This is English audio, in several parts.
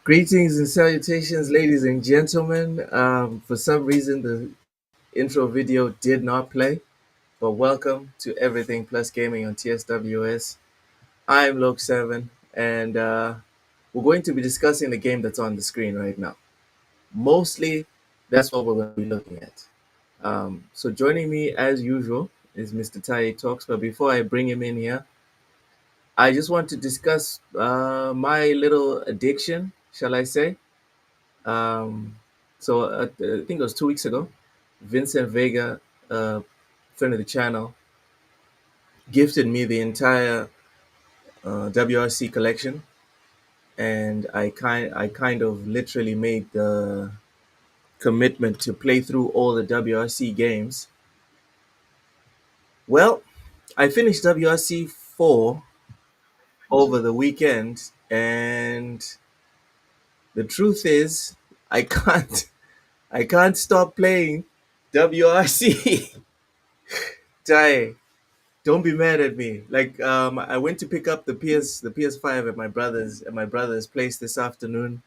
Greetings and salutations, ladies and gentlemen. For some reason, the intro video did not play, but welcome to Everything Plus Gaming on TSWS. I'm Lok7, and we're going to be discussing the game that's on the screen right now. Mostly, that's what we're going to be looking at. So, joining me as usual is Mr. Tai Talks, but before I bring him in here, I just want to discuss my little addiction, shall I say. Um, I think it was 2 weeks ago, Vincent Vega, friend of the channel, gifted me the entire WRC collection, and I kind of literally made the commitment to play through all the WRC games. Well, I finished WRC 4 over the weekend, and the truth is, I can't I can't stop playing WRC. Die. Don't be mad at me. I went to pick up the PS5 at my brother's place this afternoon.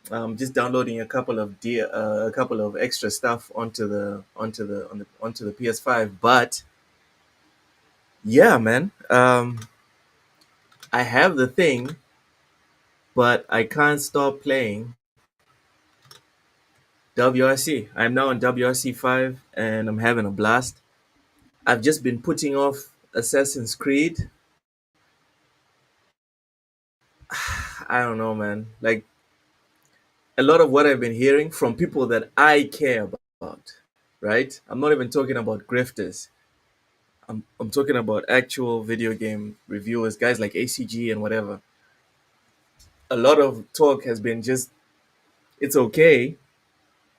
Just downloading a couple of extra stuff onto the PS5. But yeah, man. I have the thing, but I can't stop playing WRC. I'm now on WRC 5 and I'm having a blast. I've just been putting off Assassin's Creed. I don't know, man. Like, a lot of what I've been hearing from people that I care about, right? I'm not even talking about grifters. I'm talking about actual video game reviewers, guys like ACG and whatever. A lot of talk has been just, it's okay,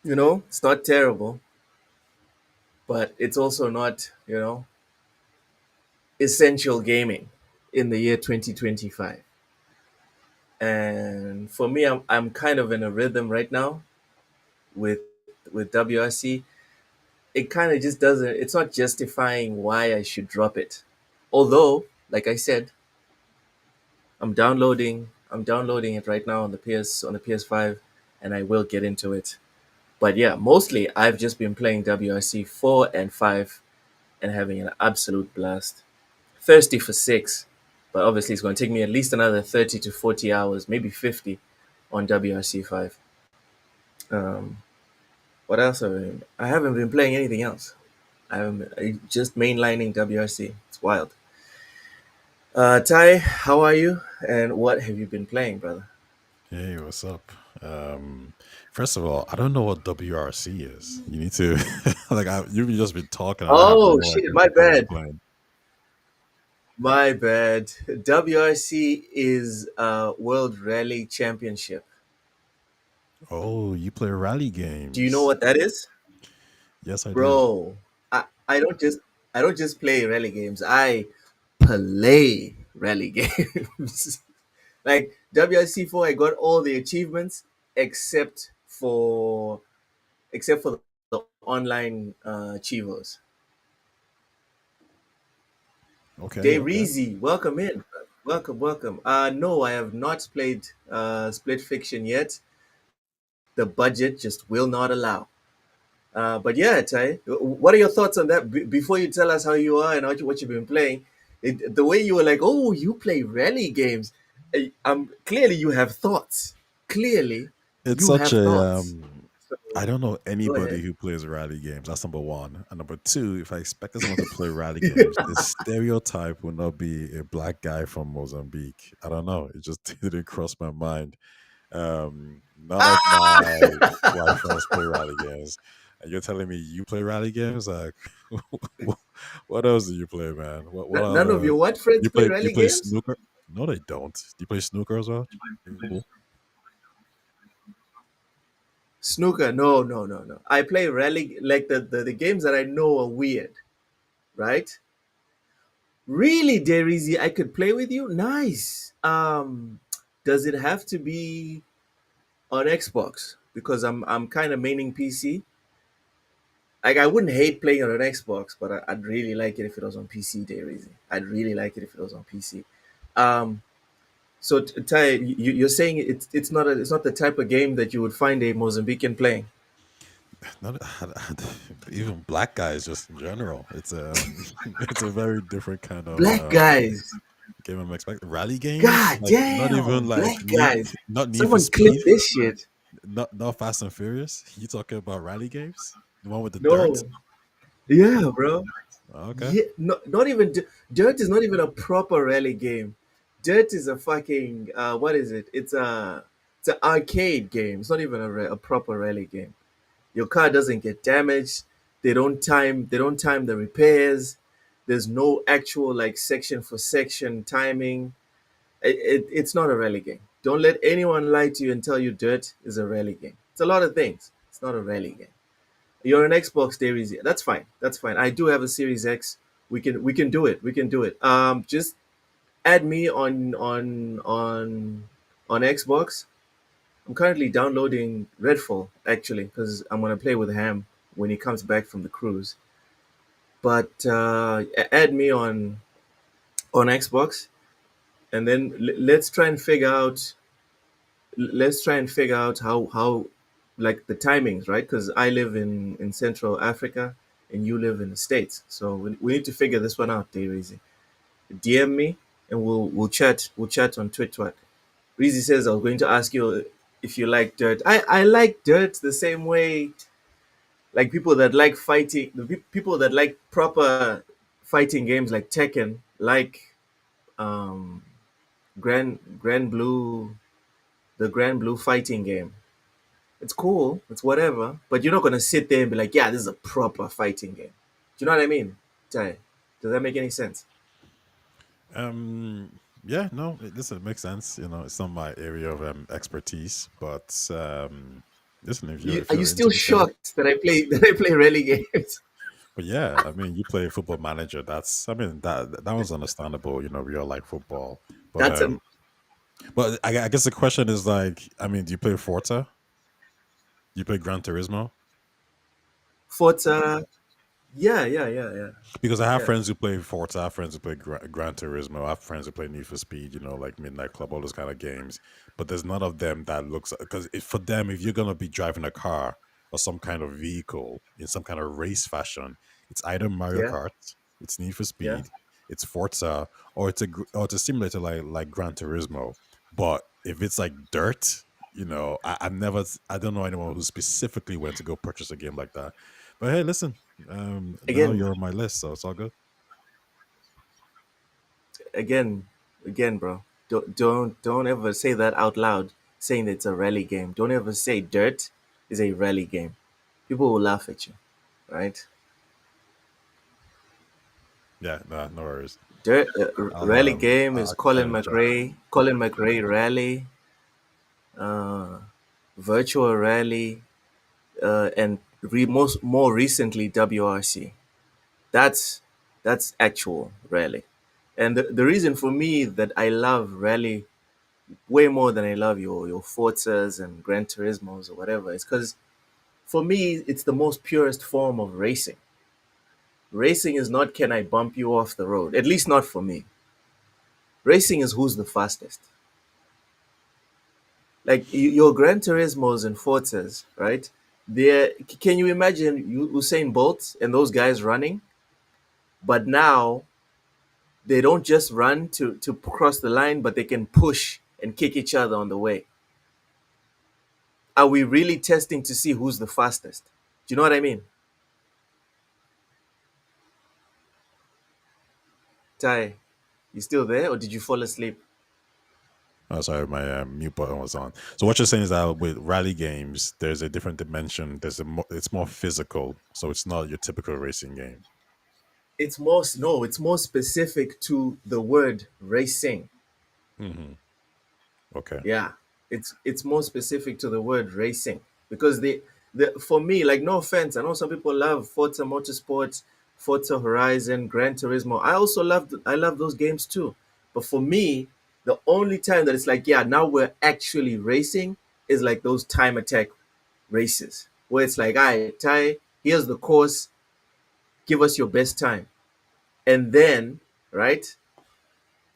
it's not terrible, but it's also not, essential gaming in the year 2025. And for me, I'm kind of in a rhythm right now with WRC. It kind of just doesn't, it's not justifying why I should drop it. Although, like I said, I'm downloading it right now on the PS5, and I will get into it. But yeah, mostly I've just been playing WRC 4 and 5 and having an absolute blast. Thirsty for 6, but obviously it's going to take me at least another 30 to 40 hours, maybe 50 on WRC 5. Um, what else I haven't been playing anything else. I just mainlining WRC. It's wild. Ty, how are you? And what have you been playing, brother? Hey, what's up? Um, First of all, I don't know what WRC is. You need to you've just been talking, and I have Oh no shit, idea my what you're bad. playing. My bad. WRC is World Rally Championship. Oh, you play rally Do you know games? what that is? Yes, I do. Bro, I don't just play rally games. I play rally games. Like WRC 4, I got all the achievements except for the online Chivos. Okay, okay. Dayreezy, welcome in. Welcome, welcome. No, I have not played Split Fiction yet. The budget just will not allow. But yeah, Ty, what are your thoughts on that? Before you tell us how you are and what you've been playing, the way you were like, oh, you play rally games. Clearly you have thoughts. Clearly It's you such have a thoughts. So I don't know go anybody ahead. who plays rally games. That's number one. And number two, if I expected someone to play rally games, the stereotype would not be a black guy from Mozambique. I don't know. It just didn't cross my mind. None of my white friends play rally games, and you're telling me you play rally games? Like, what else do you play, man? What None of other your what friends you play play? You rally play games? snooker? No, they don't. Do you play snooker as well? Cool. Snooker? No, no, no, no. I play rally, like the games that I know are weird, right? Really, Derizy, I could play with you? Nice. Does it have to be on Xbox? Because I'm kind of maining PC. Like, I wouldn't hate playing on an Xbox, but I'd really like it if it was on PC, Derizy. I'd really like it if it was on PC. Um, So Ty, you're saying it's not the type of game that you would find a Mozambican playing. Not even black guys, just in general. It's it's a very different kind of Black guys. game. I'm expecting rally games, God like not even damn, like black guys. Need for Someone clip Speed, this shit. not Fast and Furious. You talking about rally games? The one with the dirt? No. Yeah, bro. Okay. Yeah, not even Dirt is not even a proper rally game. Dirt is a fucking what is it? It's an arcade game. It's not even a proper rally game. Your car doesn't get damaged. They don't time the repairs. There's no actual like section for section timing. It's not a rally game. Don't let anyone lie to you and tell you Dirt is a rally game. It's a lot of things. It's not a rally game. You're an Xbox Series. That's fine. That's fine. I do have a Series X. We can do it. We can do it. Just add me on Xbox. I'm currently downloading Redfall actually because I'm gonna play with Ham when he comes back from the cruise. But add me on Xbox, and then let's try and figure out how like the timings, right? Because I live in Central Africa and you live in the States, so we need to figure this one out. Daisy, DM me and we'll chat on Twitter. Reezy says I was going to ask you if you like Dirt. I like Dirt the same way like people that like fighting, people that like proper fighting games like Tekken, like um Grand Blue, the Grand Blue fighting game. It's cool, it's whatever, but you're not gonna sit there and be like, yeah, this is a proper fighting game. Do you know what I mean? Jai, does that make any sense? Yeah, no, listen, it makes sense. You know, it's not my area of expertise, but listen, if Are you you're into still the thing, shocked that I play that I play rally games? but yeah, I mean, you play Football Manager. That's, I mean, that was understandable. You know, we all like football, but That's a I guess the question is like, I mean, do you play Forza? Do you play Gran Turismo? Forza. Yeah, yeah, yeah, yeah, Because I have yeah, friends who play Forza, I have friends who play Gran Turismo, I have friends who play Need for Speed, you know, like Midnight Club, all those kind of games. But there's none of them that looks, because for them, if you're gonna be driving a car or some kind of vehicle in some kind of race fashion, it's either Mario yeah, Kart, it's Need for yeah. Speed, it's Forza, or or it's a simulator like Gran Turismo. But if it's like dirt, you know, I don't know anyone who specifically went to go purchase a game like that. But hey, listen, now Again, you're on my list, so it's all good. again, again, bro. Don't ever say that out loud. Saying that it's a rally game. Don't ever say Dirt is a rally game. People will laugh at you, right? Yeah, no worries. Dirt rally game is I'll keep that in the chat. Colin McRae rally, uh, virtual rally, and more recently WRC. That's that's actual rally. And the reason for me that I love rally way more than I love your Forzas and Gran Turismos or whatever is because for me it's the most purest form of racing. Racing is not can I bump you off the road, at least not for me. Racing is who's the fastest. Like your Gran Turismos and Forzas, right? There, can you imagine Usain Bolt and those guys running? But now they don't just run to cross the line, but they can push and kick each other on the way. Are we really testing to see who's the fastest? Do you know what I mean? Ty, you still there or did you fall asleep? Oh, sorry, my mute button was on. So what you're saying is that with rally games, there's a different dimension. It's more physical, so it's not your typical racing game. It's more specific to the word racing. Hmm. Okay. Yeah, it's more specific to the word racing because the for me, like no offense, I know some people love Forza Motorsport, Forza Horizon, Gran Turismo. I love those games too. But for me, the only time that it's like, yeah, now we're actually racing is like those time attack races where it's like, all right, Ty, here's the course, give us your best time. And then, right,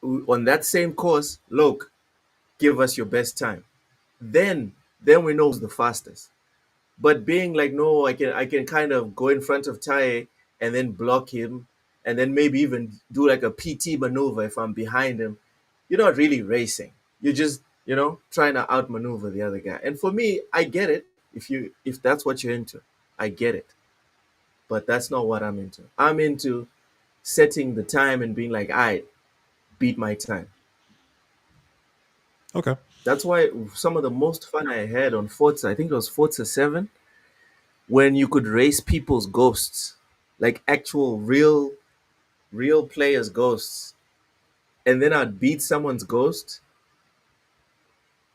on that same course, look, give us your best time. Then we know who's the fastest. But being like, no, I can kind of go in front of Tai and then block him, and then maybe even do like a PT maneuver if I'm behind him. You're not really racing. You're just, trying to outmaneuver the other guy. And for me, I get it. If that's what you're into, I get it. But that's not what I'm into. I'm into setting the time and being like, I beat my time. Okay. That's why some of the most fun I had on Forza, I think it was Forza 7, when you could race people's ghosts, like actual real players' ghosts, and then I'd beat someone's ghost,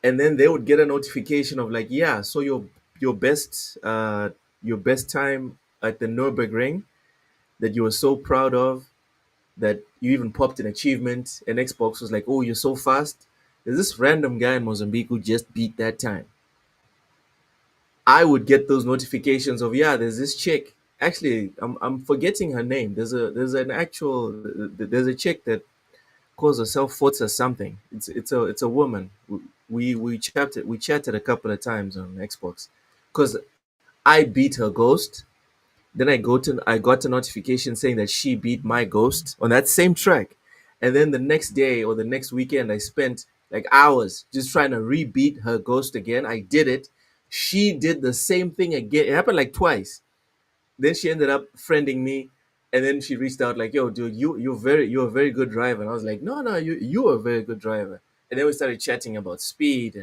and then they would get a notification of like, yeah, so your best your best time at the Nürburgring that you were so proud of, that you even popped an achievement, and Xbox was like, oh, you're so fast. There's this random guy in Mozambique who just beat that time. I would get those notifications of, yeah, there's this chick. Actually, I'm forgetting her name. There's a chick that calls herself Forza something. It's a woman. We chatted a couple of times on Xbox, because I beat her ghost. Then I got a notification saying that she beat my ghost on that same track. And then the next day or the next weekend, I spent like hours just trying to rebeat her ghost again. I did it. She did the same thing again. It happened like twice. Then she ended up friending me, and then she reached out like, "Yo, dude, you're a very good driver." And I was like, "No, no, you are a very good driver." And then we started chatting about speed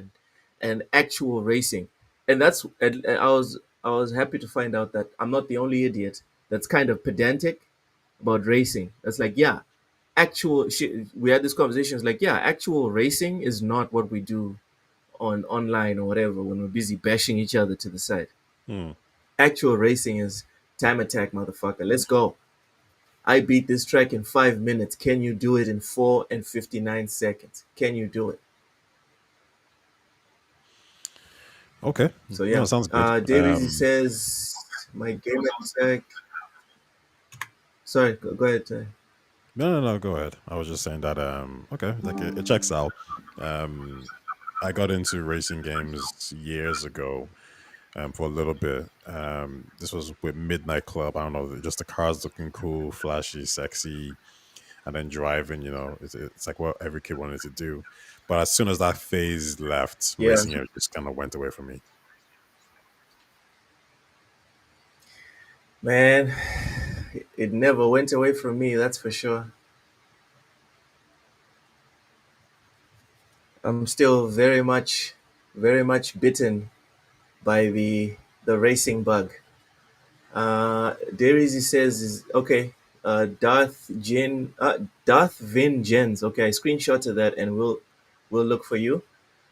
and actual racing, and I was happy to find out that I'm not the only idiot that's kind of pedantic about racing. That's like, yeah, we had this conversation. It's like, yeah, actual racing is not what we do on online or whatever when we're busy bashing each other to the side. Hmm. Actual racing is time attack, motherfucker. Let's go. I beat this track in 5 minutes. Can you do it in 4 and 59 seconds? Can you do it? Okay. So No, yeah. sounds good. Davies says my game attack. Sorry, go ahead. No, no, no. Go ahead. I was just saying that. Okay, like it checks out. I got into racing games years ago. For a little bit. This was with Midnight Club. I don't know, just the cars looking cool, flashy, sexy, and then driving. It's like what every kid wanted to do. But as soon as that phase left, Yeah, racing it just kind of went away from me. man, it never went away from me. That's for sure. I'm still very much bitten by the racing bug. Daisy says is okay. Darth Vin Jens. Okay, I screenshotted that and we'll look for you.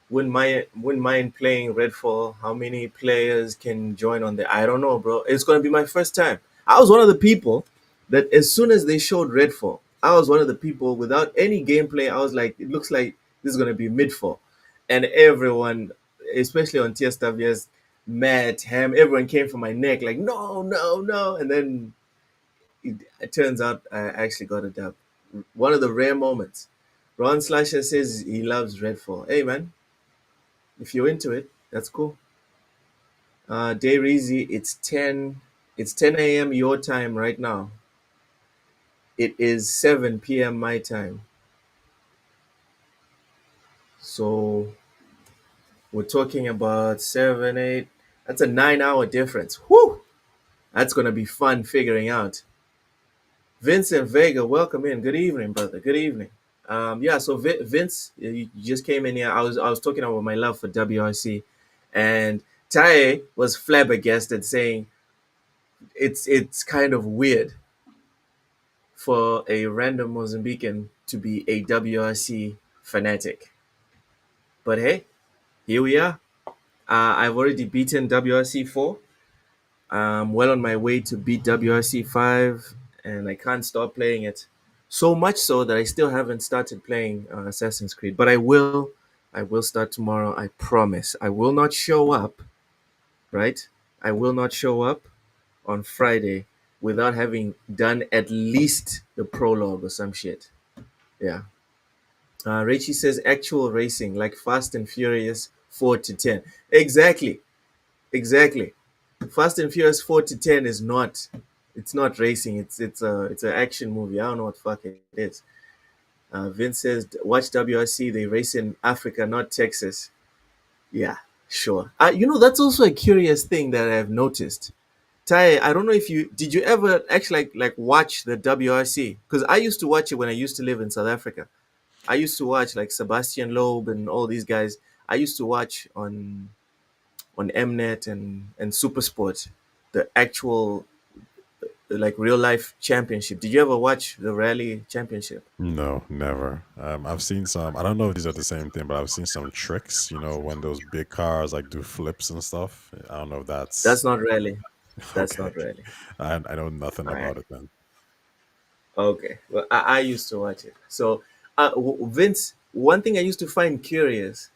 Wouldn't mind playing Redfall. How many players can join on there? I don't know, bro. It's gonna be my first time. I was one of the people that as soon as they showed Redfall, I was one of the people without any gameplay. I was like, it looks like this is gonna be midfall, and everyone, especially on TSWS, Matt, Ham, everyone came for my neck like, no, no, no, and then it turns out I actually got a dub. One of the rare moments. Ron Slasher says he loves Redfall. Hey man, if you're into it, that's cool. Dayreezy, it's ten a.m. your time right now. It is 7 p.m. my time. So we're talking about 7, 8. That's a 9 hour difference. Whew! That's gonna be fun figuring out. Vincent Vega, welcome in. Good evening, brother. Good evening. Yeah, so Vince, you just came in here. I was talking about my love for WRC, and Tae was flabbergasted, saying it's kind of weird for a random Mozambican to be a WRC fanatic. But hey, here we are. I've already beaten WRC 4. I'm well on my way to beat WRC 5, and I can't stop playing it. So much so that I still haven't started playing Assassin's Creed. But I will. I will start tomorrow. I promise. I will not show up, right? I will not show up on Friday without having done at least the prologue or some shit. Yeah. Rachie says actual racing, like Fast and Furious 4 to 10. Exactly, exactly. Fast and Furious 4 to 10 is not. It's not racing. It's an action movie. I don't know what fuck it is. Vince says, watch WRC. They race in Africa, not Texas. Yeah, sure. That's also a curious thing that I've noticed. Ty, I don't know if you did you ever actually like watch the WRC? Because I used to watch it when I used to live in South Africa. I used to watch like Sebastian Loeb and all these guys. I used to watch on Mnet and Supersport, the actual like real life championship. Did you ever watch the rally championship? No, never. I've seen some. I don't know if these are the same thing, but I've seen some tricks. You know, when those big cars like do flips and stuff. I don't know if That's that's not rally. That's okay. not rally. I know nothing All right. about it then. Okay. Well, I used to watch it. So, Vince, one thing I used to find curious: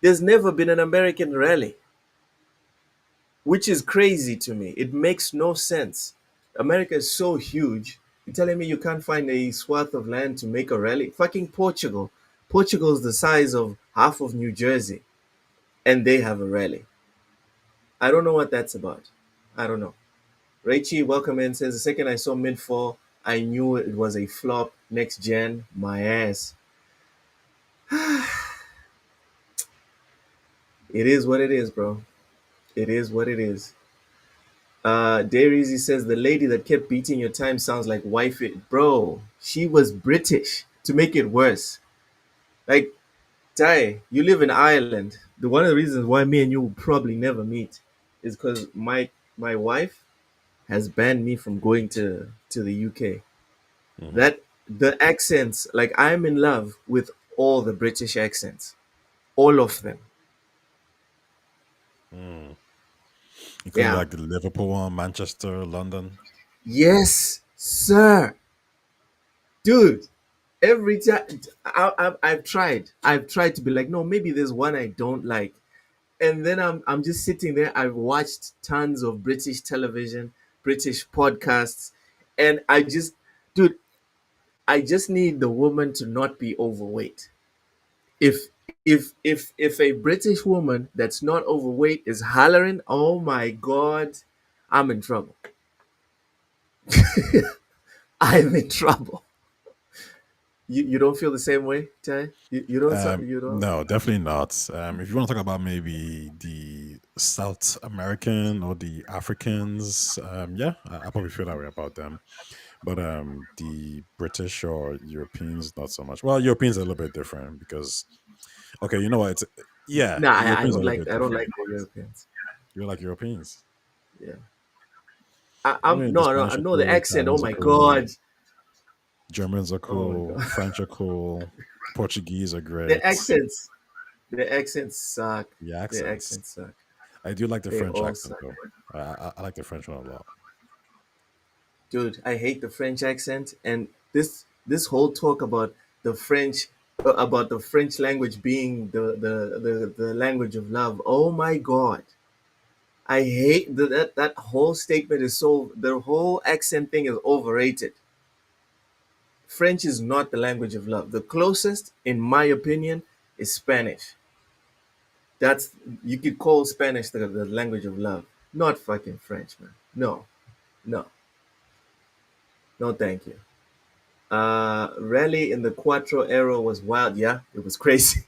there's never been an American rally, which is crazy to me. It makes no sense. America is so huge. You're telling me you can't find a swath of land to make a rally? Fucking Portugal. Portugal's the size of half of New Jersey, and they have a rally. I don't know what that's about. I don't know. Raichi, welcome in, says the second I saw mid fall, I knew it was a flop. Next gen, my ass. It is what it is, bro. It is what it is. Dairy says the lady that kept beating your time sounds like wifey. Bro, she was British to make it worse. Like, Ty, you live in Ireland. The one of the reasons why me and you will probably never meet is because my wife has banned me from going to the UK. Hmm. That the accents, like I'm in love with all the British accents, all of them. Mm. Including Yeah. like the Liverpool one, Manchester, London. Yes, sir, dude. Every time I've tried to be like, no, maybe there's one I don't like, and then I'm just sitting there. I've watched tons of British television, British podcasts, and dude, I just need the woman to not be overweight. If a British woman that's not overweight is hollering, oh my god, I'm in trouble. I'm in trouble. You don't feel the same way, Ty? You don't you don't. No, definitely not. If you want to talk about maybe the South American or the Africans, yeah, I probably feel that way about them. But the British or Europeans, not so much. Well, Europeans are a little bit different because okay, you know what? It's yeah, Nah, Europeans are a little bit I don't like different. the Europeans. You like Europeans? Yeah, I I'm mean, the no no Spanish are no the cool, accent. Oh Italians are my cool, god. Germans are Oh my cool, god. French are cool, Portuguese are The great. accents. The accents suck. The The accents. accents suck. I do like the They French all accent suck. though. I like the French one a lot. Dude, I hate the French accent, and this whole talk about the French language being the language of love. Oh my god. I hate that whole statement is so the whole accent thing is overrated. French is not the language of love. The closest, in my opinion, is Spanish. That's you could call Spanish the language of love. Not fucking French, man. No, no, no, thank you. Rally in the Quattro era was wild. Yeah, it was crazy.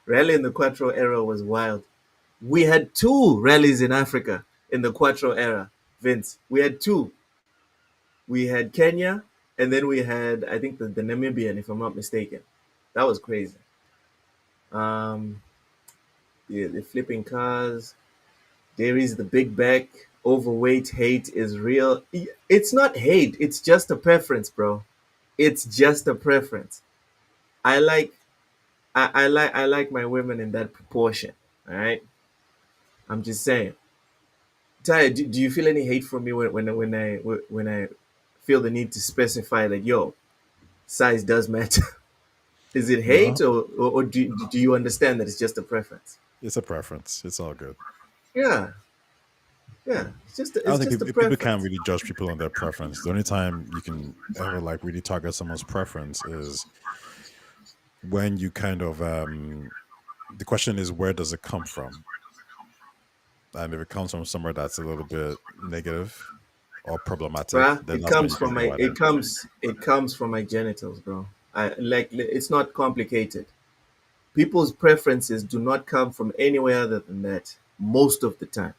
Rally in the Quattro era was wild. We had two rallies in Africa in the Quattro era, Vince. We had two. We had Kenya, and then we had, I think, the Namibian, if I'm not mistaken. That was crazy. Um, yeah, the flipping cars. There is the big back. Overweight hate is real. It's not hate. It's just a preference, bro. It's just a preference. I like I like my women in that proportion. All right, I'm just saying. Ty, do you feel any hate from me when I feel the need to specify that yo size does matter? Is it hate No, or do you understand that it's just a preference? it's a preference. It's all good. Yeah, yeah. I don't It's think just a people can't preference. really judge people on their preference. The only time you can ever like really target someone's preference is when you kind of the question is where does it come from, and if it comes from somewhere that's a little bit negative or problematic, Bruh, then that's when you can go at it. it comes from my genitals, bro. I like it's not complicated. People's preferences do not come from anywhere other than that most of the time.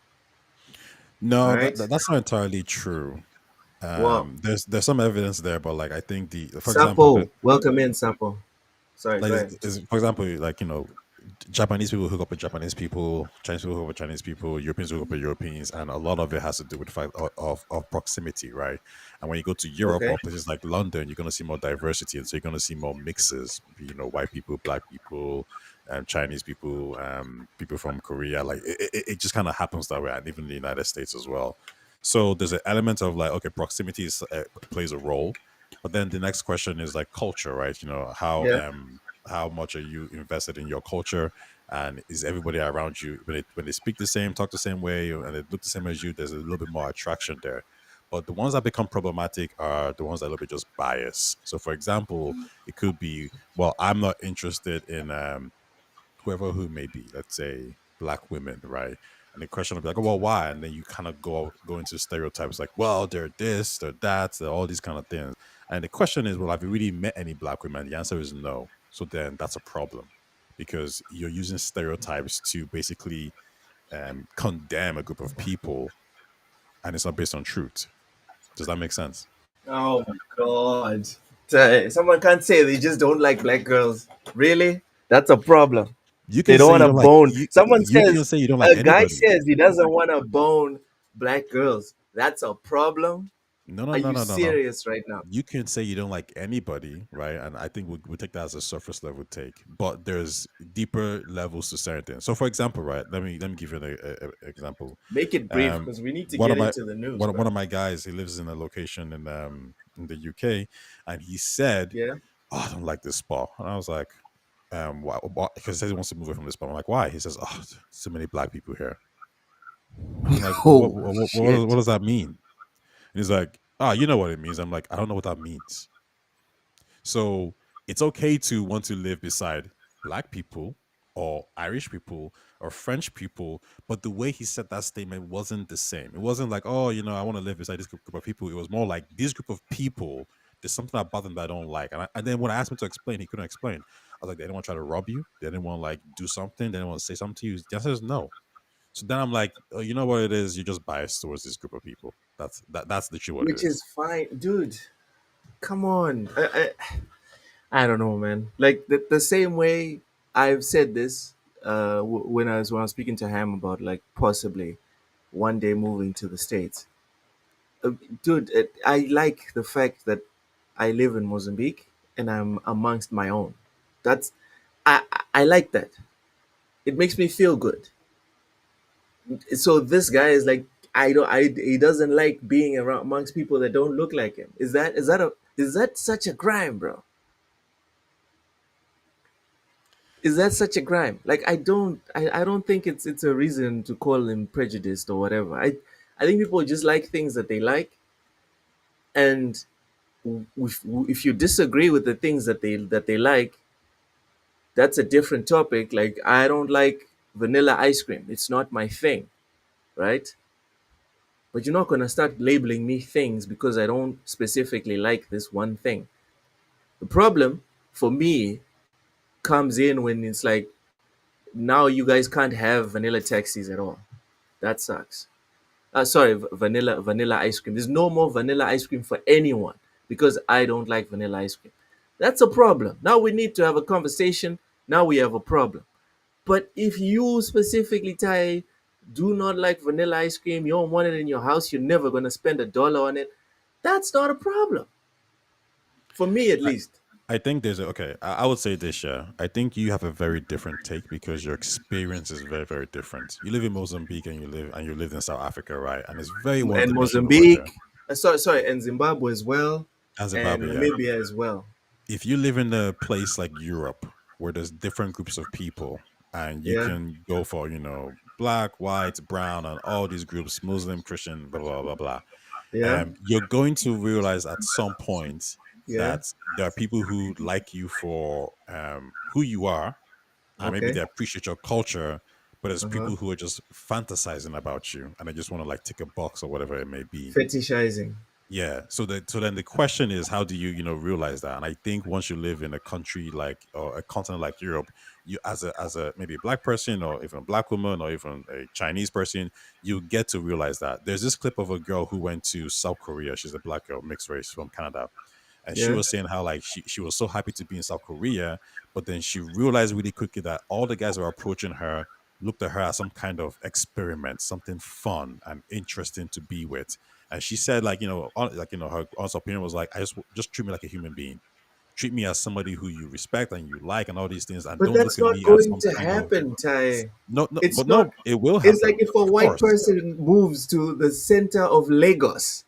All No, right? that's not entirely true. Well, There's some evidence there, but like I think the for example Sapo, welcome in, Sapo. Sorry, like go ahead. for example, like Japanese people hook up with Japanese people, Chinese people hook up with Chinese people, Europeans hook up with Europeans, and a lot of it has to do with the fact of proximity, right? And when you go to Europe Okay. or places like London, you're going to see more diversity, and so you're going to see more mixes. White people, black people, Chinese people, people from Korea. Like it just kind of happens that way, and even the United States as well. So there's an element of like, okay, proximity plays a role, but then the next question is like culture, right? Yeah. How much are you invested in your culture, and is everybody around you when they speak the same, talk the same way, and they look the same as you, there's a little bit more attraction there. But the ones that become problematic are the ones that are a little bit just biased. So for example, it could be, well, I'm not interested in whoever who may be, let's say black women, right? And the question will be like, oh, well, why? And then you kind of go into stereotypes like, well, they're this, they're that, they're all these kind of things. And the question is, well, have you really met any black women? The answer is no. So then that's a problem because you're using stereotypes to basically condemn a group of people, and it's not based on truth. Does that make sense? Oh my god. Someone can't say they just don't like black girls. Really? That's a problem. You They can don't say want you to don't like bone. Someone you can says, say you don't like a guy anybody. says he doesn't want to bone black girls. That's a problem? No, no, Are no, you no, no, no. serious right now? You can say you don't like anybody, right? And I think we'll take that as a surface level take. But there's deeper levels to certain things. So, for example, right? Let me give you an example. Make it brief Um, because we need to one get of my into the news, one bro. of my guys, he lives in a location in the UK, and he said, Yeah? "Oh, I don't like this spot," and I was like, why? Because he says he wants to move away from this spot. I'm like, why? He says, "Oh, so many black people here." I'm like, Oh, shit. what does that mean? And he's like, "Ah, you know what it means." I'm like, I don't know what that means. So it's okay to want to live beside black people or Irish people or French people, but the way he said that statement wasn't the same. It wasn't like, oh, I want to live beside this group of people. It was more like this group of people, there's something about them that I don't like. And then when I asked him to explain, he couldn't explain. I was like, they didn't want to try to rob you. They didn't want to like do something. They didn't want to say something to you. The answer is no. So then I'm like, oh, you know what it is? You're just biased towards this group of people. That's literally what it Which is is. fine. Dude, come on. I don't know, man. Like the same way I've said this when I was speaking to Ham about like possibly one day moving to the States. Dude, I like the fact that I live in Mozambique and I'm amongst my own. That's I like that. It makes me feel good. So this guy is like I don't I he doesn't like being around amongst people that don't look like him. Is that such a crime, bro? Is that such a crime? Like I don't think it's a reason to call him prejudiced or whatever. I think people just like things that they like, and if you disagree with the things that they like, that's a different topic. Like I don't like vanilla ice cream. It's not my thing, right? But you're not gonna start labeling me things because I don't specifically like this one thing. The problem for me comes in when it's like now you guys can't have vanilla taxis at all. That sucks. Sorry, vanilla ice cream. There's no more vanilla ice cream for anyone because I don't like vanilla ice cream. That's a problem. Now we need to have a conversation. Now we have a problem. But if you specifically, Ty, do not like vanilla ice cream, you don't want it in your house, you're never gonna spend $1 on it. That's not a problem for me, at least. I think there's a okay. I would say this, yeah. I think you have a very different take because your experience is very, very different. You live in Mozambique and you live in South Africa, right? And it's very one And dimensional over there. Mozambique, sorry, and Zimbabwe as well, And and Zimbabwe, yeah. Namibia as well. If you live in a place like Europe where there's different groups of people and you Yeah, can go for, black, white, brown, and all these groups, Muslim, Christian, blah, blah, blah, blah. yeah. You're going to realize at some point Yeah. that there are people who like you for who you are, and maybe Okay. they appreciate your culture, but there's Uh-huh. people who are just fantasizing about you and they just want to like tick a box or whatever it may be. Fetishizing. Yeah. So then the question is, how do you realize that? And I think once you live in a country like or a continent like Europe, you as a maybe a black person or even a black woman or even a Chinese person, you get to realize that. There's this clip of a girl who went to South Korea. She's a black girl, mixed race from Canada, and she Yeah. was saying how like she was so happy to be in South Korea, but then she realized really quickly that all the guys who were approaching her looked at her as some kind of experiment, something fun and interesting to be with. And she said, like, her honest opinion was like, just treat me like a human being. Treat me as somebody who you respect and you like and all these things, and But don't look that's at not me as going some to kind of happen, Ty. no, no, It's but not. no, it will It's like happen, if a of white course. person moves to the center of Lagos,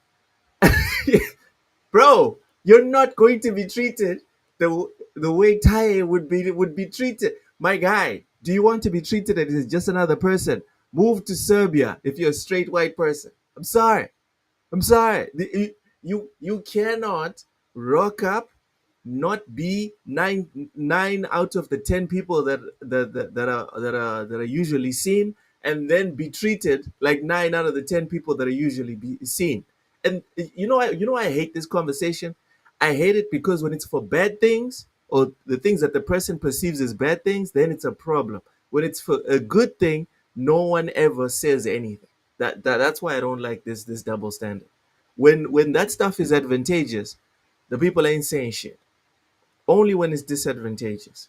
bro, you're not going to be treated the way Ty would be treated. My guy, do you want to be treated as just another person? Move to Serbia if you're a straight white person. I'm sorry. I'm sorry. You cannot rock up, not be nine out of the 10 people that are usually seen, and then be treated like 9 out of the 10 people that are usually be seen. And I hate this conversation. I hate it because when it's for bad things or the things that the person perceives as bad things, then it's a problem. When it's for a good thing, no one ever says anything. That's why I don't like this double standard. When that stuff is advantageous, the people ain't saying shit. Only when it's disadvantageous.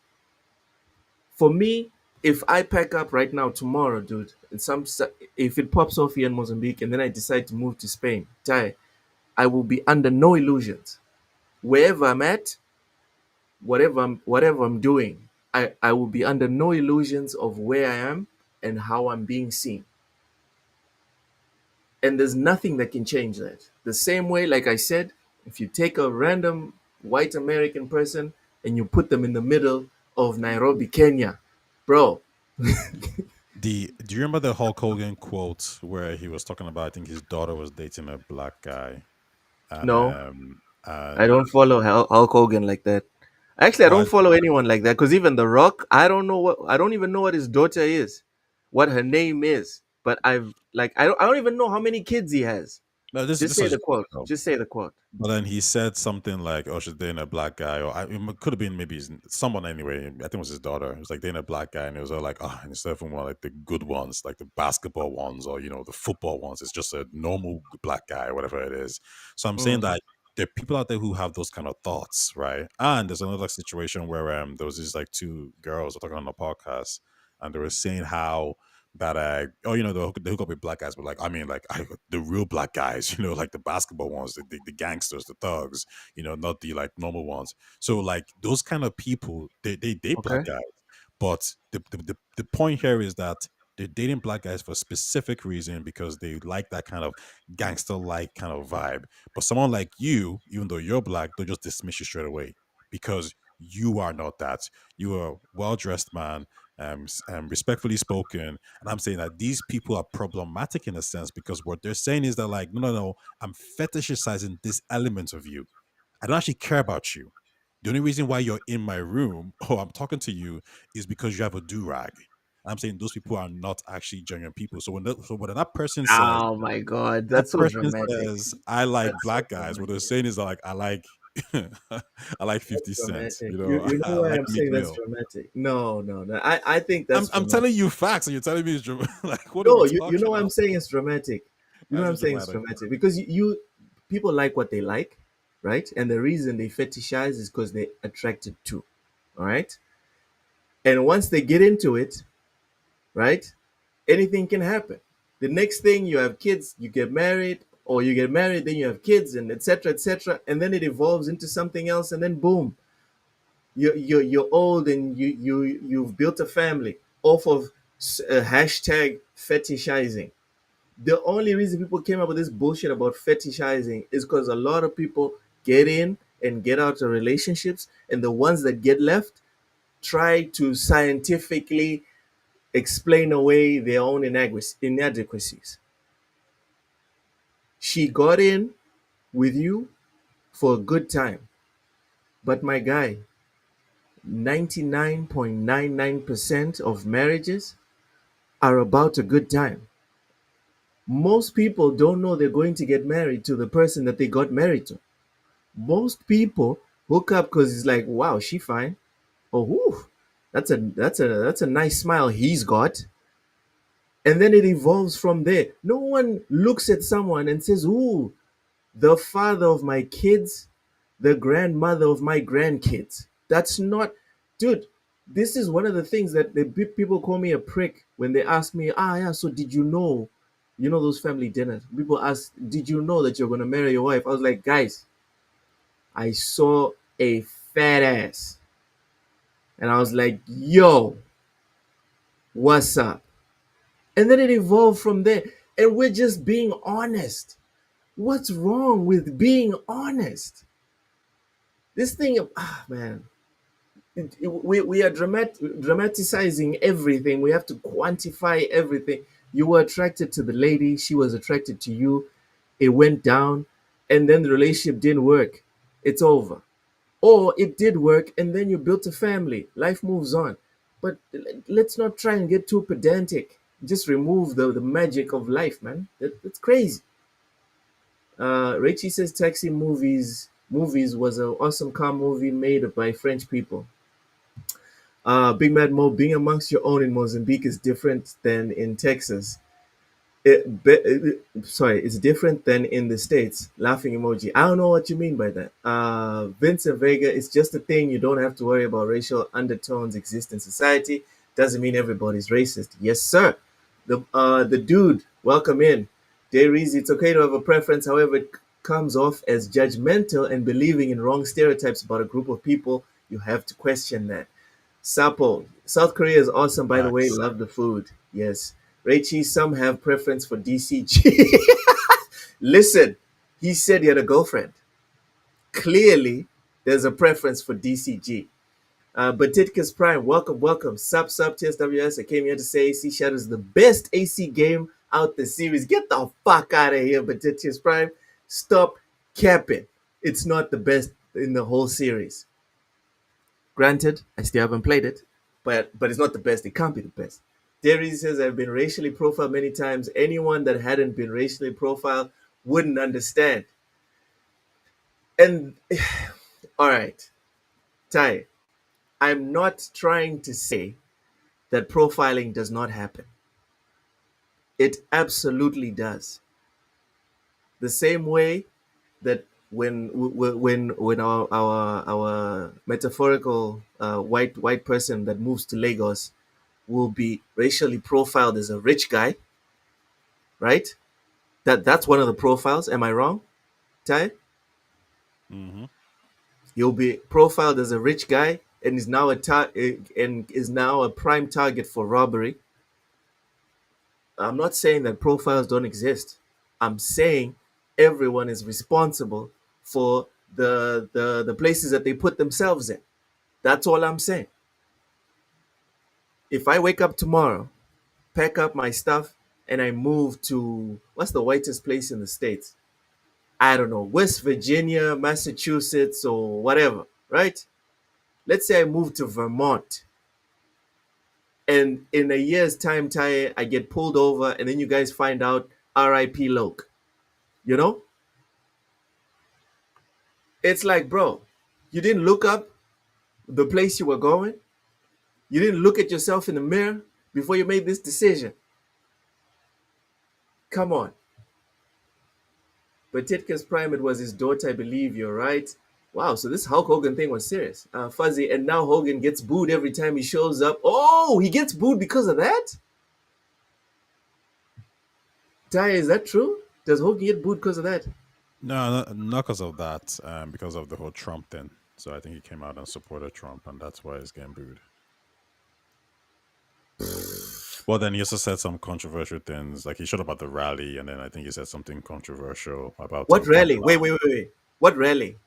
For me, if I pack up right now tomorrow, dude, and if it pops off here in Mozambique and then I decide to move to Spain, Thai, I will be under no illusions. Wherever I'm at, whatever I'm doing, I will be under no illusions of where I am and how I'm being seen. And there's nothing that can change that. The same way, like I said, if you take a random white American person and you put them in the middle of Nairobi, Kenya, bro, Do you remember the Hulk Hogan quote where he was talking about, I think his daughter was dating a black guy, and no, I and don't follow Hulk Hogan like that. Actually, I don't well, follow anyone like that because even The Rock, I don't even know what his daughter is, what her name is. But I don't even know how many kids he has. no, this Just this say was the quote. Just say the quote. But then he said something like, "Oh, she's dating a black guy," or it could have been maybe someone anyway. I think it was his daughter. It was like dating a black guy, and it was all like, "Oh, instead of one like the good ones, like the basketball ones, or the football ones, it's just a normal black guy, or whatever it is." So I'm saying Mm, that there are people out there who have those kind of thoughts, right? And there's another situation where there was these like two girls talking on the podcast, and they were saying how that they hook up with black guys, but like I mean like the real black guys, like the basketball ones, the gangsters, the thugs, not the like normal ones. So like those kind of people, they date black okay. guys, but the point here is that they're dating black guys for a specific reason because they like that kind of gangster like kind of vibe. But someone like you, even though you're black, they'll just dismiss you straight away because you are not that. You are a well dressed man, respectfully spoken, and I'm saying that these people are problematic in a sense because what they're saying is that, like, no, no, no, I'm fetishizing this element of you. I don't actually care about you. The only reason why you're in my room or I'm talking to you is because you have a do rag. I'm saying those people are not actually genuine people. So when Oh my God, that that's so person dramatic. says, I like That's so black guys, what they're dramatic. saying is like, I like, I like That's 50 Cent, dramatic. You know I why like I'm Meek saying that's Mill. dramatic? No, no, no. I think that's I'm dramatic. telling you facts, and you're telling me it's like, what are we No, you talking know why I'm about? saying it's dramatic. You Why know is why it I'm saying it's dramatic? dramatic because people like what they like, right? And the reason they fetishize is because they're attracted to, all right. And once they get into it, right, anything can happen. The next thing you have kids, you get married, or you get married, then you have kids, and etc. etc. And then it evolves into something else, and then boom, you're old and you've built a family off of a hashtag fetishizing. The only reason people came up with this bullshit about fetishizing is because a lot of people get in and get out of relationships, and the ones that get left try to scientifically explain away their own inadequacies. She got in with you for a good time. But my guy, 99.99% of marriages are about a good time. Most people don't know they're going to get married to the person that they got married to. Most people hook up because it's like, wow, she fine. Oh, whew, that's a nice smile he's got. And then it evolves from there. No one looks at someone and says, ooh, the father of my kids, the grandmother of my grandkids. That's not, dude. This is one of the things that people call me a prick when they ask me, yeah, so did you know, those family dinners? People ask, did you know that you're going to marry your wife? I was like, guys, I saw a fat ass and I was like, yo, what's up? And then it evolved from there. And we're just being honest. What's wrong with being honest? This thing, man, we are dramatizing everything. We have to quantify everything. You were attracted to the lady, she was attracted to you. It went down, and then the relationship didn't work. It's over. Or it did work, and then you built a family. Life moves on. But let's not try and get too pedantic. Just remove the magic of life, man. That's crazy. Richie says Taxi movies was an awesome car movie made by French people. Big Mad Mo, being amongst your own in Mozambique is different than in Texas. Sorry, it's different than in the States. Laughing emoji. I don't know what you mean by that. Vincent Vega, it's just a thing. You don't have to worry about racial undertones exist in society. Doesn't mean everybody's racist. Yes, sir. The dude, welcome in. Dairies, it's okay to have a preference. However, it comes off as judgmental and believing in wrong stereotypes about a group of people. You have to question that. Sapo, South Korea is awesome, by the way. Facts. Love the food. Yes. Raichi, some have preference for DCG. Listen, he said he had a girlfriend. Clearly, there's a preference for DCG. But Titkus Prime, welcome. Sup, TSWS. I came here to say AC Shadow is the best AC game out the series. Get the fuck out of here, but Titkus Prime. Stop capping. It's not the best in the whole series. Granted, I still haven't played it, but it's not the best. It can't be the best. Derry says I've been racially profiled many times. Anyone that hadn't been racially profiled wouldn't understand. And all right, Ty, I'm not trying to say that profiling does not happen. It absolutely does. The same way that when our metaphorical white person that moves to Lagos will be racially profiled as a rich guy, right? That's one of the profiles. Am I wrong, Ty? Hmm. He'll be profiled as a rich guy and is now a prime target for robbery. I'm not saying that profiles don't exist. I'm saying everyone is responsible for the places that they put themselves in. That's all I'm saying. If I wake up tomorrow, pack up my stuff, and I move to what's the whitest place in the States? I don't know, West Virginia, Massachusetts, or whatever, right? Let's say I move to Vermont, and in a year's time, Ty, I get pulled over, and then you guys find out R.I.P. Loke. You know, it's like, bro, you didn't look up the place you were going. You didn't look at yourself in the mirror before you made this decision. Come on. But Titka's Prime, it was his daughter, I believe. You're right. Wow, so this Hulk Hogan thing was serious. Fuzzy, and now Hogan gets booed every time he shows up. Oh, he gets booed because of that? Ty, is that true? Does Hogan get booed because of that? No, not because of that. Because of the whole Trump thing. So I think he came out and supported Trump, and that's why he's getting booed. Well, then he also said some controversial things. Like he showed up at the rally, and then I think he said something controversial about What rally? Kamala. Wait. What rally?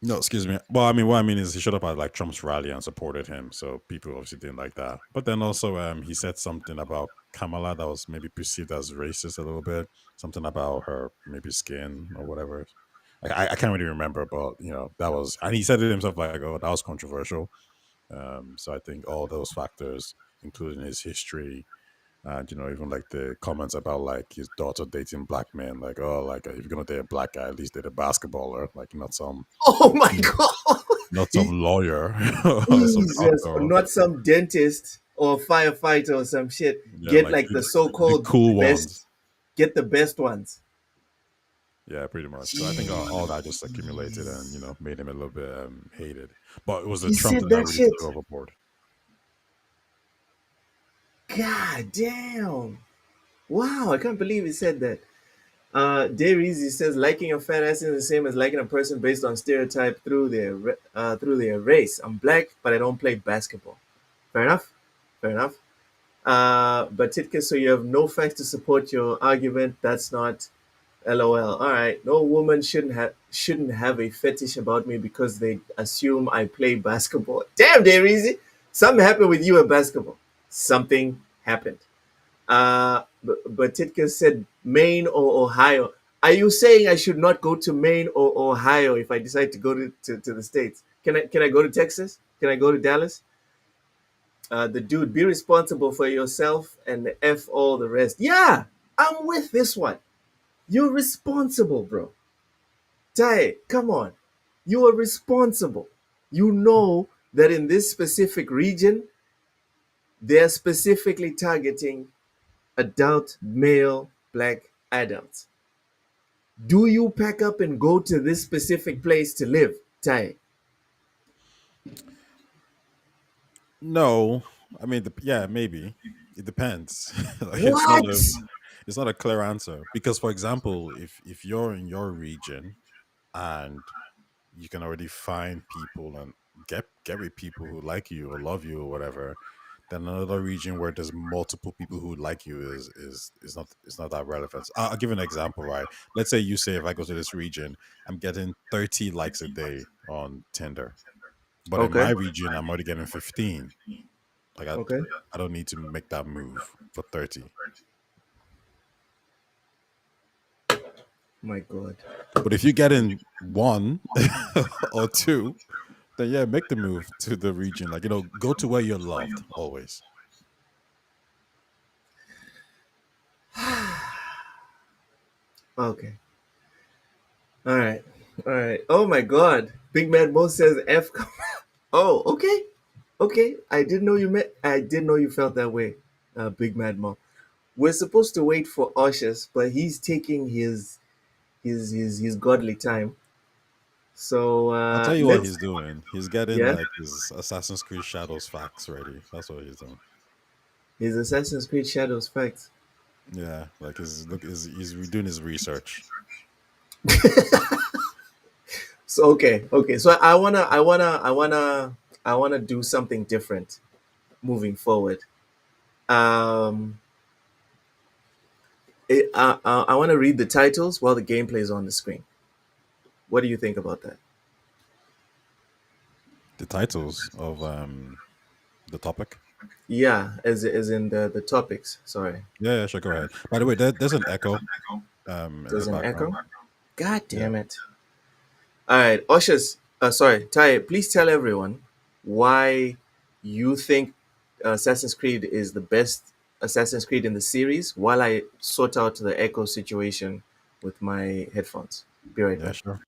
No, excuse me. Well, I mean, what I mean is he showed up at like Trump's rally and supported him, so people obviously didn't like that. But then also, he said something about Kamala that was maybe perceived as racist a little bit. Something about her maybe skin or whatever. I can't really remember, but that was, and he said it himself like, oh, that was controversial. So I think all those factors, including his history, and even like the comments about like his daughter dating black men, like, oh, like if you're gonna date a black guy, at least date a basketballer, like Oh my you know, God. not He, some lawyer or some Jesus, doctor. not some dentist or firefighter or some shit. Yeah, Get like like the the so-called cool ones. best, get the best ones. Yeah, pretty much. So I think all that just accumulated and Jeez. made him a little bit hated. But it was the He Trump said thing that that really took shit. it overboard. God damn. Wow, I can't believe he said that. Dairies, says liking a fat ass is the same as liking a person based on stereotype through their race. I'm black, but I don't play basketball. Fair enough. Fair enough. But Titka, so you have no facts to support your argument. That's not LOL. All right. No woman shouldn't have a fetish about me because they assume I play basketball. Damn, Dairies, something happened with you at basketball. Something happened. But Titka said Maine or Ohio. Are you saying I should not go to Maine or Ohio if I decide to go to the States? Can I go to Texas? Can I go to Dallas? The dude, be responsible for yourself and F all the rest. Yeah, I'm with this one. You're responsible, bro. Tai, come on. You are responsible. You know that in this specific region, they're specifically targeting adult male black adults. Do you pack up and go to this specific place to live, Tai? No, I mean, yeah, maybe it depends. Like What? it's not a clear answer because, for example, if you're in your region and you can already find people and get with people who like you or love you or whatever, then another region where there's multiple people who like you is not that relevant. I'll give an example, right? Let's say you say if I go to this region, I'm getting 30 likes a day on Tinder, but in Okay. my region, I'm already getting 15. Like Okay. I don't need to make that move for 30. My God. But if you get in one or two, then yeah, make the move to the region. Like, go to where you're loved always. Okay. All right. All right. Oh my God. Big Man Mo says F. Oh, okay. Okay. I didn't know you meant. I didn't know you felt that way, Big Mad Mo. We're supposed to wait for Ushers, but he's taking his godly time. So I'll tell you what let's. he's doing. He's getting Yeah, like his Assassin's Creed Shadows facts ready. That's what he's doing. his Assassin's Creed Shadows facts. Yeah, like he's doing his research. So okay. So I wanna do something different moving forward. Um, I want to read the titles while the gameplay is on the screen. What do you think about that? The titles of the topic. Yeah, as in the topics. Sorry, Yeah, sure, go ahead. By the way, there's an echo in the there's an background. echo. God Yeah. damn it! All right, Ushers. Sorry, Ty. Please tell everyone why you think Assassin's Creed is the best Assassin's Creed in the series. While I sort out the echo situation with my headphones. Be right Yeah, back. sure.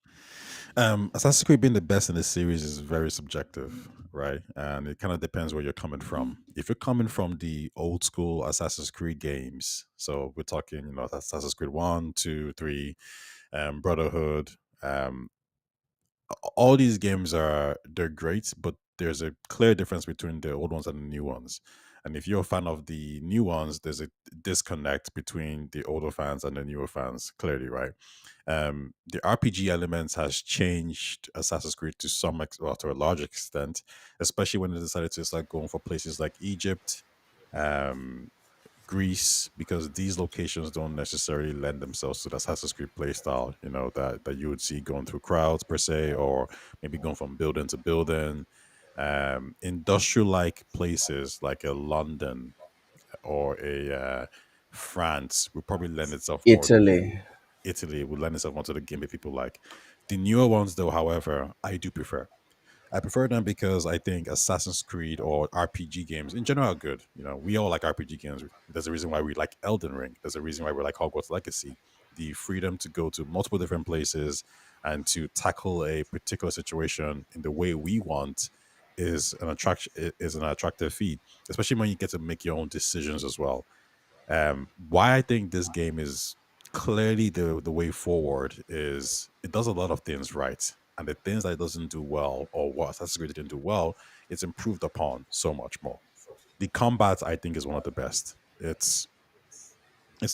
Assassin's Creed being the best in the series is very subjective, right? And it kind of depends where you're coming from. If you're coming from the old school Assassin's Creed games, so we're talking, Assassin's Creed 1, 2, 3, Brotherhood, um, all these games they're great, but there's a clear difference between the old ones and the new ones. And if you're a fan of the new ones, there's a disconnect between the older fans and the newer fans, clearly, right? The RPG elements has changed Assassin's Creed to well, to a large extent, especially when they decided to start going for places like Egypt, um, Greece, because these locations don't necessarily lend themselves to the Assassin's Creed playstyle, that you would see going through crowds per se, or maybe going from building to building. Industrial like places like a London or a France would probably lend itself more to Italy. Italy would lend itself more to the game that people like. The newer ones, though, however, I do prefer. I prefer them because I think Assassin's Creed or RPG games in general are good. You know, we all like RPG games. There's a reason why we like Elden Ring. There's a reason why we like Hogwarts Legacy. The freedom to go to multiple different places and to tackle a particular situation in the way we want is an attractive feat, especially when you get to make your own decisions as well. Why I think this game is clearly the way forward is it does a lot of things right, and the things that it doesn't do well or what Assassin's Creed didn't do well, it's improved upon so much more. The combat I think is one of the best. It's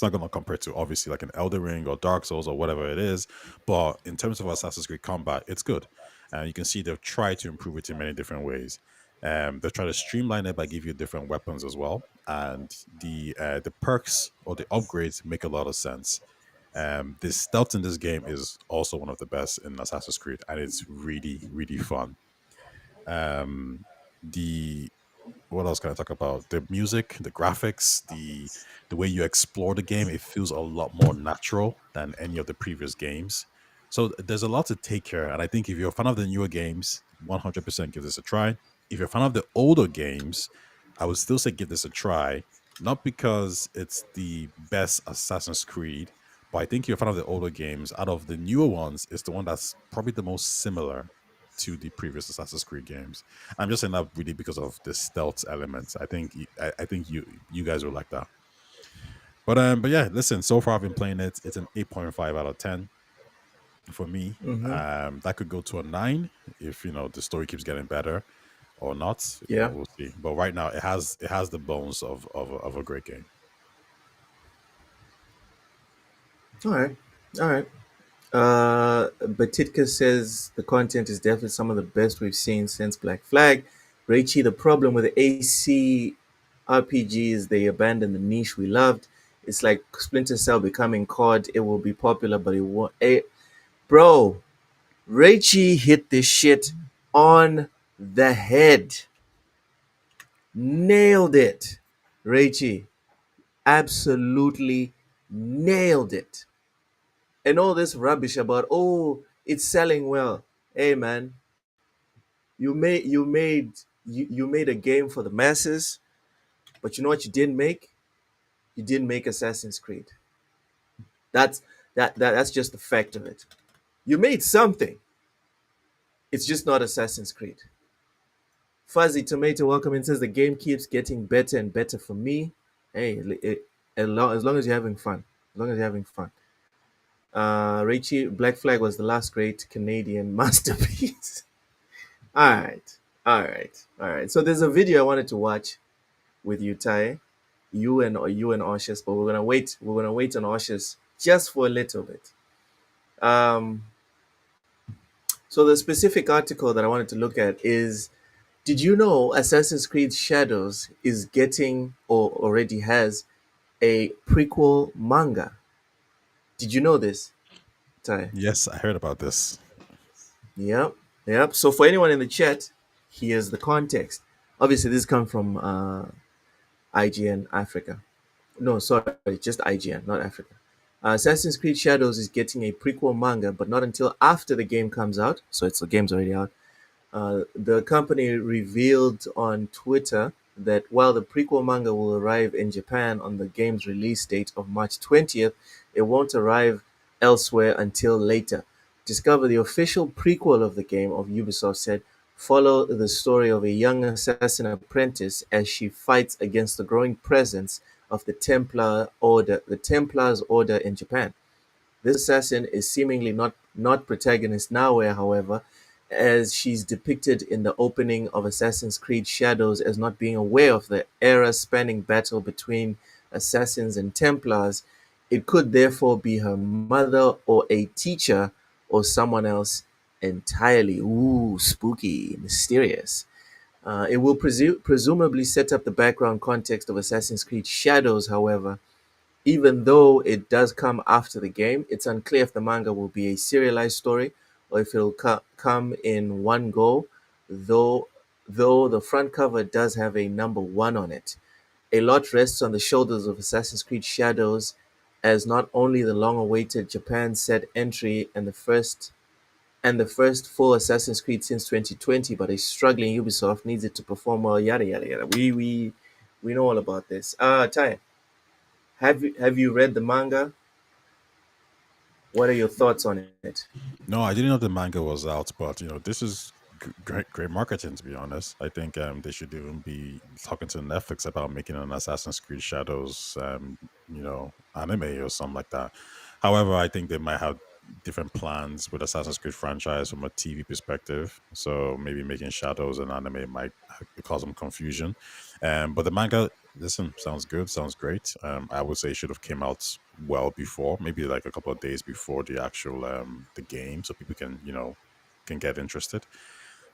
not going to compare to obviously like an Elder Ring or Dark Souls or whatever it is, but in terms of Assassin's Creed combat, it's good. And you can see they've tried to improve it in many different ways. They've tried to streamline it by giving you different weapons as well, and the perks or the upgrades make a lot of sense. The stealth in this game is also one of the best in Assassin's Creed, and it's really fun. Um, the what else can I talk about? The music, the graphics, the way you explore the game, it feels a lot more natural than any of the previous games. So there's a lot to take care. And I think if you're a fan of the newer games, 100% give this a try. If you're a fan of the older games, I would still say give this a try. Not because it's the best Assassin's Creed, but I think if you're a fan of the older games. Out of the newer ones, it's the one that's probably the most similar to the previous Assassin's Creed games. I'm just saying that really because of the stealth elements. I think you guys will like that. But yeah, listen. So far, I've been playing it. It's an 8.5 out of 10 for me. Mm-hmm. That could go to a 9 if the story keeps getting better or not. Yeah. We'll see. But right now, it has the bones of a great game. All right. All right. Batitka says the content is definitely some of the best we've seen since Black Flag. Raichi, the problem with the AC RPG is they abandoned the niche we loved. It's like Splinter Cell becoming COD. It will be popular, but it won't. Bro, Raichi hit this shit on the head. Nailed it. Raichi, absolutely nailed it. And all this rubbish about, oh, it's selling well. Hey man, you made a game for the masses, but you know what you didn't make? You didn't make Assassin's Creed. That's that's just the fact of it. You made something. It's just not Assassin's Creed. Fuzzy Tomato welcome in says the game keeps getting better and better for me. Hey, as long as you're having fun. As long as you're having fun. Richie, Black Flag was the last great Canadian masterpiece. All right, all right, all right. So there's a video I wanted to watch with you, Ty, you and Oshus, but we're gonna wait. We're gonna wait on Oshus just for a little bit. Um, so the specific article that I wanted to look at is: did you know Assassin's Creed Shadows is getting or already has a prequel manga? Did you know this, Ty? Yes, I heard about this. Yep, yep. So for anyone in the chat, here's the context. Obviously, this comes from IGN Africa. No, sorry, just IGN, not Africa. Assassin's Creed Shadows is getting a prequel manga, but not until after the game comes out. So the game's already out. The company revealed on Twitter that while the prequel manga will arrive in Japan on the game's release date of March 20th, it won't arrive elsewhere until later. Discover the official prequel of the game, of Ubisoft said, follow the story of a young assassin apprentice as she fights against the growing presence of the Templars Order in Japan. This assassin is seemingly not protagonist Naoya, however, as she's depicted in the opening of Assassin's Creed Shadows as not being aware of the era-spanning battle between assassins and Templars. It could therefore be her mother or a teacher or someone else entirely. Ooh, spooky, mysterious. It will presumably set up the background context of Assassin's Creed Shadows, however, even though it does come after the game. It's unclear if the manga will be a serialized story or if it'll come in one go, though though the front cover does have a number 1 on it. A lot rests on the shoulders of Assassin's Creed Shadows, as not only the long-awaited Japan set entry and the first and the first full Assassin's Creed since 2020, but a struggling Ubisoft needs it to perform well. Yada yada yada. We know all about this. Ty, have you read the manga? What are your thoughts on it? No, I didn't know the manga was out, but this is great marketing. To be honest, I think they should even be talking to Netflix about making an Assassin's Creed Shadows, anime or something like that. However, I think they might have different plans with Assassin's Creed franchise from a TV perspective. So maybe making Shadows an anime might cause some confusion. But the manga, listen, sounds good, sounds great. I would say it should have came out well before, maybe like a couple of days before the actual the game, so people can can get interested.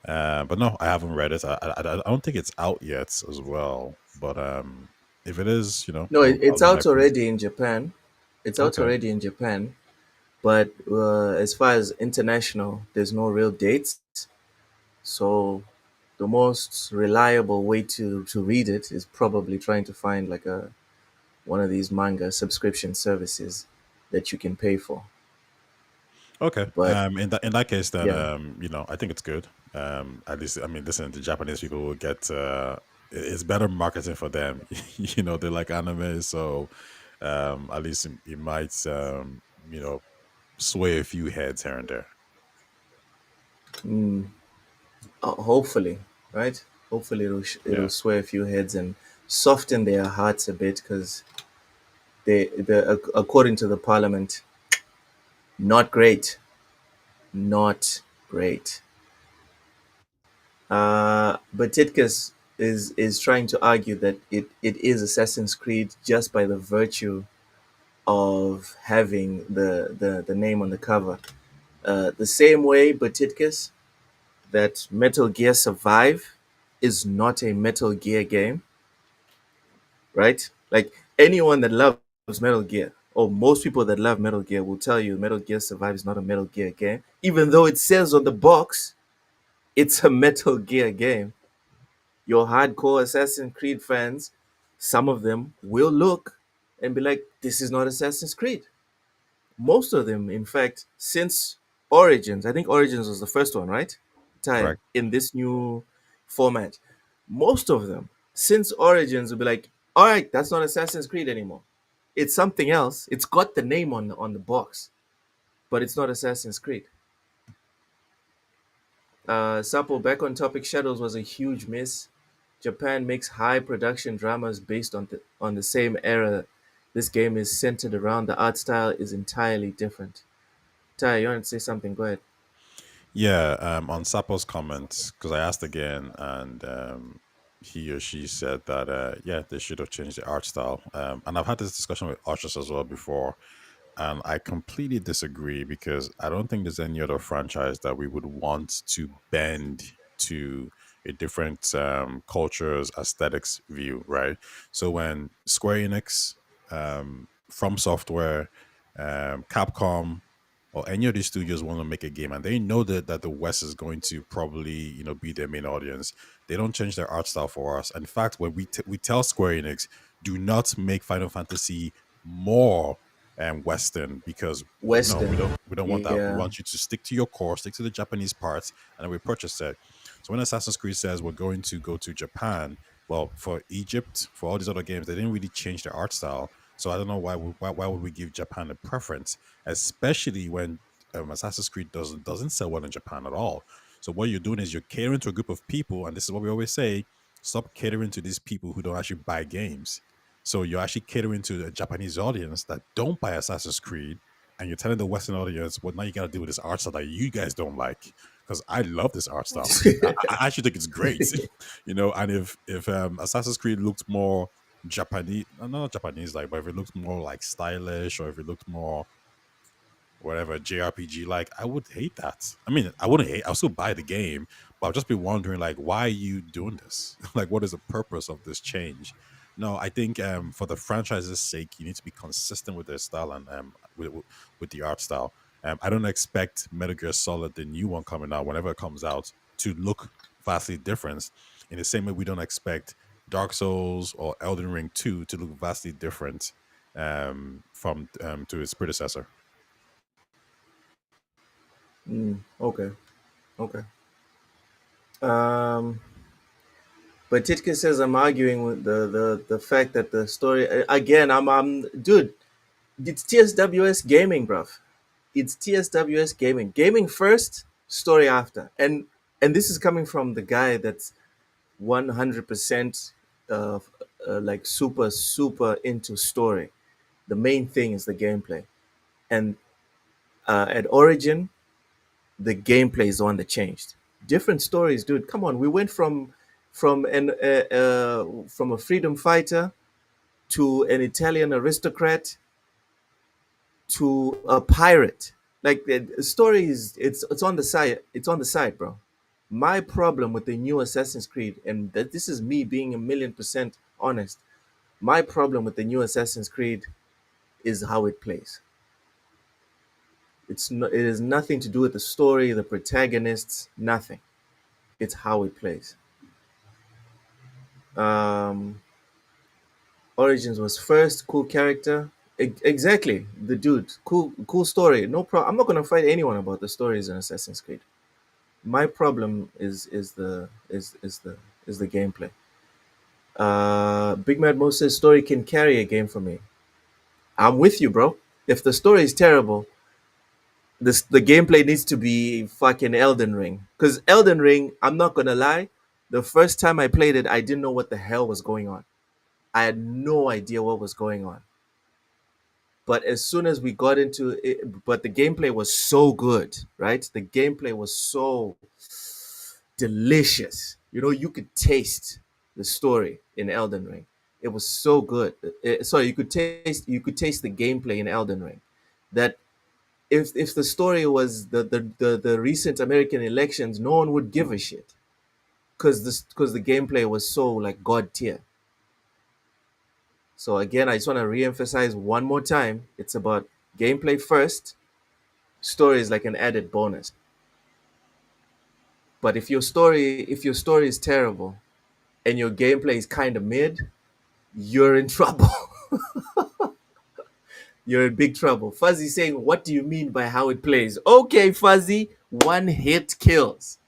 But no, I haven't read it. I don't think it's out yet as well. But if it is, No, I'll it's do my out best. already in Japan. It's out Okay. already in Japan, but as far as international, there's no real dates. So the most reliable way to read it is probably trying to find like a one of these manga subscription services that you can pay for. Okay. But In that case, then yeah, I think it's good. At least, I mean, listen, the Japanese people will get it's better marketing for them. They like anime, so at least it might sway a few heads here and there. mm, hopefully, right? Hopefully it'll Yeah. sway a few heads and soften their hearts a bit because according to the parliament, not great, not great. But Titkus is trying to argue that it is Assassin's Creed just by the virtue of having the name on the cover. The same way, Batitkus, that Metal Gear Survive is not a Metal Gear game, right? Like anyone that loves Metal Gear, or most people that love Metal Gear, will tell you Metal Gear Survive is not a Metal Gear game, even though it says on the box it's a Metal Gear game. Your hardcore Assassin's Creed fans, some of them will look and be like, this is not Assassin's Creed. Most of them, in fact, since Origins, I think Origins was the first one, right? Ty, Correct. in this new format. Most of them, since Origins, will be like, all right, that's not Assassin's Creed anymore. It's something else. It's got the name on the box, but it's not Assassin's Creed. Sapo, back on topic, Shadows was a huge miss. Japan makes high production dramas based on the same era. This game is centered around the art style is entirely different. Ty, you want to say something? Go ahead. Yeah, on Sapo's comments, because I asked again, and he or she said that yeah, they should have changed the art style. And I've had this discussion with Archers as well before, and I completely disagree because I don't think there's any other franchise that we would want to bend to a different culture's aesthetics view, right? So when Square Enix, From Software, Capcom, or any of these studios want to make a game and they know that the West is going to probably be their main audience, they don't change their art style for us. In fact, when we tell Square Enix, do not make Final Fantasy more Western, because no, we Western. don't want that. We Yeah. want you to stick to your core, stick to the Japanese parts, and then we purchase it. So when Assassin's Creed says we're going to go to Japan, well, for Egypt, for all these other games, they didn't really change their art style. So I don't know why would we give Japan a preference, especially when Assassin's Creed doesn't sell well in Japan at all. So what you're doing is you're catering to a group of people, and this is what we always say: stop catering to these people who don't actually buy games. So you're actually catering to a Japanese audience that don't buy Assassin's Creed, and you're telling the Western audience, "What now? You got to deal with this art style that you guys don't like." Because I love this art style. I actually think it's great, And if Assassin's Creed looked more Japanese, not Japanese like, but if it looked more like stylish, or if it looked more whatever JRPG, like, I would hate that. I mean, I wouldn't hate. I'll still buy the game, but I'll just be wondering, like, why are you doing this? Like, what is the purpose of this change? No, I think for the franchise's sake, you need to be consistent with their style and with the art style. I don't expect Metal Gear Solid, the new one coming out, whenever it comes out, to look vastly different. In the same way, we don't expect Dark Souls or Elden Ring 2 to look vastly different from to its predecessor. Okay. Okay. Um, but Titka says I'm arguing with the fact that the story again. I'm dude. It's TSWS gaming, bruv. It's TSWS gaming. Gaming first, story after. And this is coming from the guy that's 100% uh, like super into story. The main thing is the gameplay. And at Origin, the gameplay is the one that changed. Different stories, dude. Come on, we went from a freedom fighter to an Italian aristocrat to a pirate. Like the story is, it's on the side. It's on the side, bro. My problem with the new Assassin's Creed, and that this is me being 1,000,000% honest. My problem with the new Assassin's Creed is how it plays. It has nothing to do with the story, the protagonists, nothing. It's how it plays. Um, Origins was first, cool character. Exactly, the dude, cool story. No problem. I'm not gonna fight anyone about the stories in Assassin's Creed. My problem is the gameplay. Big Mad Moses story can carry a game for me. I'm with you, bro. If the story is terrible, the gameplay needs to be fucking Elden Ring. Cause Elden Ring, I'm not gonna lie, the first time I played it, I didn't know what the hell was going on. I had no idea what was going on. But as soon as we got into it, but the gameplay was so good, right? The gameplay was so delicious. You could taste the story in Elden Ring. It was so good. Sorry, you could taste the gameplay in Elden Ring. That if the story was the recent American elections, no one would give a shit because the gameplay was so like god tier. So again, I just want to reemphasize one more time. It's about gameplay first. Story is like an added bonus. But if your story is terrible and your gameplay is kind of mid, you're in trouble. You're in big trouble. Fuzzy saying, "What do you mean by how it plays?" Okay, Fuzzy, one hit kills.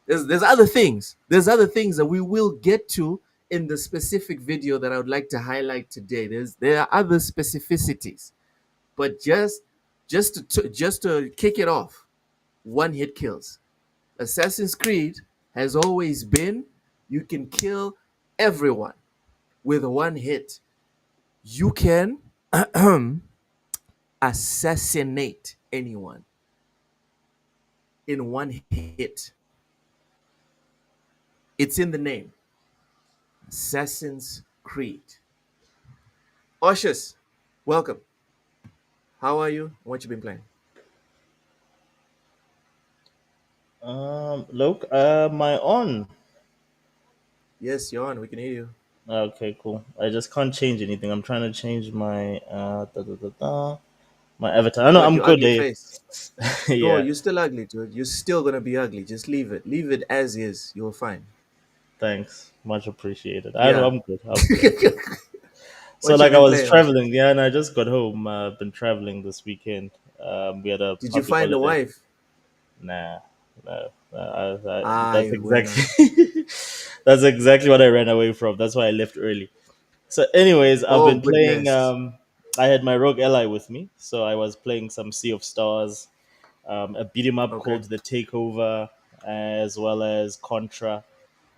There's other things. There's other things that we will get to in the specific video that I would like to highlight today. There are other specificities, but just to kick it off, one hit kills. Assassin's Creed has always been you can kill everyone with one hit. You can assassinate anyone in one hit. It's in the name. Assassin's Creed. Oshus, welcome. How are you? What you been playing? Look, my on. Yes, you're on. We can hear you. Okay, cool. I just can't change anything. I'm trying to change my my avatar. I know What, I'm your good, ugly eh? face? No, Yeah, you're still ugly, dude. You're still gonna be ugly. Just leave it. Leave it as is. You're fine. thanks, much appreciated. I know Yeah. I'm good. I'm good. I'm good. So What you like I been was playing, Oshus? traveling, yeah, and I just got home. I've been traveling this weekend. We had a Did you public find a holiday. wife? Nah, no, that's I will exactly not. that's exactly what I ran away from. That's why I left early. So, anyways, I've Oh been playing. goodness. I had my rogue ally with me, so I was playing some Sea of Stars, a beat 'em up Okay. called The Takeover, as well as Contra.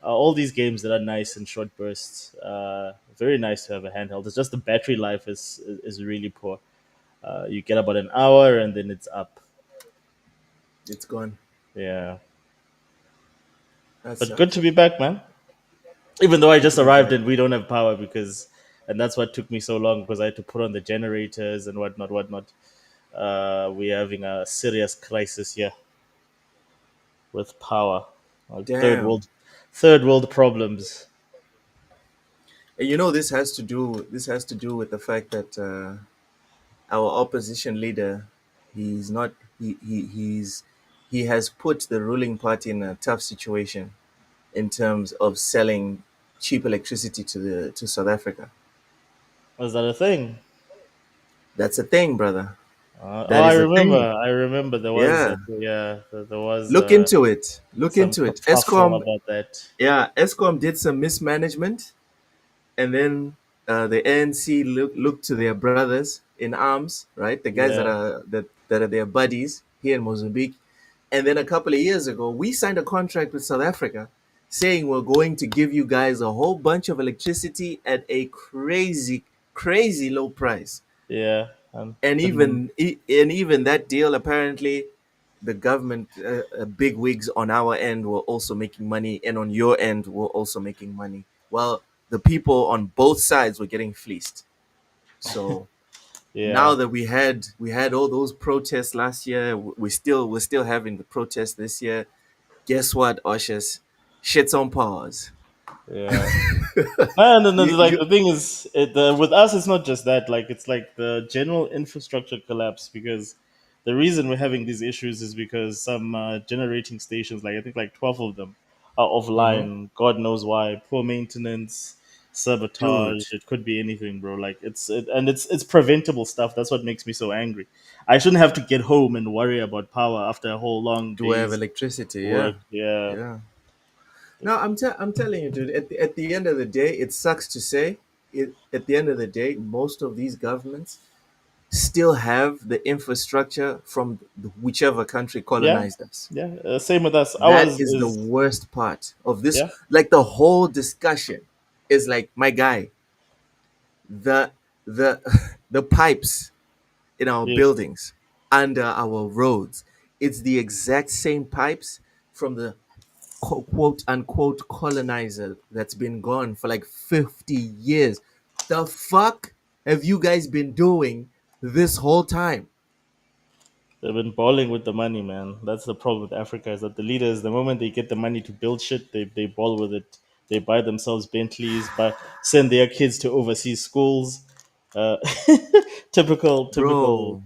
All these games that are nice in short bursts. Very nice to have a handheld. It's just the battery life is really poor. You get about an hour and then it's up. It's gone. Yeah, That but good to sucks. be back, man. Even though I Good to just be arrived back. and we don't have power because, and that's what took me so long because I had to put on the generators and whatnot, whatnot. We're having a serious crisis here with power. Damn. Third world problems. And this has to do with the fact that our opposition leader, he's not he has put the ruling party in a tough situation in terms of selling cheap electricity to South Africa. Was that a thing? That's a thing, brother. Oh, That is a thing. I remember there was Yeah. there was Look into it. Look some into it. kerfuffle about that. Yeah, ESCOM did some mismanagement, and then the ANC looked to their brothers in arms, right? The guys Yeah, that are their buddies here in Mozambique. And then a couple of years ago, we signed a contract with South Africa saying we're going to give you guys a whole bunch of electricity at a crazy, crazy low price. yeah, And didn't even that deal, apparently, the government, big wigs on our end were also making money, and on your end were also making money. Well, the people on both sides were getting fleeced. So now yeah, that we had all those protests last year, we're still having the protests this year. Guess what, Ushers? Shit's on pause. yeah. No, no, no. You, Like you, the thing is, with us, it's not just that. Like it's like the general infrastructure collapse because the reason we're having these issues is because some generating stations, like I think like 12 of them, are Mhm. offline. God knows why. Poor maintenance, Dude, sabotage. It could be anything, bro. Like and it's preventable stuff. That's what makes me so angry. I shouldn't have to get home and worry about power after a whole long do I have day's electricity? Yeah, work. Yeah, yeah. No, I'm telling you, dude. At the end of the day, it sucks to say. At the end of the day, most of these governments still have the infrastructure from whichever country yeah, colonized us. yeah. Same with us. That Ours is the is worst part of this. yeah. Like the whole discussion is like, my guy, the the the pipes in our Yes. buildings, under our roads, it's the exact same pipes from the quote unquote colonizer that's been gone for like 50 years. The fuck have you guys been doing this whole time? They've been balling with the money, man. That's the problem with Africa is that the leaders, the moment they get the money to build shit, they ball with it. They buy themselves Bentleys, send their kids to overseas schools. Uh, typical. Bro,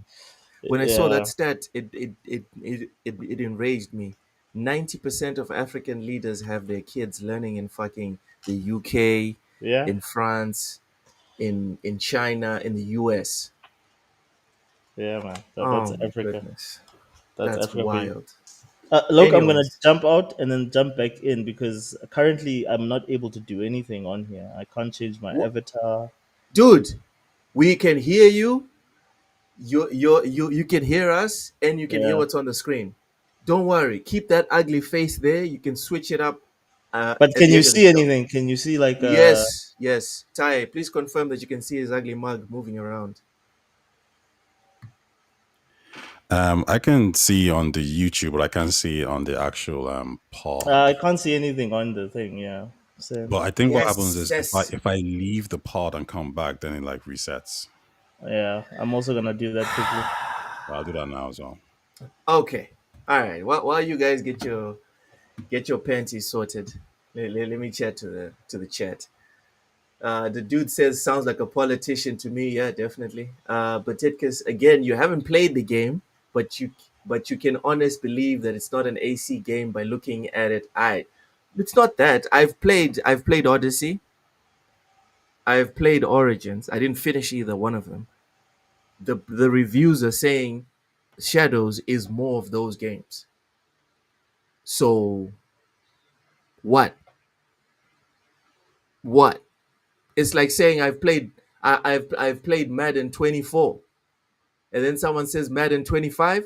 when I saw Yeah, that stat, it enraged me. 90% of African leaders have their kids learning in fucking the UK, yeah, in France, in China, in the US. yeah, man. That's Oh my Africa. goodness. That's That's Africa for you. wild. Look, I'm gonna Anyways, jump out and then jump back in because currently I'm not able to do anything on here. I can't change my what, avatar. dude, we can hear you. You can hear us, and you can hear Yeah. what's on the screen. Don't worry. Keep that ugly face there. You can switch it up But at can the you end of the see show. anything? Can you see like Yes, yes. Ty, please confirm that you can see his ugly mug moving around. I can see on the YouTube, but I can't see on the actual I pod. can't see anything on the thing. Yeah. So But I think what happens Yes, is yes. if I leave the pod and come back, then it like resets. yeah, I'm also gonna do that quickly. I'll do that now as well. Okay. All right. While you guys get your panties sorted, let me chat to the chat. The dude says sounds like a politician to me. Yeah, definitely. But Titkus, again, you haven't played the game, but you can honest believe that it's not an AC game by looking at it. It's not that. I've played Odyssey. I've played Origins. I didn't finish either one of them. The reviews are saying Shadows is more of those games. So what? What? It's like saying I've played Madden 24, and then someone says Madden 25.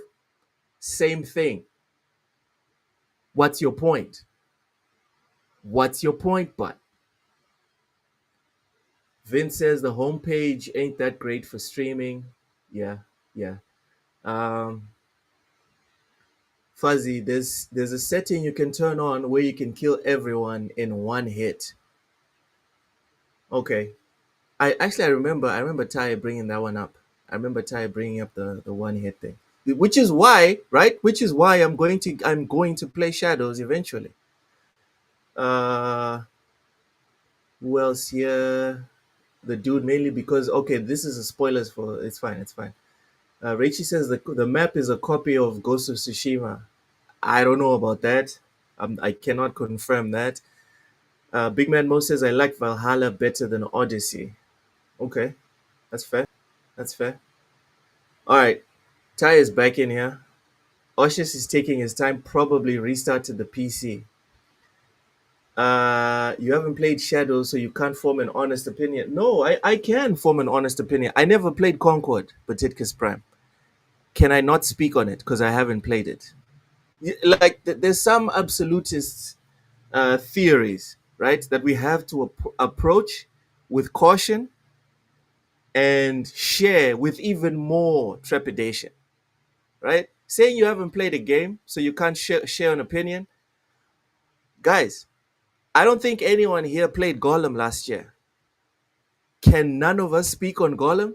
Same thing. What's your point? What's your point, but Vince says the homepage ain't that great for streaming. Yeah, yeah. Um, Fuzzy, there's a setting you can turn on where you can kill everyone in one hit. Okay. I remember Ty bringing that one up. I remember Ty bringing up the one hit thing. Which is why, right? Which is why I'm going to play Shadows eventually. Uh who else here? The dude, mainly because, okay, this is a spoilers for, it's fine, it's fine. Reichi says the map is a copy of Ghost of Tsushima. I don't know about that. I cannot confirm that. Big Man Mo says I like Valhalla better than Odyssey. Okay, that's fair. That's fair. All right. Ty is back in here. Oshis is taking his time, probably restarted the PC. You haven't played Shadows, so you can't form an honest opinion. No, I can form an honest opinion. I never played Concord, Batitka's Prime. Can I not speak on it because I haven't played it? Like, there's some absolutist theories, right, that we have to approach with caution and share with even more trepidation, right? Saying you haven't played a game, so you can't share an opinion. Guys, I don't think anyone here played Golem last year. Can none of us speak on Golem?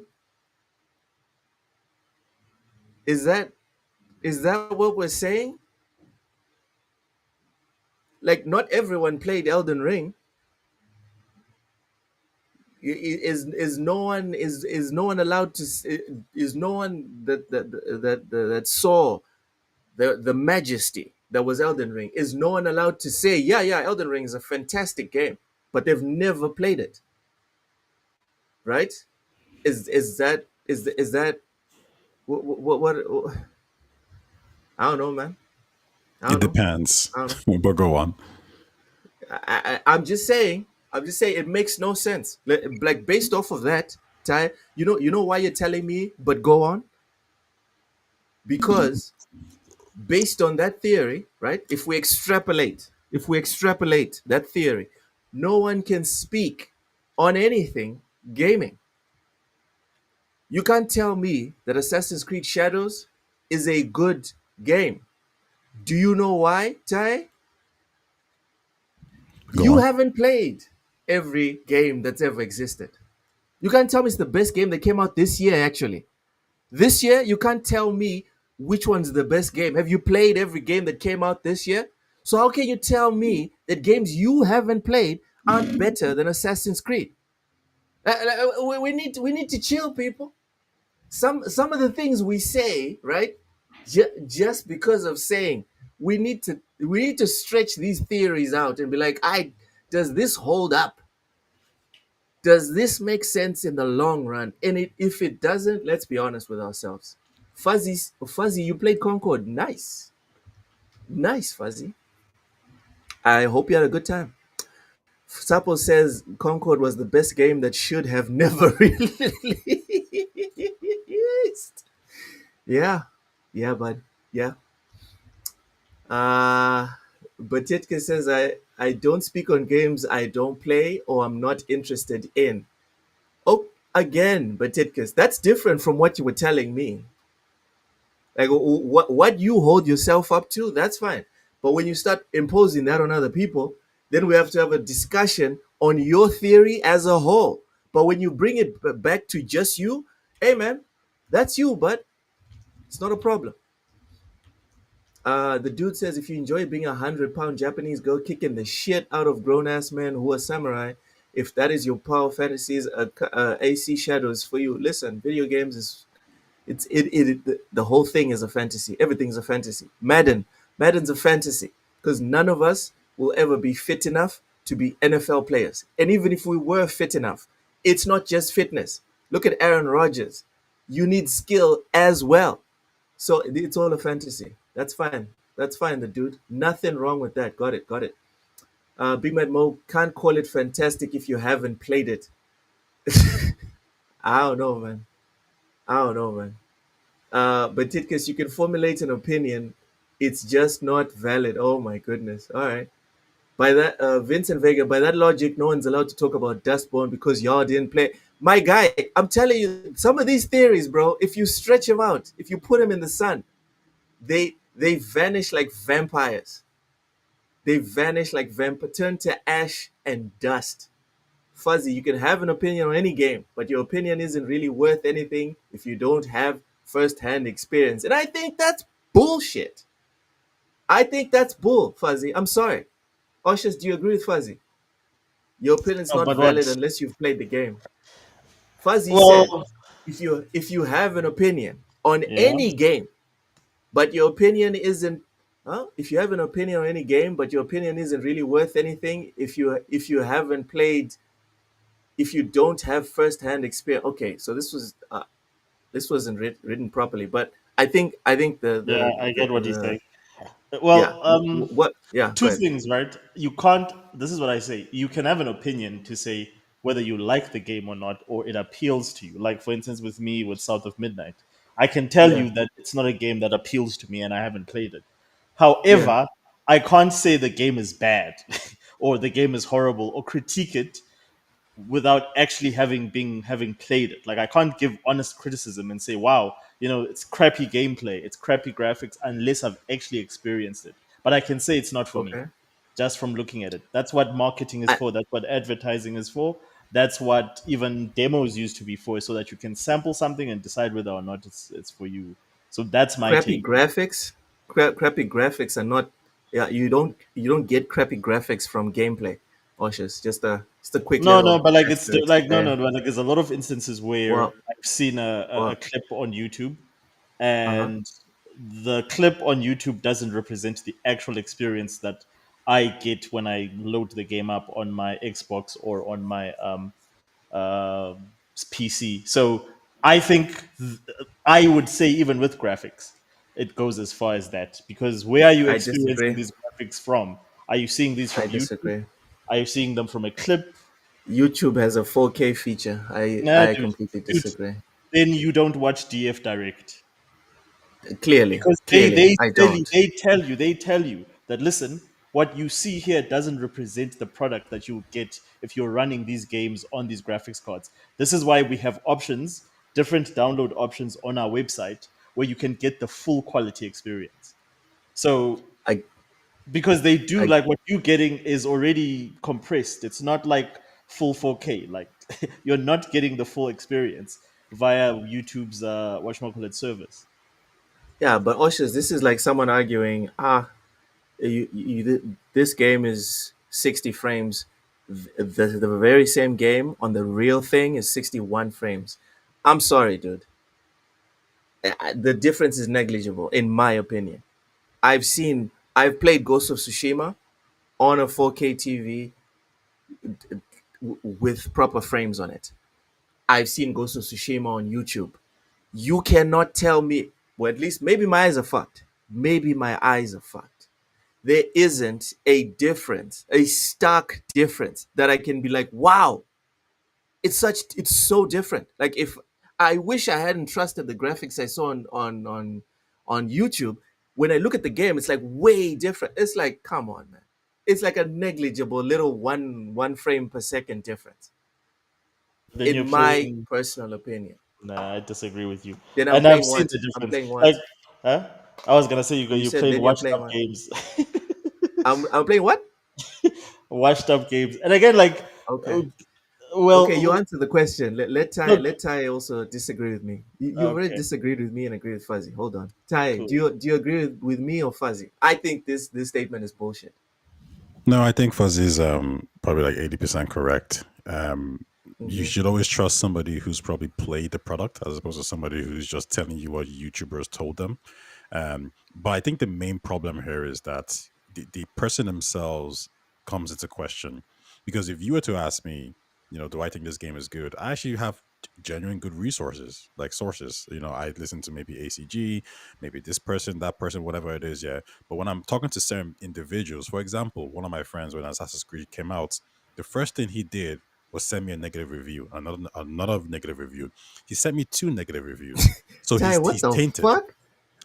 Is that what we're saying? Like, not everyone played Elden Ring. Is no one allowed to is no one that saw the majesty that was Elden Ring? Is no one allowed to say, yeah, Elden Ring is a fantastic game, but they've never played it, right? Is that what I don't know, man. I It don't know. depends. I don't know. But go on. I'm just saying. I'm just saying it makes no sense. Like, based off of that, Ty, you know why you're telling me, but go on? Because based on that theory, right? If we extrapolate that theory, no one can speak on anything gaming. You can't tell me that Assassin's Creed Shadows is a good game. Do you know why, Ty? Go You on. haven't played every game that's ever existed. You can't tell me it's the best game that came out this year, actually. This year, you can't tell me which one's the best game. Have you played every game that came out this year? So how can you tell me that games you haven't played aren't better than Assassin's Creed? We need to chill, people. Some of the things we say, right? Just because of saying, we need to stretch these theories out and be like, I does this hold up? Does this make sense in the long run? And if it doesn't, let's be honest with ourselves. Fuzzy, you played Concord. Nice. Nice, Fuzzy. I hope you had a good time. Sapo says Concord was the best game that should have never released. Yeah. Yeah, bud. Yeah. Uh but Titka says I don't speak on games I don't play or I'm not interested in. Oh, again, but Titkus, that's different from what you were telling me. Like, what you hold yourself up to, that's fine. But when you start imposing that on other people, then we have to have a discussion on your theory as a whole. But when you bring it back to just you, hey man, that's you, but it's not a problem. The dude says if you enjoy being 100-pound Japanese girl kicking the shit out of grown ass men who are samurai, if that is your power fantasies, AC Shadows for you. Listen, video games is the whole thing is a fantasy. Everything's a fantasy. Madden's a fantasy because none of us will ever be fit enough to be NFL players. And even if we were fit enough, it's not just fitness. Look at Aaron Rodgers. You need skill as well. So it's all a fantasy. That's fine. That's fine, the dude. Nothing wrong with that. Got it. Got it. Big Mad Mo can't call it fantastic if you haven't played it. I don't know, man. I don't know, man. But Titkus, you can formulate an opinion. It's just not valid. Oh my goodness. All right. By that, Vincent Vega, by that logic, no one's allowed to talk about Dustborn because y'all didn't play. My guy, I'm telling you, some of these theories, bro, if you stretch them out, if you put them in the sun, they vanish like vampires. They vanish like vampire, turn to ash and dust. Fuzzy, you can have an opinion on any game, but your opinion isn't really worth anything if you don't have first-hand experience. And I think that's bullshit. I think that's bull, Fuzzy. I'm sorry. Oshus, do you agree with Fuzzy? Your opinion's No, not but valid what? unless you've played the game. Fuzzy said, Well, if you have an opinion on yeah. any game, but your opinion isn't, huh? If you have an opinion on any game, but your opinion isn't really worth anything, if you haven't played, if you don't have first-hand experience. Okay, so this wasn't written properly, but I think Yeah, I get what you're the saying. Well, what yeah, go two ahead. things, right? You can't. This is what I say. You can have an opinion to say whether you like the game or not, or it appeals to you. Like, for instance, with me with South of Midnight, I can tell Yeah, you that it's not a game that appeals to me, and I haven't played it. yeah, However, I can't say the game is bad or the game is horrible or critique it without actually having played it. Like, I can't give honest criticism and say, "Wow, it's crappy gameplay, it's crappy graphics," unless I've actually experienced it. But I can say it's not for me okay. just from looking at it. That's what marketing is I, for. That's what advertising is for. That's what even demos used to be for, so that you can sample something and decide whether or not it's for you. So that's my crappy take. graphics, crappy graphics are not. Yeah, you don't get crappy graphics from gameplay. Oshus, just a quick No, no, little but like asterisk like no, there. no, but like there's a lot of instances where Well, I've seen a well, clip on YouTube, uh-huh. and the clip on YouTube doesn't represent the actual experience that I get when I load the game up on my Xbox or on my uh, PC. So I think I would say even with graphics, it goes as far as that, because where are you I experiencing disagree. these graphics from? Are you seeing these I from YouTube? disagree. Are you seeing them from a clip? YouTube has a 4K feature. I Nah, I dude, completely dude. disagree. Then you don't watch DF Direct, Clearly, because they clearly, they I tell you don't. they tell you that, listen, what you see here doesn't represent the product that you get if you're running these games on these graphics cards. This is why we have options, different download options on our website, where you can get the full quality experience. So, I because they do, I like, what you're getting is already compressed. It's not like full 4K. Like, you're not getting the full experience via YouTube's whatchamacallit service. Yeah, but Oshus, this is like someone arguing, this game is 60 frames. The very same game on the real thing is 61 frames. I'm sorry, dude. The difference is negligible, in my opinion. I've played Ghost of Tsushima on a 4K TV with proper frames on it. I've seen Ghost of Tsushima on YouTube. You cannot tell me, well, at least maybe my eyes are fucked. Maybe my eyes are fucked. There isn't a difference, a stark difference that I can be like, wow, it's so different. Like, if I wish I hadn't trusted the graphics I saw on YouTube. When I look at the game, it's like way different. It's like, come on, man. It's like a negligible little one frame per second difference, Then in you're my playing. personal opinion. Nah, I disagree with you. Then I'm And I've playing seen what? the I'm difference. playing Like, what? huh? I was gonna say You you're said playing then you're washed playing up what? games, I'm playing what? washed up games, and again, like, Okay. uh, Okay, you well, answer the question. no, Let Ty also disagree with me. You've already okay, disagreed with me and agreed with Fuzzy. Hold on, Ty. Do cool. you agree with me or Fuzzy? I think this statement is bullshit. No, I think Fuzzy's probably like 80% correct. You Hmm. should always trust somebody who's probably played the product as opposed to somebody who's just telling you what YouTubers told them. But I think the main problem here is that the person themselves comes into question. Because if you were to ask me, do I think this game is good? I actually have genuine good resources, like sources. I listen to maybe ACG, maybe this person, that person, whatever it is. Yeah. But when I'm talking to certain individuals, for example, one of my friends, when Assassin's Creed came out, the first thing he did was send me a negative review, another negative review. He sent me two negative reviews. So Ty, what he's the tainted. fuck?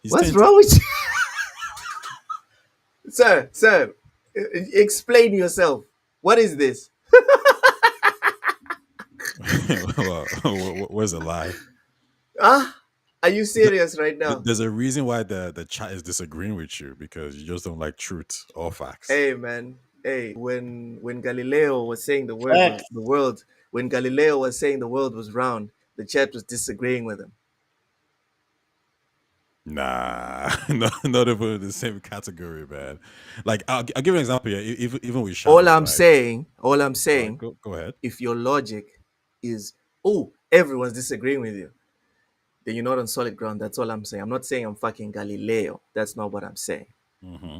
He's What's tainted. wrong with you, sir? Explain yourself. What is this? Well, where's the lie? Ah, are you Th- serious right now? There's a reason why the chat is disagreeing with you because you just don't like truth or facts. Hey, man. Hey, when Galileo was saying Facts. the world, when Galileo was saying the world was round, the chat was disagreeing with him. Nah, not even in the same category, man. Like I'll give you an example here. Even with All shadows, I'm right? saying, all I'm All right, saying, go ahead. if your logic is, oh, everyone's disagreeing with you, then you're not on solid ground. That's all I'm saying. I'm not saying I'm fucking Galileo. That's not what I'm saying. Hmm.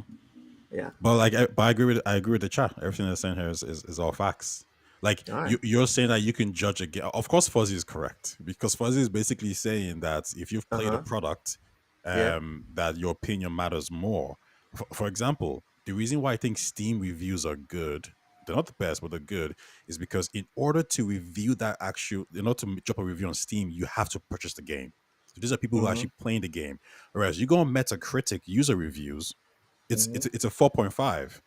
Yeah. But but I agree with the chat. Everything they're saying here is all facts. Like All right. you're saying that you can judge a game. Of course, Fuzzy is correct because Fuzzy is basically saying that if you've Uh played a huh. product Yeah. that your opinion matters more. For example, the reason why I think Steam reviews are good, they're not the best, but they're good, is because in order to review that actual, in order to drop a review on Steam, you have to purchase the game. So these are people who are Mm-hmm. actually playing the game. Whereas you go on Metacritic user reviews, Mm-hmm. it's a 4.5.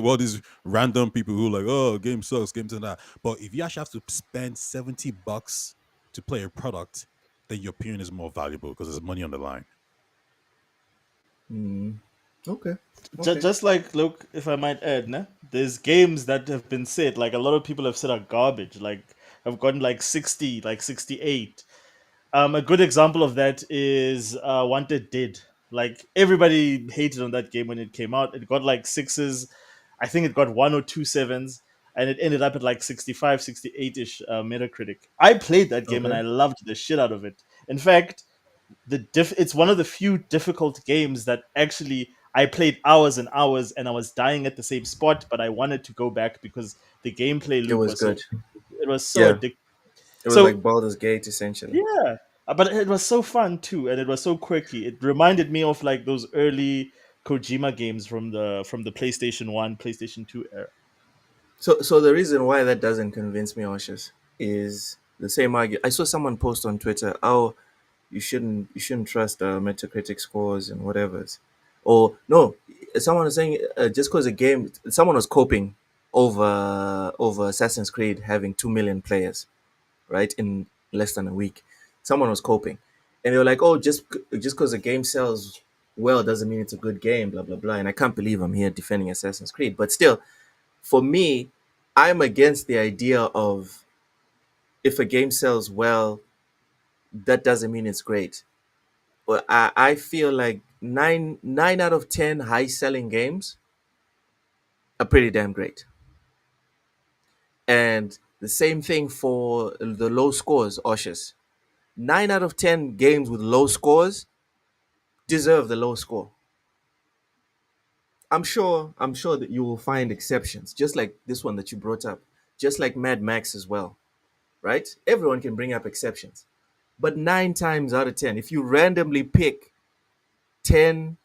All these random people who are like, oh, game sucks, game to that. But if you actually have to spend $70 to play a product, then your opinion is more valuable because there's money on the line. Mm-hmm. Okay. Just, Okay. just like, look, if I might add, nah, there's games that have been said, like a lot of people have said are garbage, like have gotten like 60, like 68. A good example of that is Wanted Dead. Like everybody hated on that game when it came out. It got like sixes. I think it got one or two sevens, and it ended up at like 65, 68-ish Metacritic. I played that game and Okay. I loved the shit out of it. In fact, it's one of the few difficult games that actually I played hours and hours and I was dying at the same spot, but I wanted to go back because the gameplay It loop was was so good. it was so Yeah. addictive. It was So like Baldur's Gate essentially. yeah, but it was so fun too, and it was so quirky. It reminded me of like those early Kojima games from the PlayStation One, PlayStation Two era. So the reason why that doesn't convince me, Oshus, is the same argument. I saw someone post on Twitter, "Oh, you shouldn't trust Metacritic scores and whatever's," or no, someone was saying just because a game, someone was coping over Assassin's Creed having 2 million players, right, in less than a week. Someone was coping, and they were like, "Oh, just because a game sells well doesn't mean it's a good game." Blah blah blah. And I can't believe I'm here defending Assassin's Creed, but still, for me, I'm against the idea of if a game sells well, that doesn't mean it's great. Well, I feel like nine out of 10 high selling games are pretty damn great. And the same thing for the low scores, Oshus. 9 out of 10 games with low scores deserve the low score. I'm sure that you will find exceptions, just like this one that you brought up, just like Mad Max as well, right? Everyone can bring up exceptions. But 9 times out of 10, if you randomly pick 10,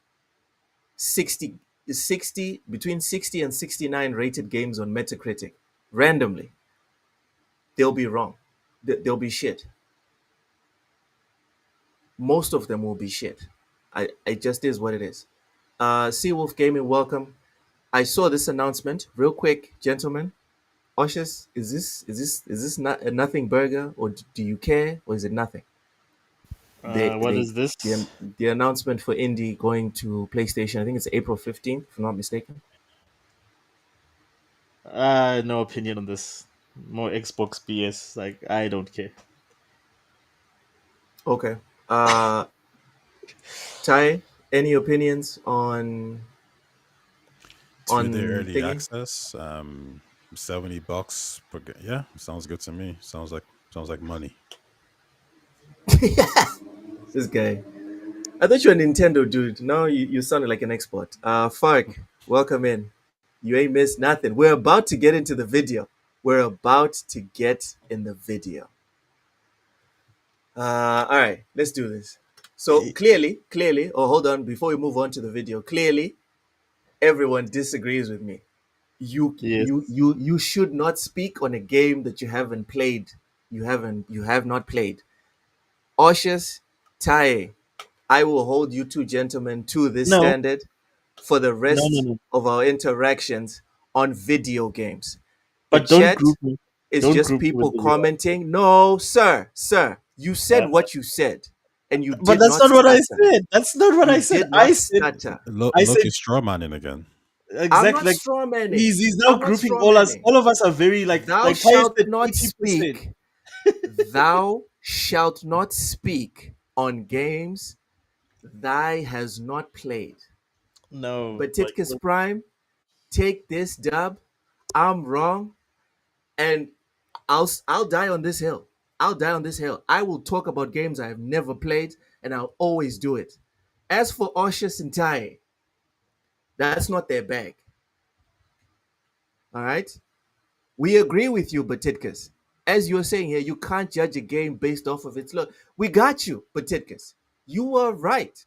60, 60, between 60 and 69 rated games on Metacritic, randomly, they'll be wrong. They'll be shit. Most of them will be shit. It just is what it is. Seawolf Gaming, welcome. I saw this announcement real quick, gentlemen. Oshus, is this not a nothing burger, or do you care, or is it nothing? They What they is this? the announcement for indie going to PlayStation. I think it's April 15th, if I'm not mistaken. No opinion on this. More Xbox BS. Like I don't care. Okay. Uh, Ty, any opinions Two-day on early thingy? access, $70 per yeah, sounds good to me. Sounds like money. This guy. I thought you were a Nintendo dude. Now you sounded like an expert. Fark, welcome in. You ain't missed nothing. We're about to get into the video. We're about to get in the video. All right, let's do this. So Eh, clearly, oh, hold on. Before we move on to the video, clearly, everyone disagrees with me. You Yes. you you you should not speak on a game that you haven't played. You have not played. Oshus, Tae, I will hold you two gentlemen to this No. standard for the No. No. rest No. of our interactions on video games. The But don't chat group me. is Don't just group me with people the. commenting. No, sir, you said Uh, what you said, and you but did that's not not what I stutter. said. That's not what You I said. did not stutter. I Look, said is straw manning again. I'm exactly not like straw manning. he's now I'm not grouping straw manning. all of us are very Thou like Ty shalt said not 80%. speak. Thou shalt not speak on games thy has not played. No, But Titkus Prime, take this dub. I'm wrong, and I'll die on this hill. I'll die on this hill. I will talk about games I have never played, and I'll always do it. As for Oshus and Tai, that's not their bag. All right? We agree with you, Batitkas. As you're saying here, you can't judge a game based off of its look. We got you, Batitkas. You were right.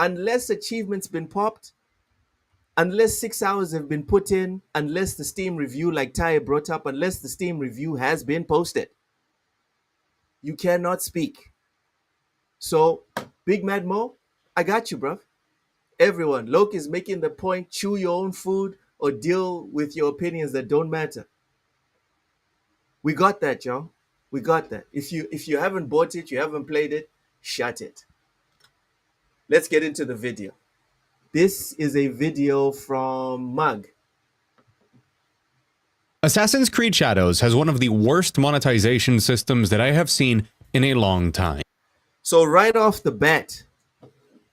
unless achievements been popped, unless 6 hours have been put in, unless the Steam review, like Ty brought up, unless the Steam review has been posted, you cannot speak. So, Big Mad Mo, I got you, bro. Everyone, Loki is making the point: chew your own food or deal with your opinions that don't matter. We got that, y'all. We got that. If you haven't bought it, you haven't played it, shut it. Let's get into the video. This is a video from Mug. Assassin's Creed Shadows has one of the worst monetization systems that I have seen in a long time. So right off the bat,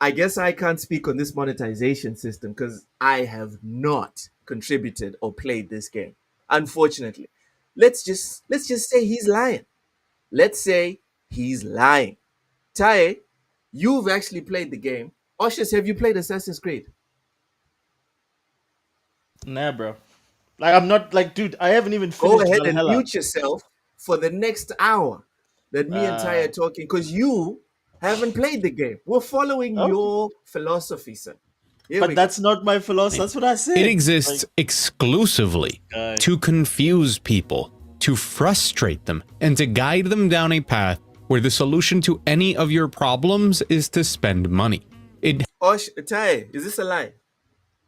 I guess I can't speak on this monetization system because I have not contributed or played this game. Unfortunately. Let's just say he's lying. Let's say he's lying. Tae, you've actually played the game. Oshus, have you played Assassin's Creed? Nah, bro. Like, I'm not like, dude. I haven't even Go finished ahead and Valhalla. mute yourself for the next hour that me and Ty are talking because you haven't played the game. We're following Okay. your philosophy, sir. Here But we that's not my philosophy. That's what I said. It exists exclusively Guy. to confuse people, to frustrate them, and to guide them down a path where the solution to any of your problems is to spend money. It go. Ty, is this a lie?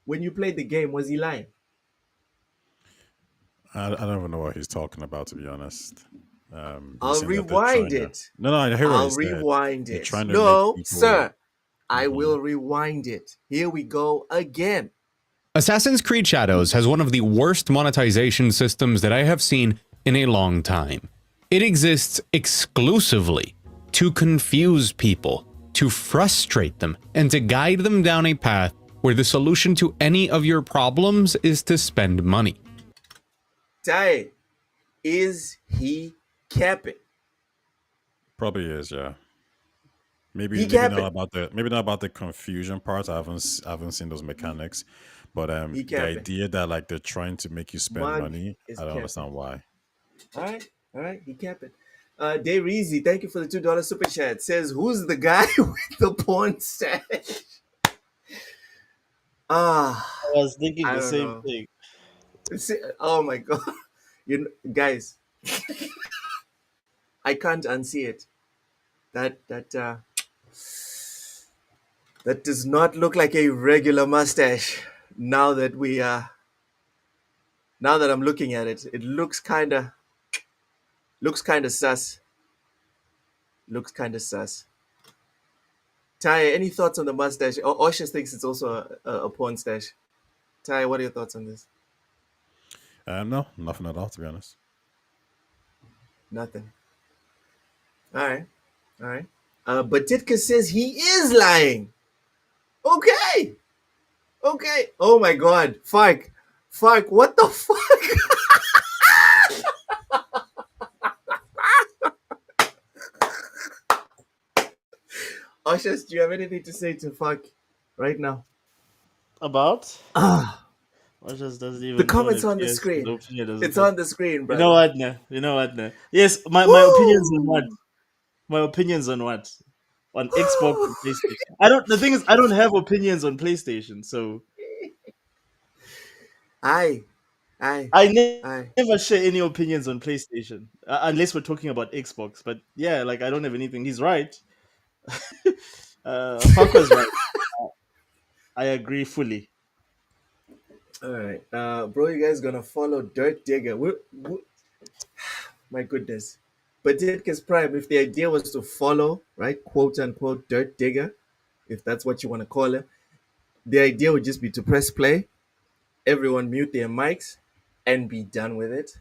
When you played the game, was he lying? I don't even know what he's talking about, to be honest. He's I'll saying that they're rewind trying to- it. No, I hear what I'll he said. rewind They're it. trying to No, make people- sir. I will rewind it. Here we go again. Assassin's Creed Shadows has one of the worst monetization systems that I have seen in a long time. It exists exclusively to confuse people, to frustrate them, and to guide them down a path where the solution to any of your problems is to spend money. Ty, is he capping? Probably is, yeah. Maybe He maybe capping. not about the confusion part. I haven't seen those mechanics, but He the capping. idea that like they're trying to make you spend Mug money, is I don't capping. understand why. All right, he capping. Dayreezy, thank you for the $2 super chat. Says, who's the guy with the porn stash? Ah, I was thinking I the don't same know. thing. Oh my god, guys, I can't unsee it. That does not look like a regular mustache. Now that I'm looking at it, it looks kind of sus. Looks kind of sus. Ty, any thoughts on the mustache? Oshus thinks it's also a porn stash. Ty, what are your thoughts on this? No, nothing at all, to be honest. Nothing. All right. But Ditka says he is lying. Okay. Oh my God. Fark, what the fuck? Oshus, do you have anything to say to Fark right now? About? Ah, Or just doesn't even the know comments if on the his screen. opinion doesn't It's count. on the screen, bro. You know what, nah? Yes, my opinions on what? My opinions on what? On Xbox and PlayStation. The thing is, I don't have opinions on PlayStation, so Aye. I never share any opinions on PlayStation unless we're talking about Xbox. But yeah, like I don't have anything. He's right. Farquhar's right. I agree fully. All right. Bro, you guys gonna follow Dirt Digger. My goodness. But Ditka's Prime, if the idea was to follow, right, quote unquote, Dirt Digger, if that's what you want to call him, the idea would just be to press play, everyone mute their mics, and be done with it.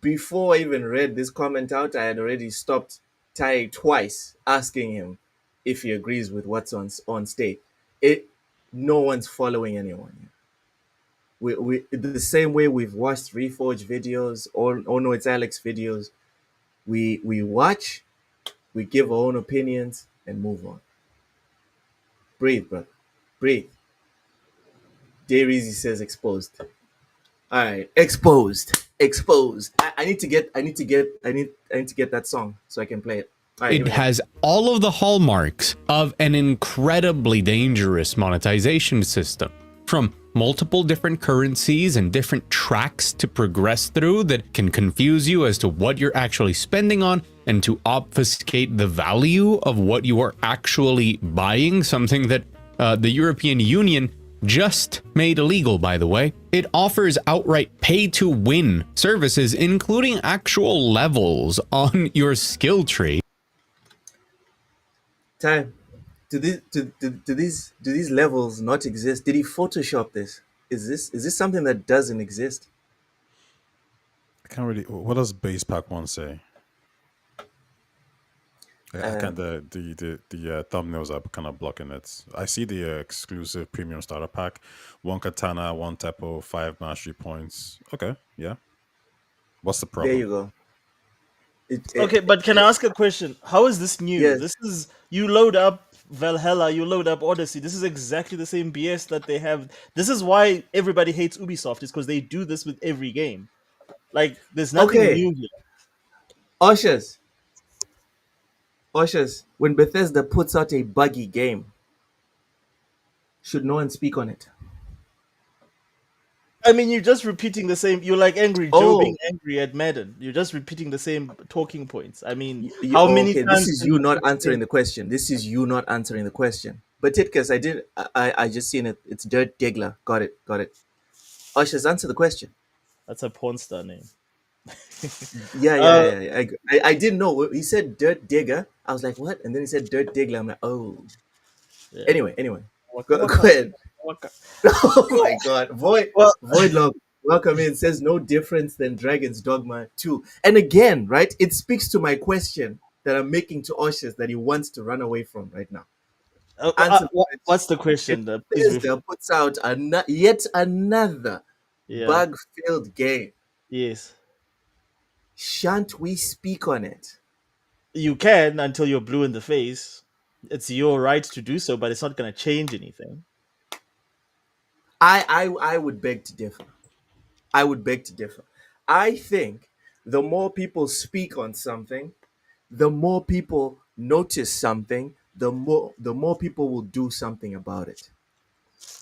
Before I even read this comment out, I had already stopped Ty twice, asking him if he agrees with what's on stage. No one's following anyone. We the same way we've watched Reforge videos or no, it's Alex videos. We watch, we give our own opinions, and move on. Breathe, brother. Breathe. Dayreezy says exposed. All right, exposed. I need to get that song so I can play it. right, It has all of the hallmarks of an incredibly dangerous monetization system, from multiple different currencies and different tracks to progress through that can confuse you as to what you're actually spending on and to obfuscate the value of what you are actually buying, something that the European Union just made illegal, by the way. It offers outright pay-to-win services, including actual levels on your skill tree. Time. Do these levels not exist? Did he Photoshop this? Is this something that doesn't exist? I can't really. What does base pack one say? I can't. The thumbnails are kind of blocking it. I see the exclusive premium starter pack: one katana, one tempo, 5 mastery points. Okay, yeah. What's the There problem? you go. Okay, but can I ask a question? How is this new? Yes. This is you load up Valhalla, you load up Odyssey. This is exactly the same BS that they have. This is why everybody hates Ubisoft, is because they do this with every game. Like, there's nothing Okay. new here. Ushers, when Bethesda puts out a buggy game, should no one speak on it? I mean, you're just repeating the same. You're like Angry Joe being angry at Madden. You're just repeating the same talking points. I mean, how many Okay, times? this is you not answering the question. This is you not answering the question. But Titkus, I just seen it. It's Dirt Diggler. Got it. Ushers, answer the question. That's a porn star name. Yeah. I didn't know. He said Dirt Digger. I was like, what? And then he said Dirt Diggler. I'm like, oh. Yeah. Anyway. Go Waka. ahead. Waka. Oh my God. Well- Voidlog, welcome in. Says no difference than Dragon's Dogma 2. And again, right, it speaks to my question that I'm making to Ushers that he wants to run away from right now. Answer the question. What's the question? Bethesda puts out yet another Yeah. bug-filled game. Yes. Shan't we speak on it? You can until you're blue in the face. It's your right to do so, but it's not going to change anything. I would beg to differ. I think the more people speak on something, the more people notice something, the more people will do something about it.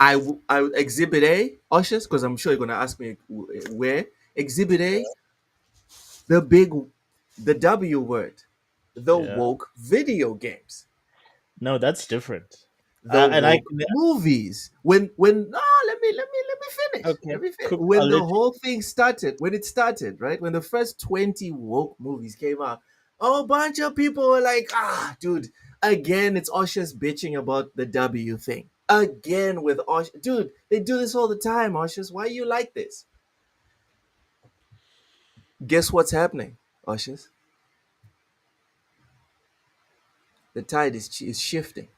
Exhibit A, Ushers, because I'm sure you're gonna ask me where. Exhibit A, the W word, the Yeah. woke video games. No, that's different. The And I woke movies. Let me finish. Okay, Let me finish. cool. When I'll the let you- whole thing started, right? When the first 20 woke movies came out, a bunch of people were like, dude, again, it's Ushers bitching about the W thing. Again with Ushers. Dude, they do this all the time, Ushers. Why you like this? Guess what's happening, Ushers? The tide is shifting.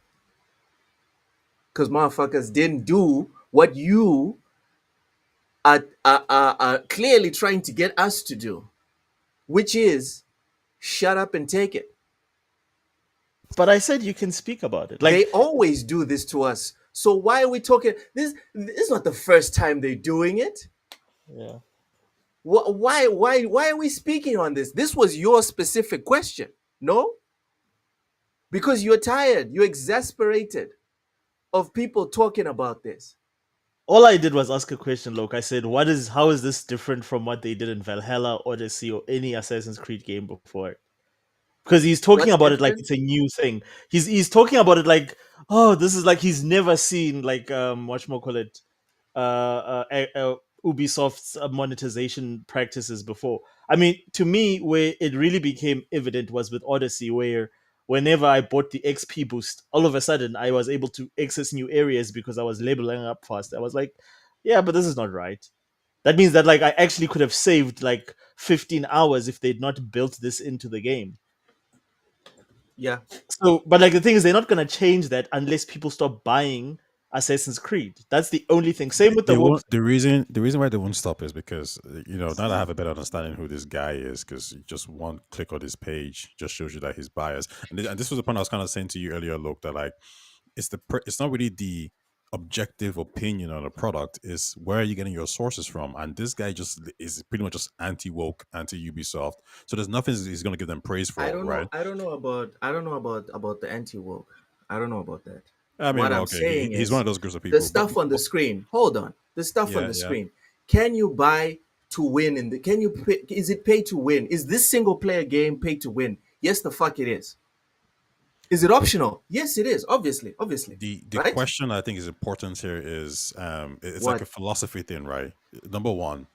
Because motherfuckers didn't do what you are clearly trying to get us to do, which is shut up and take it. But I said you can speak about it. Like, They always do this to us. So why are we talking? This is not the first time they're doing it. yeah. Why are we speaking on this? This was your specific question, no? Because you're tired, you're exasperated of people talking about this. All I did was ask a question, Loke. I said, how is this different from what they did in Valhalla, Odyssey, or any Assassin's Creed game before? Because he's talking What's about it like different? it's a new thing. He's talking about it like, oh, this is like he's never seen like whatchamacallit, Ubisoft's monetization practices before. I mean, to me, where it really became evident was with Odyssey, where whenever I bought the XP boost, all of a sudden I was able to access new areas because I was leveling up fast. I was like, yeah, but this is not right. That means that like I actually could have saved like 15 hours if they'd not built this into the game. Yeah. So, but like the thing is, they're not gonna change that unless people stop buying Assassin's Creed. That's the only thing. Same with They the won't, the reason why they won't stop is because now that I have a better understanding who this guy is, because just one click on his page just shows you that he's biased. And this was the point I was kind of saying to you earlier, Luke, that like it's not really the objective opinion on a product is where are you getting your sources from? And this guy just is pretty much just anti woke, anti Ubisoft. So there's nothing he's going to give them praise I for, don't know. right? I don't know about the anti woke. I don't know about that. I mean, What well, I'm okay, saying he's one is of those groups of the people. stuff on the screen. Hold on. The stuff on Yeah, the yeah. screen. Can you buy to win in the can you pay, is it pay to win? Is this single player game pay to win? Yes, the fuck it is. Is it optional? Yes, it is. Obviously. The Right? question I think is important here is it's like a What? philosophy thing, right? Number one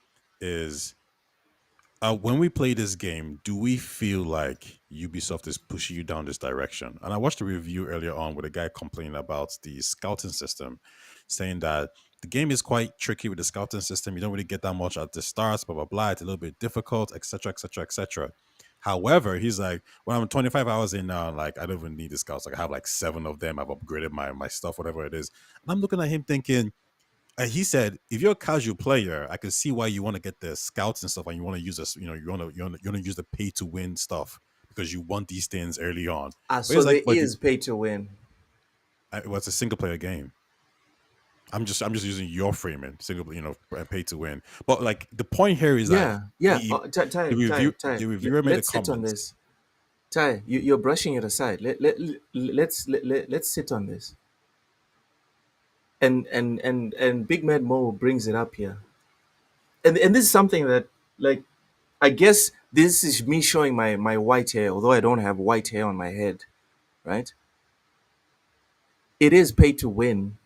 is when we play this game, do we feel like Ubisoft is pushing you down this direction? And I watched a review earlier on with a guy complaining about the scouting system, saying that the game is quite tricky with the scouting system. You don't really get that much at the start, blah blah blah. It's a little bit difficult, etc., etc., etc. However, he's like, when I'm 25 hours in now, like I don't even need the scouts. Like I have like 7 of them. I've upgraded my stuff, whatever it is. And I'm looking at him thinking, he said, if you're a casual player, I can see why you want to get the scouts and stuff, and you want to use this, you want to use the pay to win stuff because you want these things early on. But So it's like, there is pay to win. it was a single player game. I'm just using your framing, single, pay to win. But like the point here is that Yeah. the review Ty, the reviewer made a let's sit on comment. this. Ty, you're brushing it aside. Let's sit on this. And Big Mad Mo brings it up here. And this is something that, like, I guess this is me showing my white hair, although I don't have white hair on my head, right? It is pay to win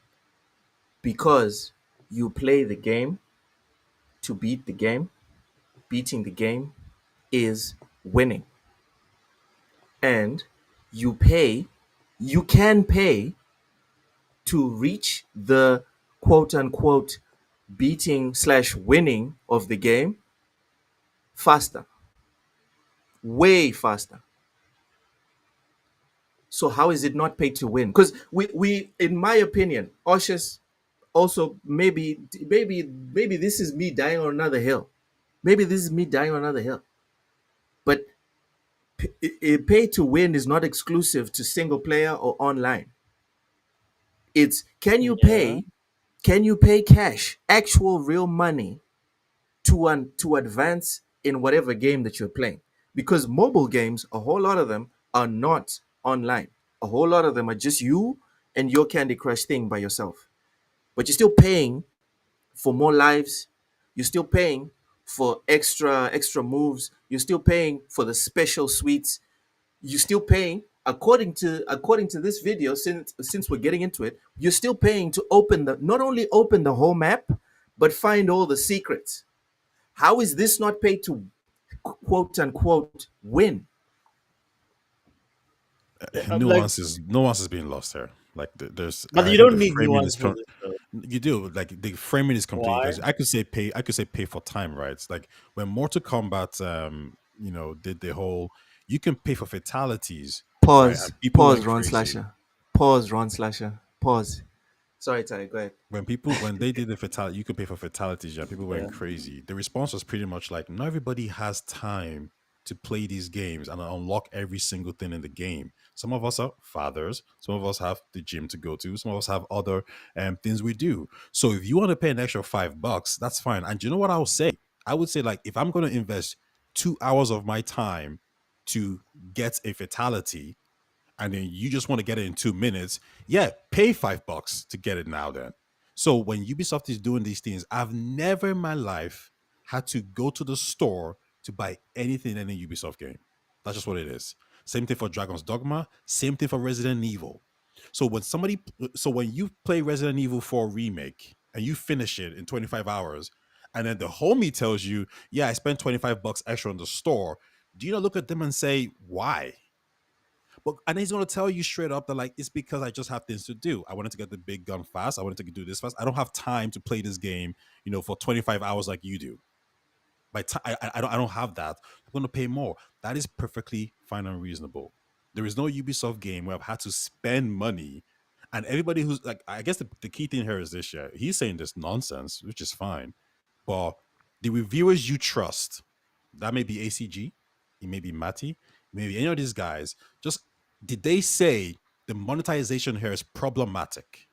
because you play the game to beat the game. Beating the game is winning. And you can pay to reach the quote unquote beating slash winning of the game faster, way faster. So how is it not pay to win? Because we in my opinion, Oshes also maybe this is me dying on another hill. Maybe this is me dying on another hill. But pay to win is not exclusive to single player or online. It's Yeah. can you pay cash, actual real money to advance in whatever game that you're playing? Because mobile games, a whole lot of them are not online. A whole lot of them are just you and your Candy Crush thing by yourself. But you're still paying for more lives. You're still paying for extra moves. You're still paying for the special suites. You're still paying according to this video, since we're getting into it, you're still paying to open the not only open the whole map, but find all the secrets. How is this not paid to quote unquote win? Like, Nuance is being lost here. Like there's, but I you think don't the need framing nuance is for this, though. you do like the framing is complete Why? because I could say pay for time, right? It's like when Mortal Kombat did the whole you can pay for fatalities, right? And people Pause, went Ron crazy. Slasher. Pause, Ron Slasher. Pause. Sorry, Ty, go ahead. When they did the fatality, you could pay for fatalities. Yeah, people Yeah. went crazy. The response was pretty much like, not everybody has time to play these games and unlock every single thing in the game. Some of us are fathers. Some of us have the gym to go to. Some of us have other things we do. So if you want to pay an extra $5, that's fine. And you know what I would say? I would say like if I'm going to invest 2 hours of my time to get a fatality, and then you just want to get it in 2 minutes, yeah, pay $5 to get it now then. So when Ubisoft is doing these things, I've never in my life had to go to the store to buy anything in a Ubisoft game. That's just what it is. Same thing for Dragon's Dogma, same thing for Resident Evil. So when you play Resident Evil 4 remake and you finish it in 25 hours, and then the homie tells you, yeah, I spent $25 extra in the store, do you not look at them and say, why? But and he's gonna tell you straight up that like it's because I just have things to do. I wanted to get the big gun fast. I wanted to do this fast. I don't have time to play this game, for 25 hours like you do. I don't have that. I'm gonna pay more. That is perfectly fine and reasonable. There is no Ubisoft game where I've had to spend money. And everybody who's like, I guess the key thing here is this year. He's saying this nonsense, which is fine. But the reviewers you trust, that may be ACG, it may be Matty, maybe any of these guys, just did they say the monetization here is problematic?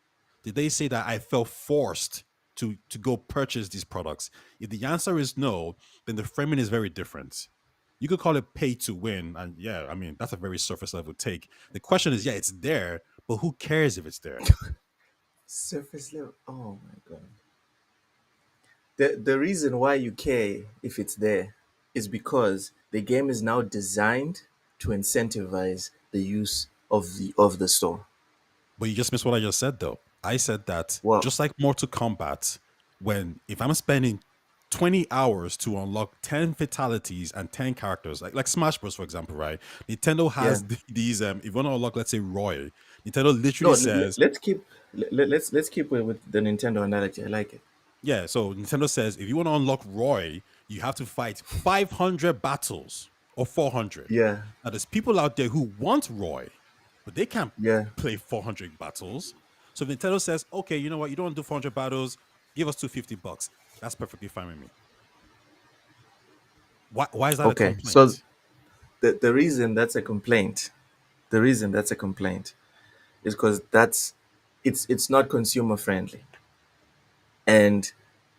Did they say that I felt forced to go purchase these products? If the answer is no, then the framing is very different. You could call it pay to win, and yeah, I mean that's a very surface level take. The question is, yeah, it's there, but who cares if it's there? Surface level. Oh my god. The reason why you care if it's there is because the game is now designed to incentivize the use of the store. But you just missed what I just said, though. I said that Well, just like Mortal Kombat, when if I'm spending 20 hours to unlock 10 fatalities and 10 characters, like Smash Bros, for example, right? Nintendo yeah. has these. If you want to unlock, let's say Roy, Nintendo No, literally says, let's keep let's keep with the Nintendo analogy. I like it. yeah. So Nintendo says if you want to unlock Roy, you have to fight 500 battles or 400. Yeah, Now there's people out there who want Roy, but they can't yeah. play 400 battles. So if Nintendo says, okay, you know what, you don't want to do 400 battles, give us $250. That's perfectly fine with me. Why is that a Okay, so complaint? the reason that's a complaint, the reason that's a complaint is because it's not consumer friendly, and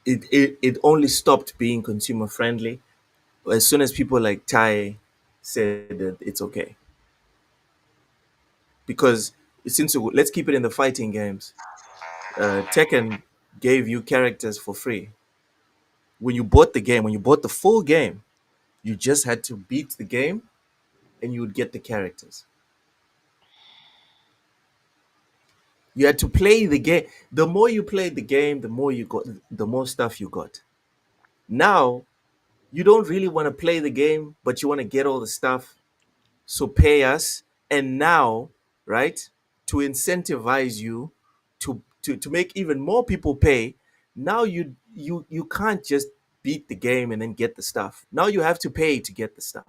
it only stopped being consumer friendly as soon as people like Ty said that it's okay. Because since let's keep it in the fighting games, Tekken gave you characters for free. When you bought the game, when you bought the full game, you just had to beat the game and you would get the characters. You had to play the game. The more you played the game, the more you got, the more stuff you got. Now, you don't really want to play the game, but you want to get all the stuff. So pay us. And now, right, to incentivize you to make even more people pay, now you can't just beat the game and then get the stuff. Now you have to pay to get the stuff.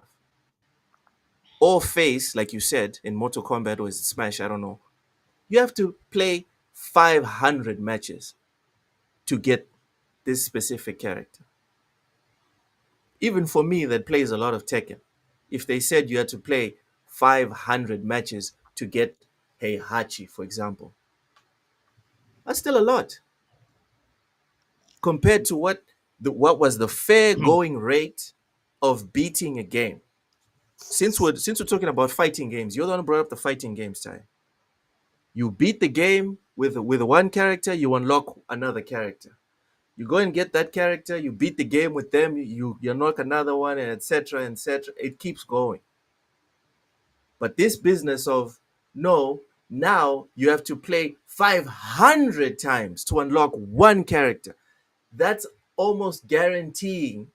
Or face, like you said, in Mortal Kombat or is it Smash, I don't know. You have to play 500 matches to get this specific character. Even for me that plays a lot of Tekken, if they said you had to play 500 matches to get Heihachi, for example, that's still a lot compared to what was the fair going rate of beating a game. Since we're talking about fighting games, you're the one who brought up the fighting games, Ty. You beat the game with one character, you unlock another character. You go and get that character, you beat the game with them, you unlock another one, and etc. etc. It keeps going. But this business of no, now you have to play 500 times to unlock one character. That's almost guaranteeing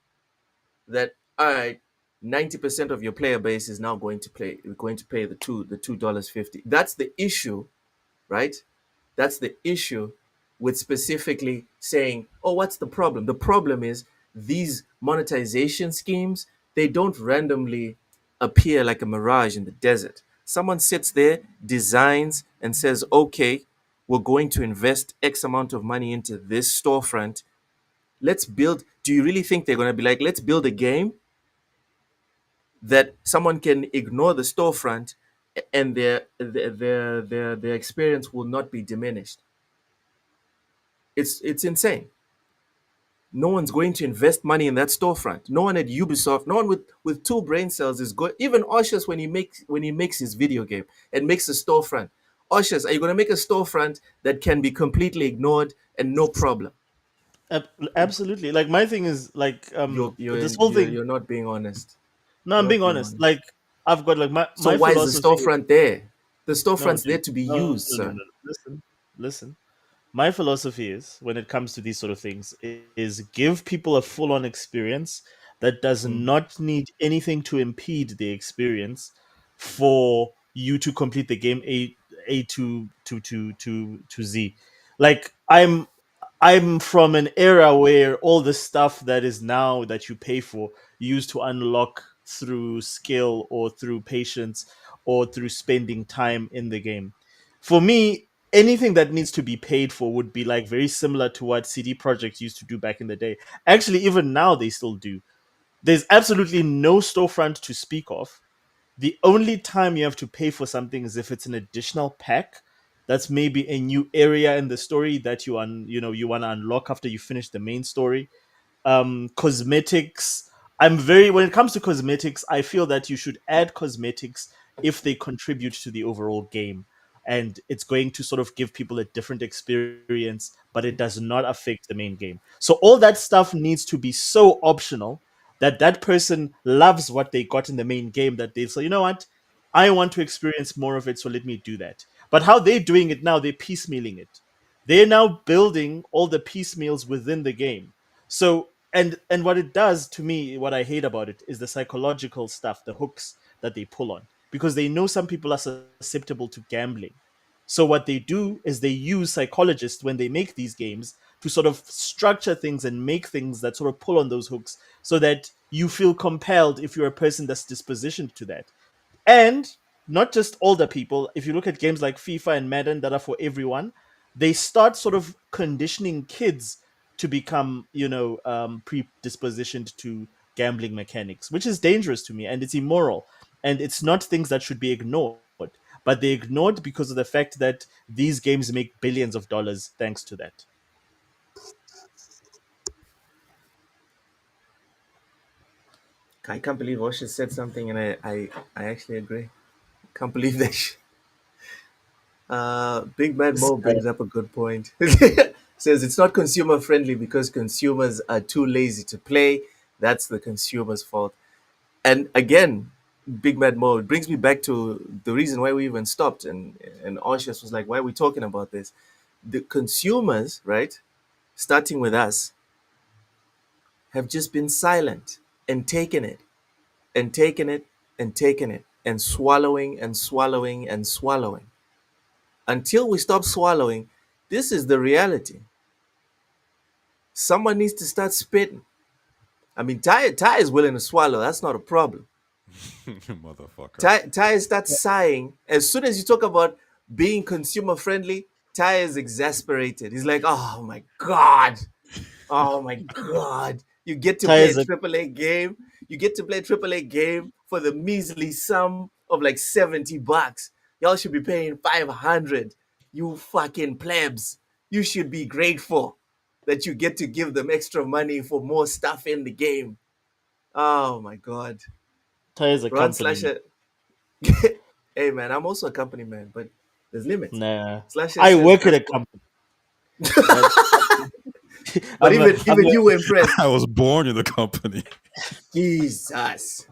that all right, 90% of your player base is now going to pay the $2.50. That's the issue, right? That's the issue with specifically saying, oh, what's the problem? The problem is these monetization schemes, they don't randomly appear like a mirage in the desert. Someone sits there, designs, and says, okay, we're going to invest X amount of money into this storefront. Let's build. Do you really think they're going to be like, let's build a game that someone can ignore the storefront and their experience will not be diminished? It's insane. No one's going to invest money in that storefront. No one at Ubisoft, no one with two brain cells is going. Even Oshus, when he makes his video game and makes a storefront, Oshus, are you going to make a storefront that can be completely ignored and no problem? Absolutely. Like my thing is like You're you're this whole you're, thing. you're not being honest. No, I'm You're being not being honest. honest. Like I've got like my So my why is the philosophy. storefront there? The No, storefront's there dude. to be No, used, no, no, sir. no. Listen. My philosophy is when it comes to these sort of things is give people a full-on experience that does Mm. not need anything to impede the experience for you to complete the game a to Z. Like I'm from an era where all the stuff that is now that you pay for you use to unlock through skill or through patience or through spending time in the game. For me, anything that needs to be paid for would be like very similar to what CD Projekt used to do back in the day. Actually, even now they still do. There's absolutely no storefront to speak of. The only time you have to pay for something is if it's an additional pack, That's maybe a new area in the story that you want to unlock after you finish the main story. Cosmetics, I'm very when it comes to cosmetics, I feel that you should add cosmetics if they contribute to the overall game, and it's going to sort of give people a different experience, but it does not affect the main game. So all that stuff needs to be so optional that that person loves what they got in the main game, that they say, you know what, I want to experience more of it, so let me do that. But how they're doing it now, they're piecemealing it. They're now building all the piecemeals within the game. So and what it does to me, what I hate about it is the psychological stuff, the hooks that they pull on, because they know some people are susceptible to gambling. So what they do is they use psychologists when they make these games to sort of structure things and make things that sort of pull on those hooks so that you feel compelled if you're a person that's dispositioned to that. And not just older people, if you look at games like FIFA and Madden that are for everyone, they start sort of conditioning kids to become, predispositioned to gambling mechanics, which is dangerous to me and it's immoral. And it's not things that should be ignored, but they're ignored because of the fact that these games make billions of dollars thanks to that. I can't believe Osha said something, and I actually agree. Can't believe that. Big Mad Mo brings up a good point. Says it's not consumer friendly because consumers are too lazy to play. That's the consumer's fault. And again, Big Mad Mo, it brings me back to the reason why we even stopped. And Osha was like, why are we talking about this? The consumers, right, starting with us, have just been silent and taken it and taken it and taken it and swallowing and swallowing and swallowing. Until we stop swallowing, this is the reality. Someone needs to start spitting. I mean, Ty is willing to swallow. That's not a problem. Motherfucker. Ty starts sighing. As soon as you talk about being consumer friendly, Ty is exasperated. He's like, oh my God. Oh my God. You get to play a Ties are AAA game. You get to play a AAA game for the measly sum of like $70. Y'all should be paying 500. You fucking plebs. You should be grateful that you get to give them extra money for more stuff in the game. Oh my God. ties a Ron company. Slasher. Hey man, I'm also a company man, but there's limits. Nah, Slasher I says work at that's a company. That, but I'm a, I'm even a, you were impressed. I was born in the company. Jesus.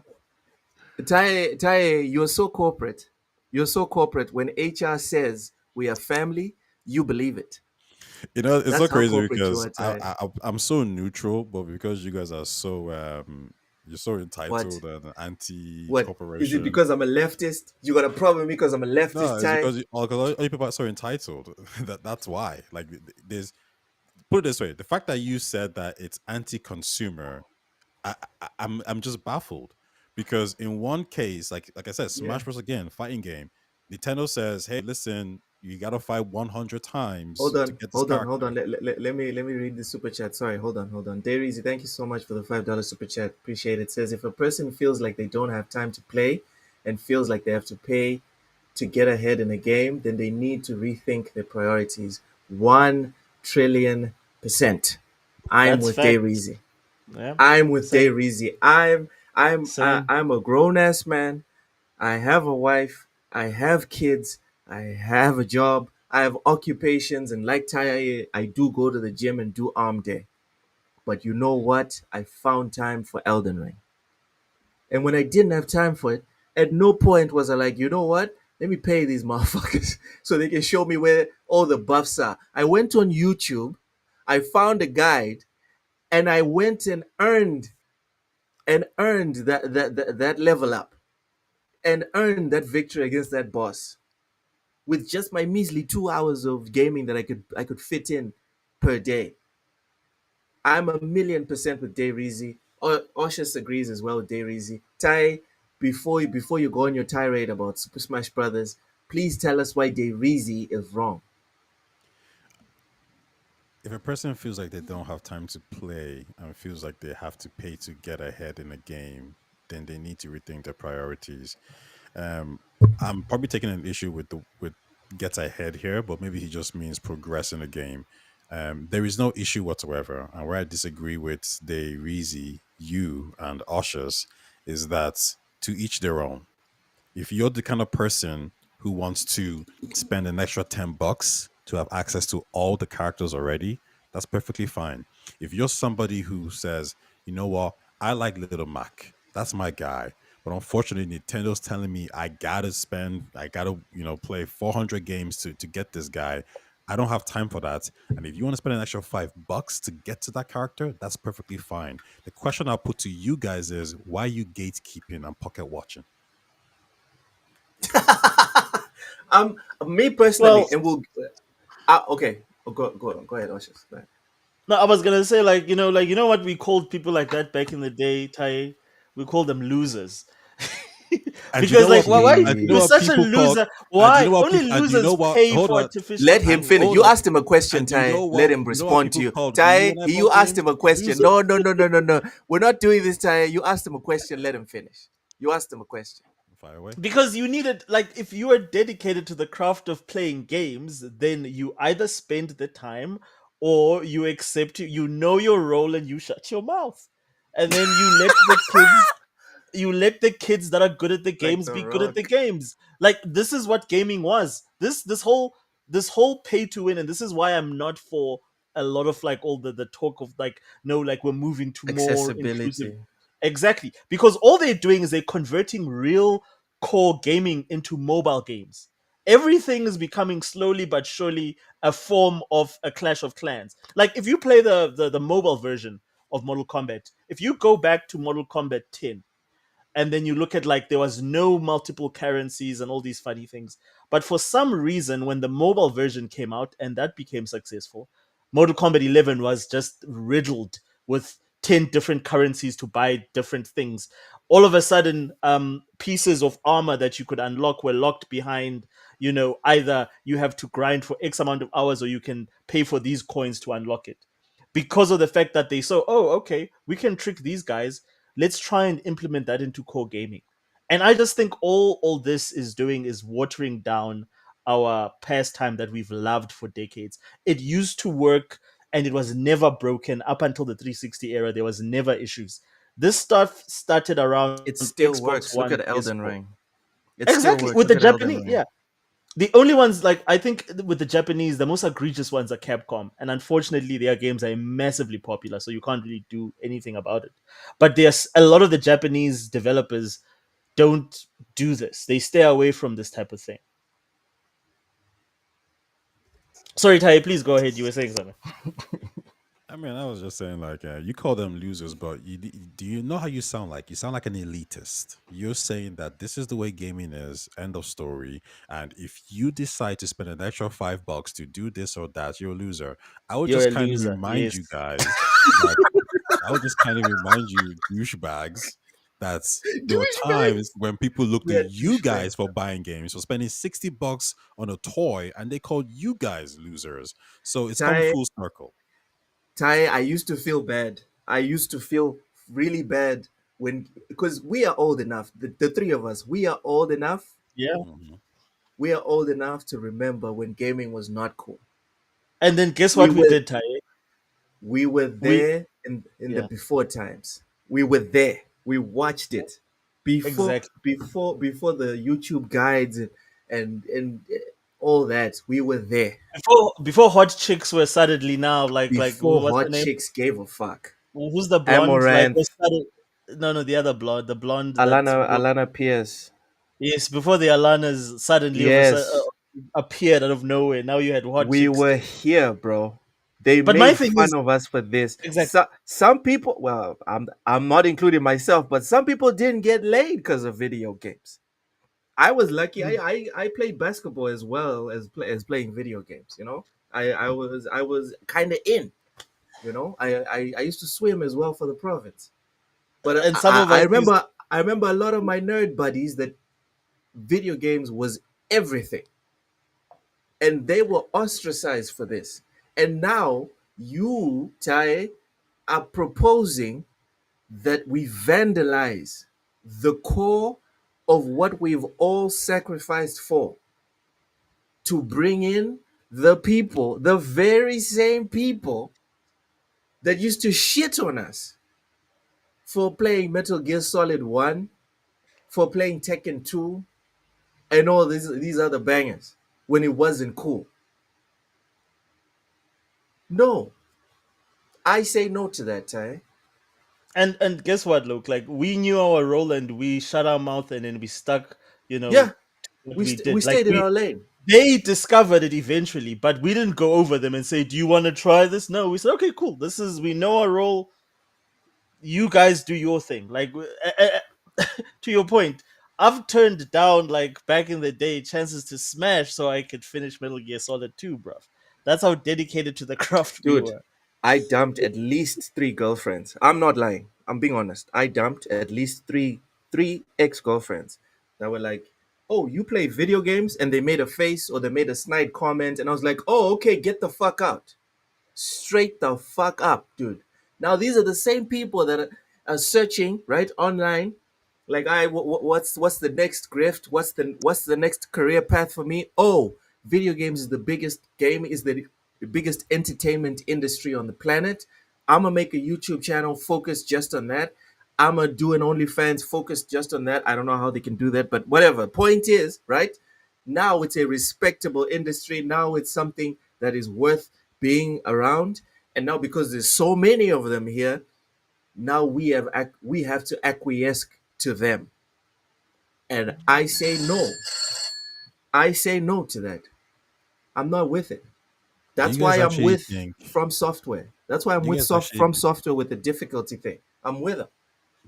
Tai, you're so corporate. You're so corporate. When HR says we are family, you believe it. You know, it's so That's how crazy corporate you because are, Tai. I'm so neutral, but because you guys are so you're so What? entitled and anti What? Is it corporation. because I'm a leftist? You got a problem with me because I'm a No, leftist, it's Tai? because all you people are so entitled. That's why. Like, there's put it this way: the fact that you said that it's anti-consumer, I'm just baffled because in one case, like I said, Yeah. Smash Bros. Again, fighting game, Nintendo says, "Hey, listen, you gotta fight 100 times to get this Hold on. character." Let me read the super chat. Sorry, hold on. Dairy, thank you so much for the $5 super chat. Appreciate it. Says if a person feels like they don't have time to play and feels like they have to pay to get ahead in a game, then they need to rethink their priorities. 1 trillion%. I'm that's with fact. Dairy. Yeah. I'm with Same. Dairy. I'm Same. I'm a grown ass man. I have a wife, I have kids, I have a job, I have occupations, and like Taya, I do go to the gym and do arm day. But you know what? I found time for Elden Ring. And when I didn't have time for it, at no point was I like, you know what? Let me pay these motherfuckers so they can show me where all the buffs are. I went on YouTube, I found a guide, and I went and earned that level up and earned that victory against that boss with just my measly 2 hours of gaming that I could fit in per day. I'm a million% with Dayreezy. Oshus agrees as well with Dayreezy. Ty, before you go on your tirade about Super Smash Brothers, please tell us why Dayreezy is wrong. If a person feels like they don't have time to play and feels like they have to pay to get ahead in a game, then they need to rethink their priorities. Um, I'm probably taking an issue with gets ahead here, but maybe he just means progress in the game. There is no issue whatsoever. And where I disagree with Reezy, you, and Ushers is that to each their own. If you're the kind of person who wants to spend an extra $10 to have access to all the characters already, that's perfectly fine. If you're somebody who says, you know what, I like Little Mac, that's my guy. But unfortunately, Nintendo's telling me I gotta, play 400 games to get this guy. I don't have time for that. And if you want to spend an extra $5 to get to that character, that's perfectly fine. The question I'll put to you guys is, why are you gatekeeping and pocket watching? Me personally, Well, and we'll. Okay, go ahead, Oshis. Go ahead. no, I was gonna say like what we called people like that back in the day, Tai. We called them losers. And you Because know like what? why And you know you're what such a people call? loser? And you know Why what? only And you know losers what? pay Hold for on. artificial Let him finish. intelligence? Hold You on. asked him a question, And you know Ty. Let what? him You know what respond to people you. call Ty, real you MMO asked him games? a question. Losers. No. We're not doing this, Ty. You asked him a question. Let him finish. You asked him a question. Fire away. Because you needed, like, if you are dedicated to the craft of playing games, then you either spend the time or you accept, you know your role and you shut your mouth, and then you let the kids that are good at the Like games the be good at the rock. games. Like, this is what gaming was. This whole pay to win, and this is why I'm not for a lot of like all the talk of like, no, like we're moving to more inclusive. Accessibility. Exactly. Because all they're doing is they're converting real core gaming into mobile games. Everything is becoming slowly but surely a form of a Clash of Clans. Like, if you play the mobile version of Mortal Kombat, if you go back to Mortal Kombat 10, and then you look at, like, there was no multiple currencies and all these funny things, but for some reason when the mobile version came out and that became successful, Mortal Kombat 11 was just riddled with 10 different currencies to buy different things. All of a sudden, pieces of armor that you could unlock were locked behind, either you have to grind for X amount of hours or you can pay for these coins to unlock it, because of the fact that they saw, oh, okay, we can trick these guys. Let's try and implement that into core gaming. And I just think all this is doing is watering down our pastime that we've loved for decades. It used to work and it was never broken up until the 360 era. There was never issues. This stuff started around It still Xbox works. Look One, at Elden PS4. Ring. It still Exactly. works. With Look the at Elden Japanese, Ring. yeah. The only ones, like, I think with the Japanese, the most egregious ones are Capcom, and unfortunately, their games are massively popular, so you can't really do anything about it. But there's a lot of the Japanese developers don't do this; they stay away from this type of thing. Sorry, Tai, please go ahead. You were saying something. I mean, I was just saying, like, you call them losers, but do you know how you sound like? You sound like an elitist. You're saying that this is the way gaming is, end of story. And if you decide to spend an extra $5 to do this or that, you're a loser. I would You're just a kind of loser. remind Yes. you guys that I would just kind of remind you, douchebags, that there were Douchebag. times when people looked Yeah, at you douchebag. guys for buying games, for spending $60 on a toy, and they called you guys losers. So it's come Ty, full circle. Ty, I used to feel bad. I used to feel really bad because we are old enough. The three of us, we are old enough. Yeah. Mhm. We are old enough to remember when gaming was not cool. And then guess We what we were did, Tai? we were We there in the Yeah, before times. We were there. We watched it exactly. before the YouTube guides and all that. We were there Before hot chicks were suddenly now like before what's her hot name? chicks gave a fuck. Who's the blonde? Like, Amaranth, was started? No, the other blonde, the blonde that's Alana Pierce. yes. Before the Alanas suddenly Yes, appeared out of nowhere. Now you had hot we chicks. were here, bro. They But my made thing fun is of us for this. exactly. Some people, well, I'm not including myself, but some people didn't get laid because of video games. I was lucky. I played basketball as well as playing video games. I was kind of in. I used to swim as well for the province. But And some of I us used. remember I remember a lot of my nerd buddies that video games was everything, and they were ostracized for this. And now you, Tai, are proposing that we vandalize the core of what we've all sacrificed for. to bring in the people, the very same people that used to shit on us for playing Metal Gear Solid 1, for playing Tekken 2, and all these other bangers when it wasn't cool. No, I say no to that, Ty. And guess what, Luke? Like, we knew our role and we shut our mouth and then we stuck, Yeah, what we we we did. Like, stayed in our lane. they discovered it eventually, but we didn't go over them and say, "Do you want to try this?" No, we said, "Okay, cool. We know our role. You guys do your thing." Like, to your point, I've turned down, like, back in the day, chances to smash so I could finish Metal Gear Solid 2, bruv. That's how dedicated to the craft we Dude, were. I dumped at least three girlfriends. I'm not lying. I'm being honest. I dumped at least three ex-girlfriends that were like, "Oh, you play video games?" And they made a face or they made a snide comment, and I was like, "Oh, okay, get the fuck out." Straight the fuck up, dude. Now these are the same people that are searching right online, like, what's the next grift? What's the next career path for me? Oh, video games is the biggest game, is the biggest entertainment industry on the planet. I'm gonna make a YouTube channel focused just on that. I'm gonna do an OnlyFans focused just on that. I don't know how they can do that, but whatever. Point is, right? Now it's a respectable industry. Now it's something that is worth being around. And now because there's so many of them here, now we have to acquiesce to them. And I say no. I say no to that. I'm not with it. Do That's you guys why I'm actually with think? From Software. That's why I'm Do you with guys actually? From Software with the difficulty thing. I'm with them.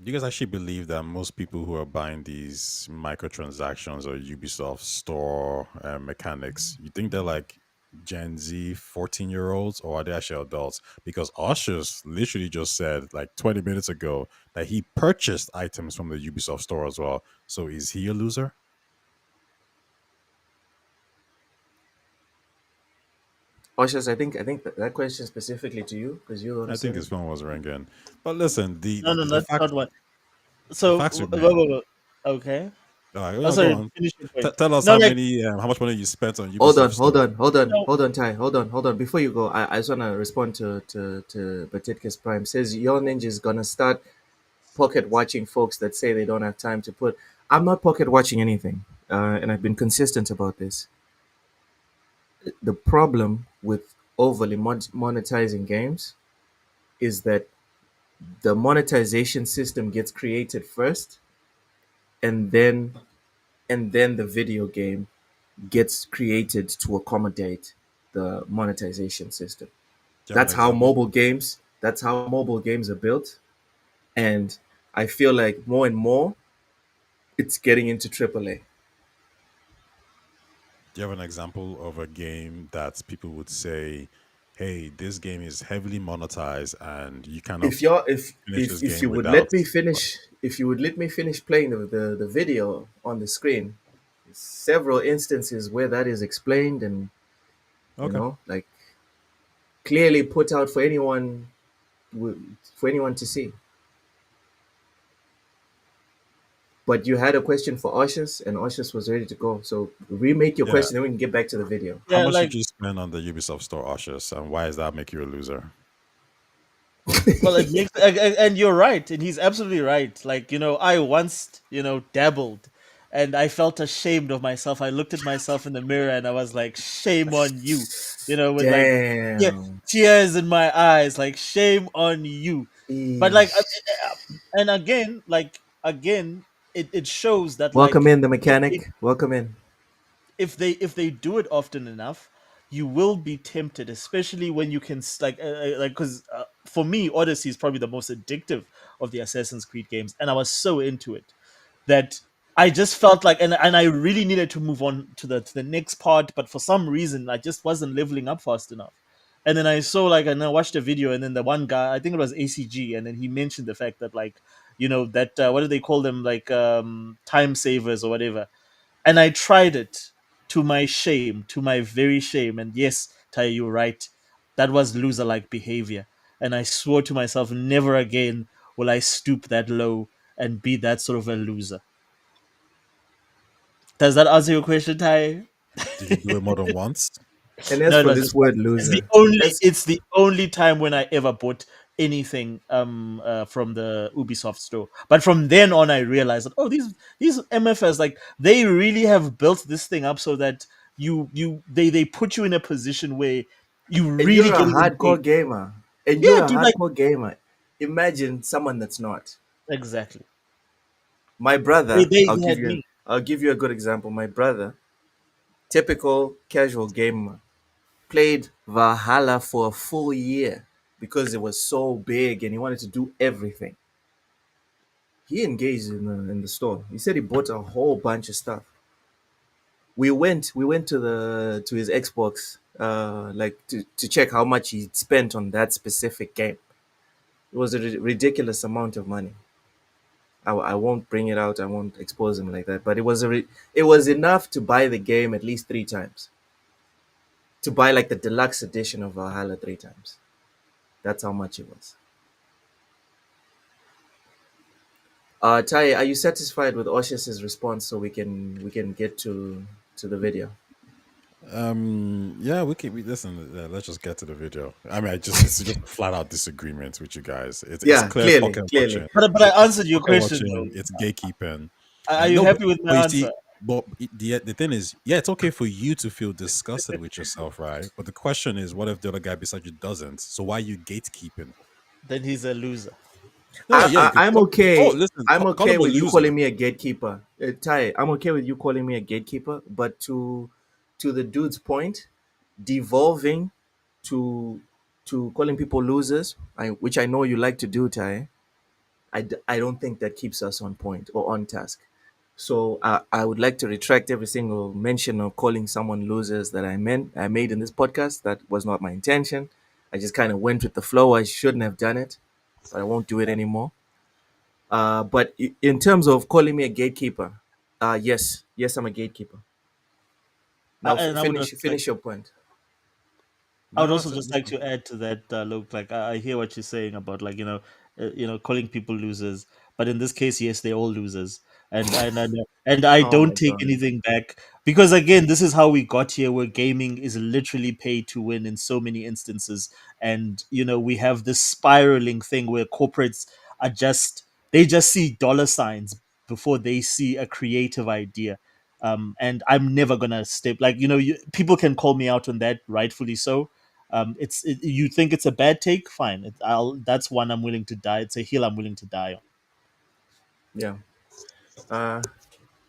Do you guys actually believe that most people who are buying these microtransactions or Ubisoft store mechanics, you think they're like Gen Z 14-year-olds or are they actually adults? Because Ushers literally just said like 20 minutes ago that he purchased items from the Ubisoft store as well. So is he a loser? Oshas, I think that question specifically to you because you're the one who I think said his it. phone was ringing. But listen, No, no, the that's fact not what. the So, facts remain. okay. All right, Oh, well, go sorry. on. Finish your point. Tell us No, like, how much money you spent on Hold Ubisoft on, hold store. on, hold on, no. hold on, Ty. Hold on. Before you go, I just want to respond to Batitka's Prime. Says your ninja is going to start pocket watching folks that say they don't have time to put. I'm not pocket watching anything. And I've been consistent about this. The problem with overly monetizing games is that the monetization system gets created first, and then the video game gets created to accommodate the monetization system. Do you have an example? That's how mobile games are built, and I feel like more and more it's getting into AAA. Do you have an example of a game that people would say, "Hey, this game is heavily monetized, and you cannot If you're finish this if game you would without"? let me finish, if you would let me finish playing the video on the screen, several instances where that is explained and Okay. like clearly put out for anyone to see. But you had a question for Oshus, and Oshus was ready to go. So remake your Yeah. question, then we can get back to the video. How Yeah, much did like, you spend on the Ubisoft store, Ushers, and why does that make you a loser? well, it makes, and you're right, and he's absolutely right. Like, I once, dabbled, and I felt ashamed of myself. I looked at myself in the mirror, and I was like, "Shame on you," with, like, yeah, Damn. tears in my eyes, like, "Shame on you." But, like, Eesh. and again, it shows that, Welcome like, in the mechanic. Welcome in. if they do it often enough, you will be tempted, especially when you can like, because for me, Odyssey is probably the most addictive of the Assassin's Creed games, and I was so into it that I just felt like, and I really needed to move on to the next part, but for some reason I just wasn't leveling up fast enough. And then I saw, like, and I watched a video, and then the one guy, I think it was ACG, and then he mentioned the fact that, like, that what do they call them, like, time savers or whatever. And I tried it, to my shame, to my very shame. And yes, Ty, you're right. That was loser like behavior. And I swore to myself, never again will I stoop that low and be that sort of a loser. Does that answer your question, Ty? Did you do it more than once? And as No, it for was this just one. word loser, as It's the only time when I ever bought anything from the Ubisoft store. But from then on I realized that these MFS, like, they really have built this thing up so that they put you in a position where you and really you're a get hardcore engaged. gamer, and you're Yeah, a dude, like, hardcore gamer. Imagine someone that's not. exactly. My They, brother, they, they had me. I'll give you a good example. My brother, typical casual gamer, played Valhalla for a full year because it was so big and he wanted to do everything. He engaged in the store. He said he bought a whole bunch of stuff. We went to his Xbox like to check how much he spent on that specific game. It was a ridiculous amount of money. I won't bring it out. I won't expose him like that. But it was enough to buy the game at least 3 times. To buy like the deluxe edition of Valhalla 3 times. That's how much it was. Tai, are you satisfied with Oshis' response so we can get to the video? Yeah, we listen. Let's just get to the video. I mean, it's just a flat out disagreement with you guys. It's Yeah, clear clearly, pocket clearly. watching. But I It's answered your pocket question watching. though. It's gatekeeping. Are you No, happy with but my you answer? see, the thing is, yeah, it's okay for you to feel disgusted with yourself, right? But the question is, what if the other guy beside you doesn't? So why are you gatekeeping? Then he's a loser. No, yeah, you could I'm call. Oh, okay. listen, I'm call okay him a with you loser. calling me a gatekeeper, Ty. I'm okay with you calling me a gatekeeper, but to the dude's point, devolving to calling people losers, which I know you like to do, Ty. I don't think that keeps us on point or on task. So I would like to retract every single mention of calling someone losers that I made in this podcast. That was not my intention. I just kind of went with the flow. I shouldn't have done it, but I won't do it anymore. But in terms of calling me a gatekeeper, yes, yes, I'm a gatekeeper. Now And finish your point. I would No, also that's just like to add to that, Luke. Like, I hear what you're saying about, like, calling people losers. But in this case, yes, they're all losers, and I Oh my don't take god. anything back because, again, this is how we got here, where gaming is literally pay to win in so many instances, and we have this spiraling thing where corporates are just see dollar signs before they see a creative idea. And I'm never gonna step, like, people can call me out on that, rightfully so. You think it's a bad take, fine. That's one I'm willing to die. It's a hill I'm willing to die on. Yeah. Uh,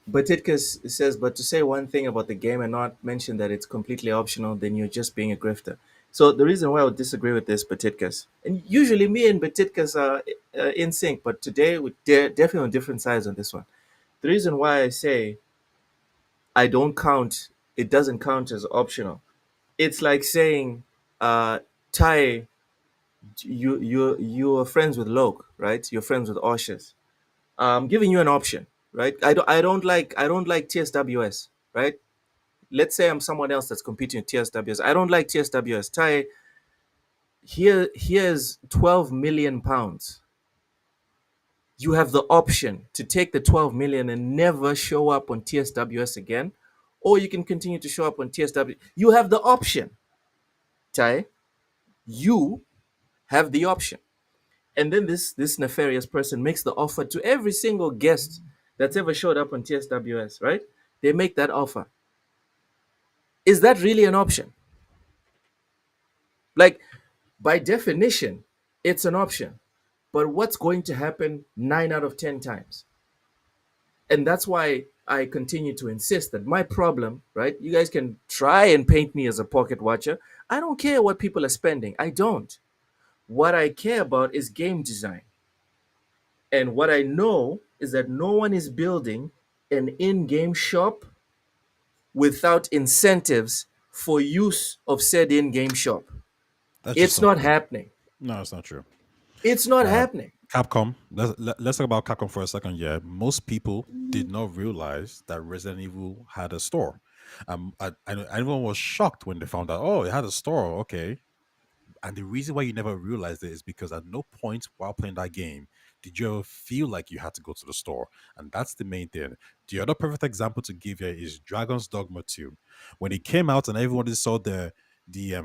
but Titkus says, but to say one thing about the game and not mention that it's completely optional, then you're just being a grifter. So the reason why I would disagree with this, Batitkas, and usually me and Batitkas are in sync, but today we're definitely on different sides on this one. The reason why I say I don't count, it doesn't count as optional. It's like saying, Ty, you're friends with Loke, right? You're friends with Oshers. I'm giving you an option, right? I don't like TSWS, right? Let's say I'm someone else that's competing with TSWS. I don't like TSWS. Ty, here's 12 million pounds. You have the option to take the 12 million and never show up on TSWS again, or you can continue to show up on TSW. You have the option, Ty. You have the option. And then this nefarious person makes the offer to every single guest that's ever showed up on TSWS, right? They make that offer. Is that really an option? Like, by definition, it's an option. But what's going to happen 9 out of 10 times? And that's why I continue to insist that my problem, right? You guys can try and paint me as a pocket watcher. I don't care what people are spending. I don't. What I care about is game design. And what I know is that no one is building an in game shop without incentives for use of said in game shop. that's just It's not not true. happening. No, it's not true. It's not Uh, happening. Capcom. Let's talk about Capcom for a second. Yeah, most people did not realize that Resident Evil had a store. Everyone was shocked when they found out. Oh, it had a store. Okay, and the reason why you never realized it is because at no point while playing that game Did you ever feel like you had to go to the store? And that's the main thing. The other perfect example to give you is Dragon's Dogma 2. When it came out and everybody saw the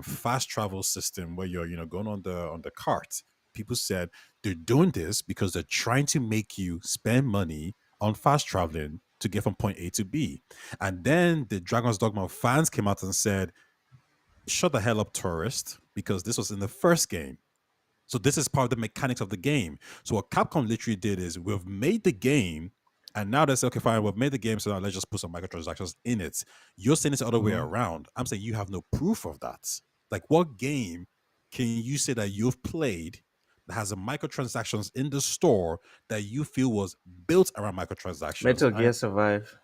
fast travel system where you're going on the cart, people said they're doing this because they're trying to make you spend money on fast traveling to get from point A to B. And then the Dragon's Dogma fans came out and said, shut the hell up, tourist, because this was in the first game. So this is part of the mechanics of the game. So what Capcom literally did is we've made the game, and now they say, okay, fine, we've made the game, so now let's just put some microtransactions in it. You're saying it's the other way around. I'm saying you have no proof of that. Like, what game can you say that you've played that has a microtransactions in the store that you feel was built around microtransactions? Metal Gear Survive.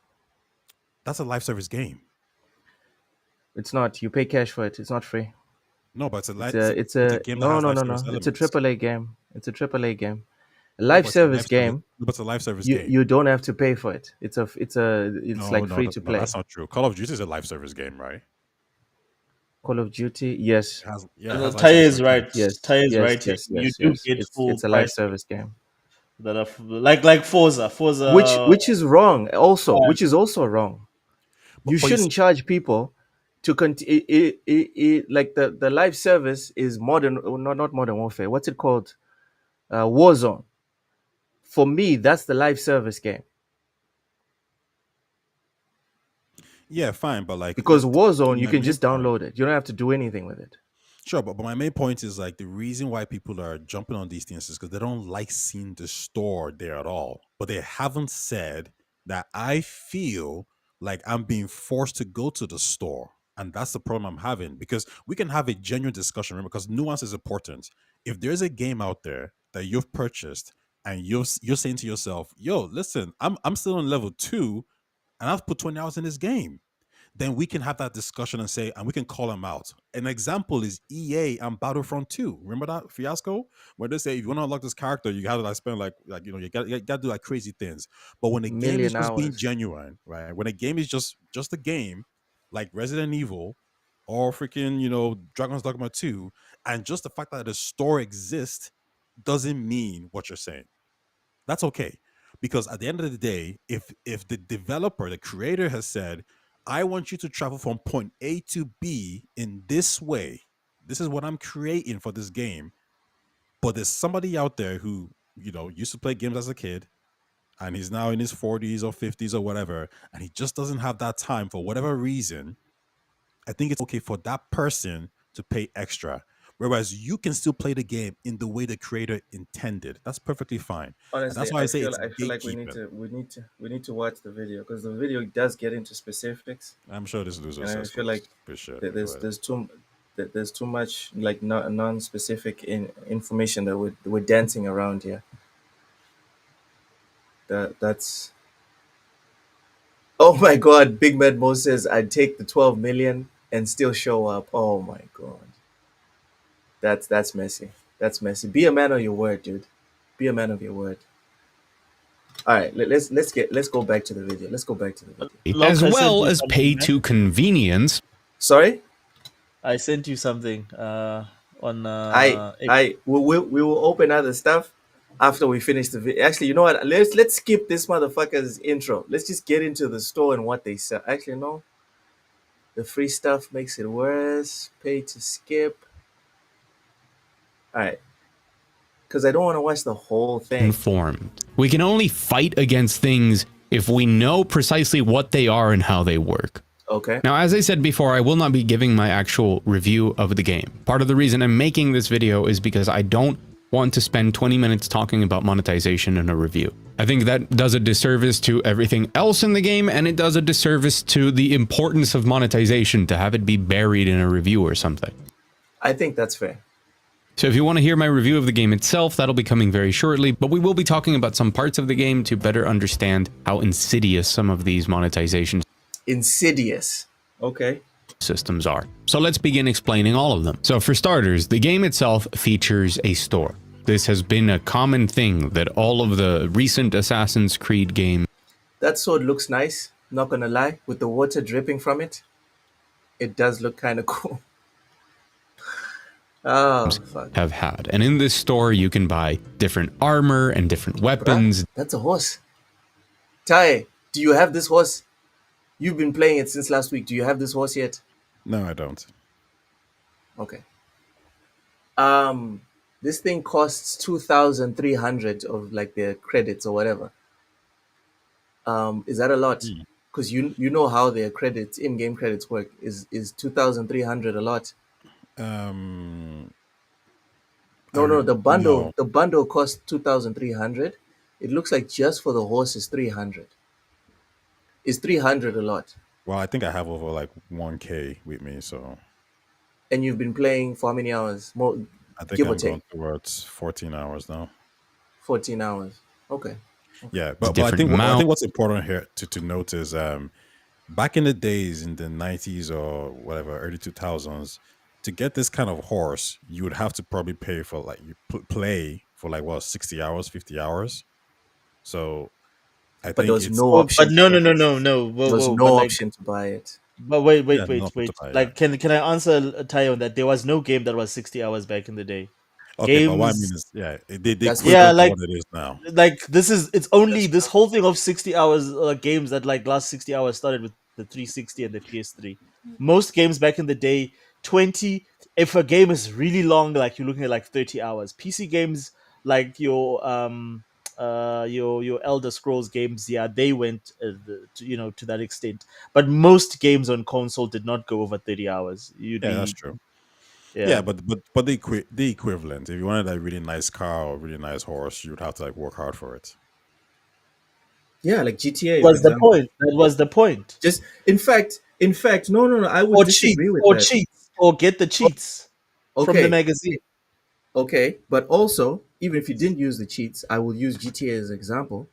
That's a live service game. It's not. You pay cash for it. It's not free. No, but It's a game that has live service It's a elements. AAA game. It's a AAA game. A No, live but it's a service live game. But it's a live service You game. you don't have to pay for it. It's like free to No, play. that's not true. Call of Duty is a live service game, right? Call of Duty, yes, It has live Ty service is right. yes, Ty is yes, right. yes, You yes, do yes. get full It's a live price service game. that are like Forza. Which is wrong. Also, which is also wrong. You But shouldn't charge people to continue. Like the live service is modern, not Modern Warfare. What's it called? Warzone. For me, that's the live service game yeah, fine, but like because Warzone you my can main just point- download it. You don't have to do anything with it. Sure, but my main point is like the reason why people are jumping on these things is because they don't like seeing the store there at all. But they haven't said that I feel like I'm being forced to go to the store. And that's the problem I'm having because we can have a genuine discussion, remember, because nuance is important. If there's a game out there that you've purchased and you're saying to yourself, yo, listen, I'm still on level 2 and I've put 20 hours in this game, then we can have that discussion and say, and we can call them out. An example is EA and Battlefront 2. Remember that fiasco? Where they say, if you want to unlock this character, you gotta like spend you gotta do like crazy things. But when a game is Million just being hours. genuine, right? When a game is just a game, like Resident Evil or freaking, Dragon's Dogma 2, and just the fact that the store exists doesn't mean what you're saying. That's okay. Because at the end of the day, if the developer, the creator has said, I want you to travel from point A to B in this way. This is what I'm creating for this game. But there's somebody out there who, used to play games as a kid and he's now in his 40s or 50s or whatever, and he just doesn't have that time for whatever reason. I think it's okay for that person to pay extra. Whereas you can still play the game in the way the creator intended. That's perfectly fine. Honestly, And that's why I say it's I feel like we gatekeeping. need to watch the video because the video does get into specifics, I'm sure this loser and I says feel like for sure. there's too much like non-specific information that we're dancing around here. That's oh my god, Big Mad Mo says I'd take the 12 million and still show up. Oh my god. That's messy. That's messy. Be a man of your word, dude. Be a man of your word. All right, let's go back to the video. Let's go back to the video. Look, as I sent well you as something, pay man. to convenience. Sorry, I sent you something on. we will open other stuff after we finish the video. Actually, you know what? Let's skip this motherfucker's intro. Let's just get into the store and what they sell. Actually, no. The free stuff makes it worse. Pay to skip. All right. Because I don't want to watch the whole thing. Informed. We can only fight against things if we know precisely what they are and how they work. Okay. Now, as I said before, I will not be giving my actual review of the game. Part of the reason I'm making this video is because I don't want to spend 20 minutes talking about monetization in a review. I think that does a disservice to everything else in the game, and it does a disservice to the importance of monetization to have it be buried in a review or something. I think that's fair. So if you want to hear my review of the game itself, that'll be coming very shortly, but we will be talking about some parts of the game to better understand how insidious some of these monetization Insidious. Okay. systems are. So let's begin explaining all of them. So for starters, the game itself features a store. This has been a common thing that all of the recent Assassin's Creed games That sword looks nice, not gonna lie, with the water dripping from it. It does look kind of cool. Oh fuck, have had. And in this store, you can buy different armor and different bruh, weapons. that's a horse. Tai, do you have this horse? You've been playing it since last week. Do you have this horse yet? No, I don't. Okay. Um, this thing costs 2,300 of like their credits or whatever. Is that a lot? Hmm. Because you know how their credits, in-game credits work. Is 2,300 a lot? Um, No, no, no. the bundle costs 2,300. It looks like just for the horse is 300. Is 300 a lot? Well, I think I have over like 1K with me, so And you've been playing for how many hours? More, I think give or I'm take, going towards 14 hours now. 14 hours. Okay. Okay. Yeah, It's but I different think I mount. think what's important here to note is back in the days in the 90s or whatever early 2000s, to get this kind of horse, you would have to probably pay for like you play for like what 60 hours, 50 hours. So I But there think was it's no Oh, but option to no, no, get no, it. no, no. Whoa, There was whoa. no But like, option to buy it. but wait, yeah, wait, wait, not to wait. buy, yeah. Like, can I answer Ty on that? There was no game that was 60 hours back in the day. Okay, but what I mean Games, is, yeah, they That's yeah, equivalent to true. like what it is now. this is it's only That's this true. whole thing of 60 hours games that like last 60 hours started with the 360 and the PS3. Most games back in the day, 20, if a game is really long, like you're looking at like 30 hours. PC games like your Elder Scrolls games, yeah, they went to that extent. But most games on console did not go over 30 hours. You'd Yeah, that's be true. Yeah, yeah. but the equivalent. If you wanted a really nice car or a really nice horse, you would have to like work hard for it. Yeah, like GTA, for Was the example. point. That was the point. Just in fact, no, no, no. I would Or cheats, disagree with or that. cheats, or get the cheats from the Okay, magazine. okay, but also, even if you didn't use the cheats, I will use GTA as an example.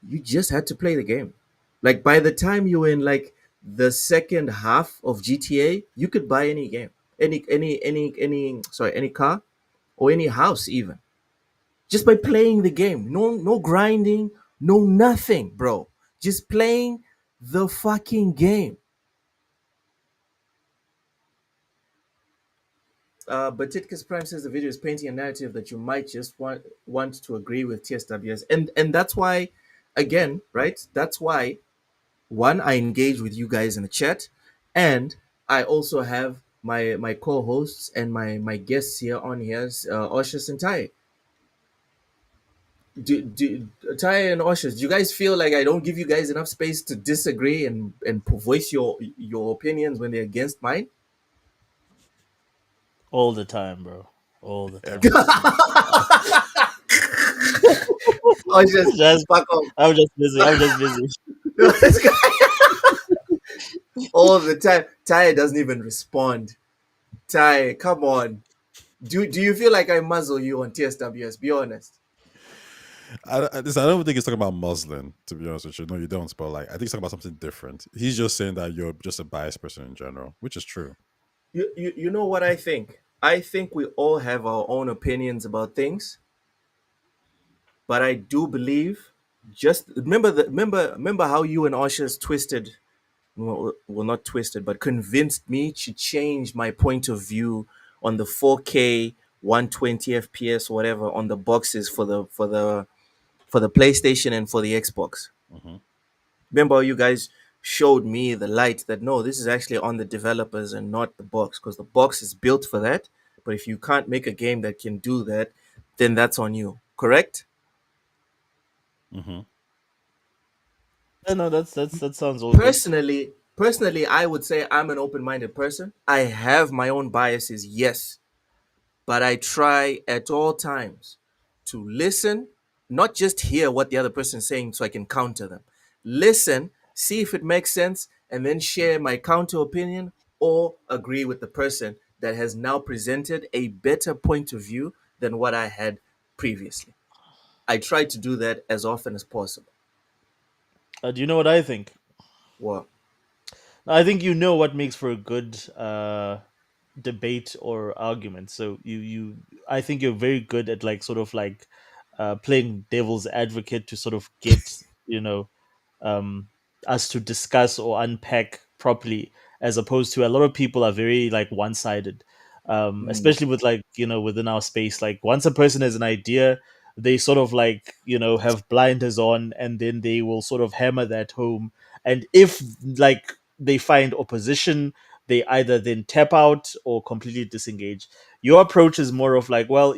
You just had to play the game. Like by the time you were in like the second half of GTA, you could buy any game, any car or any house even, just by playing the game. No, no grinding, no nothing, bro. Just playing the fucking game. But Titkus Prime says the video is painting a narrative that you might just want to agree with TSWS, and that's why, again, right? That's why one, I engage with you guys in the chat, and I also have my co-hosts and my guests here on here, Oshus and Tai. Tai and Oshus, do you guys feel like I don't give you guys enough space to disagree and voice your opinions when they're against mine? All the time, bro. All the time. Every time. Oshus, Just fuck off. I'm just busy. I'm just busy. This guy all the time. Tai doesn't even respond. Tai, come on. Do you feel like I muzzle you on TSWS? Be honest. I don't think he's talking about Muslim, to be honest with you. No, you don't. But like, I think he's talking about something different. He's just saying that you're just a biased person in general, which is true. You know what I think? I think we all have our own opinions about things, but I do believe just remember how you and Oshas twisted, well not twisted, but convinced me to change my point of view on the 4K 120 FPS whatever on the boxes for the PlayStation and for the Xbox. Hmm. Remember how you guys showed me the light that no, this is actually on the developers and not the box, because the box is built for that. But if you can't make a game that can do that, then that's on you. Correct? Hmm. Yeah, no, that sounds all good. Personally, I would say I'm an open-minded person. I have my own biases, yes, but I try at all times to listen, not just hear what the other person is saying so I can counter them. Listen, see if it makes sense, and then share my counter opinion or agree with the person that has now presented a better point of view than what I had previously. I try to do that as often as possible. Do you know what I think? Well, I think you know what makes for a good debate or argument. So I think you're very good at like sort of like playing devil's advocate to sort of get um, us to discuss or unpack properly, as opposed to a lot of people are very like one sided. especially with like, within our space. Like once a person has an idea, they sort of like, have blinders on, and then they will sort of hammer that home. And if like they find opposition, they either then tap out or completely disengage. Your approach is more of like, well,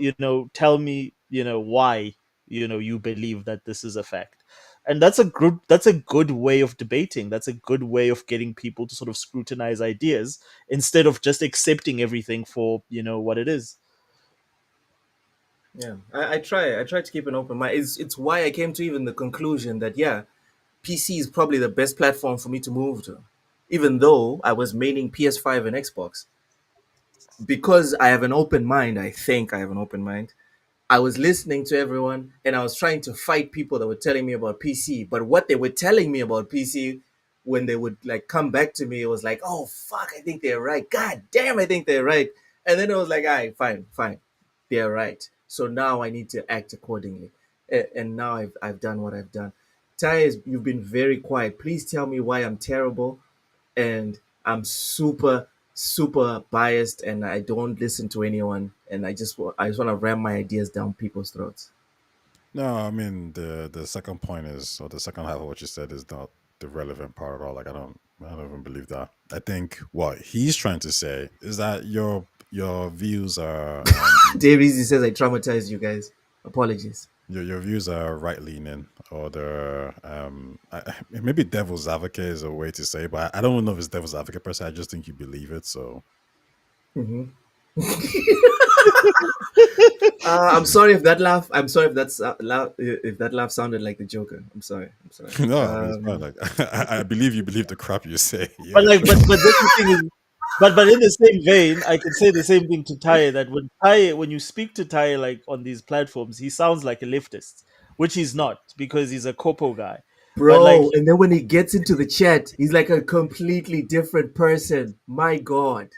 tell me, why, you believe that this is a fact. And that's a good way of debating. That's a good way of getting people to sort of scrutinize ideas instead of just accepting everything for, what it is. Yeah, I try to keep an open mind. It's why I came to even the conclusion that yeah, PC is probably the best platform for me to move to, even though I was maining PS5 and Xbox. Because I have an open mind, I think I have an open mind. I was listening to everyone and I was trying to fight people that were telling me about PC. But what they were telling me about PC, when they would like come back to me, it was like, oh fuck, I think they're right. God damn, I think they're right. And then it was like, all right, fine, they're right. So now I need to act accordingly. And now I've done what I've done. Ty, you've been very quiet. Please tell me why I'm terrible and I'm super biased and I don't listen to anyone and I just want to ram my ideas down people's throats. No, I mean the second point is, or the second half of what you said is not the relevant part at all. Like I don't even believe that. I think what he's trying to say is that your views are Dave Easy says I traumatized you guys. Apologies. your views are right leaning, or the maybe devil's advocate is a way to say, but I don't know if it's devil's advocate per se. I just think you believe it. So I'm sorry if that laugh. I'm sorry if if that laugh sounded like the Joker. I'm sorry. no, I mean, it's fine. Like I believe you believe the crap you say. But Yeah. like, but that's the thing is, but in the same vein, I can say the same thing to Ty, that when you speak to Ty like on these platforms, he sounds like a leftist, which he's not because he's a corpo guy. But like, Bro, and then when he gets into the chat, he's like a completely different person. My God.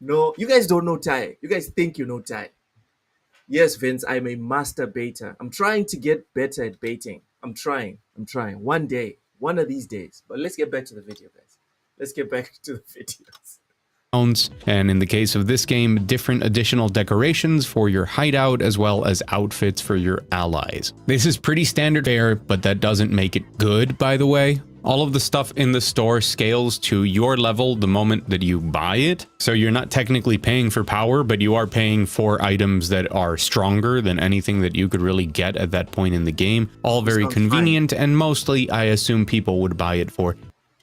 No, you guys don't know Ty. You guys think you know Ty. Yes, Vince, I'm a master baiter. I'm trying to get better at baiting. I'm trying. One day, one of these days. But let's get back to the video, guys. Let's get back to the videos. And in the case of this game, different additional decorations for your hideout as well as outfits for your allies. This is pretty standard fare, but that doesn't make it good, by the way. All of the stuff in the store scales to your level the moment that you buy it. So you're not technically paying for power, but you are paying for items that are stronger than anything that you could really get at that point in the game. All very Sounds convenient, and mostly I assume people would buy it for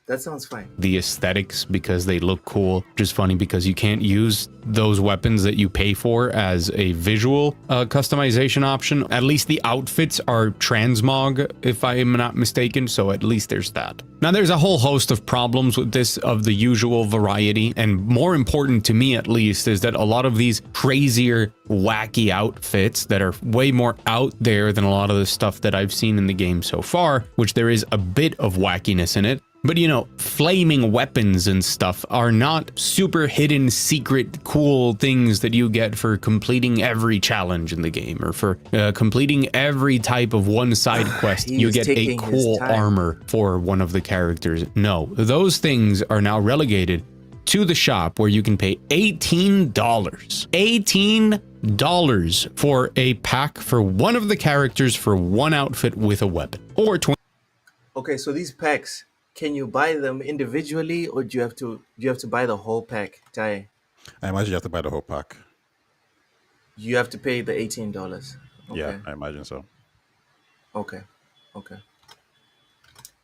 That sounds fine. the aesthetics because they look cool. Just funny because you can't use those weapons that you pay for as a visual customization option. At least the outfits are transmog, if I am not mistaken, so at least there's that. Now there's a whole host of problems with this of the usual variety, and more important to me at least is that a lot of these crazier, wacky outfits that are way more out there than a lot of the stuff that I've seen in the game so far, which there is a bit of wackiness in it. But you know, flaming weapons and stuff are not super hidden, secret, cool things that you get for completing every challenge in the game or for completing every type of one side quest. You He's get a taking his cool time. armor for one of the characters. No, those things are now relegated to the shop where you can pay $18. $18 for a pack for one of the characters for one outfit with a weapon. Or Okay, so these packs, can you buy them individually or do you have to buy the whole pack, Ty? I imagine you have to buy the whole pack. You have to pay the $18. Okay. Yeah, I imagine so. Okay.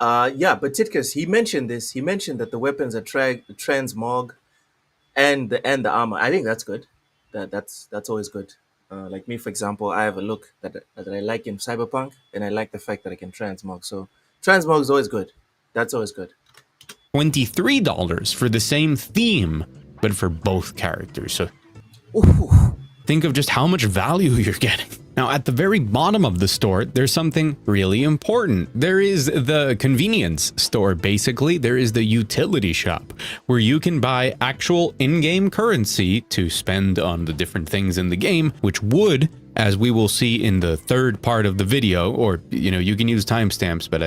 Yeah, but Titkus, he mentioned this. He mentioned that the weapons are transmog and the armor. I think that's good. That's always good. Like me, for example, I have a look that I like in Cyberpunk, and I like the fact that I can transmog. So transmog is always good. That's always good. $23 for the same theme, but for both characters. So think of just how much value you're getting. Now, at the very bottom of the store, there's something really important. There is the convenience store, basically. There is the utility shop, where you can buy actual in-game currency to spend on the different things in the game, which would as we will see in the third part of the video, or you can use timestamps, but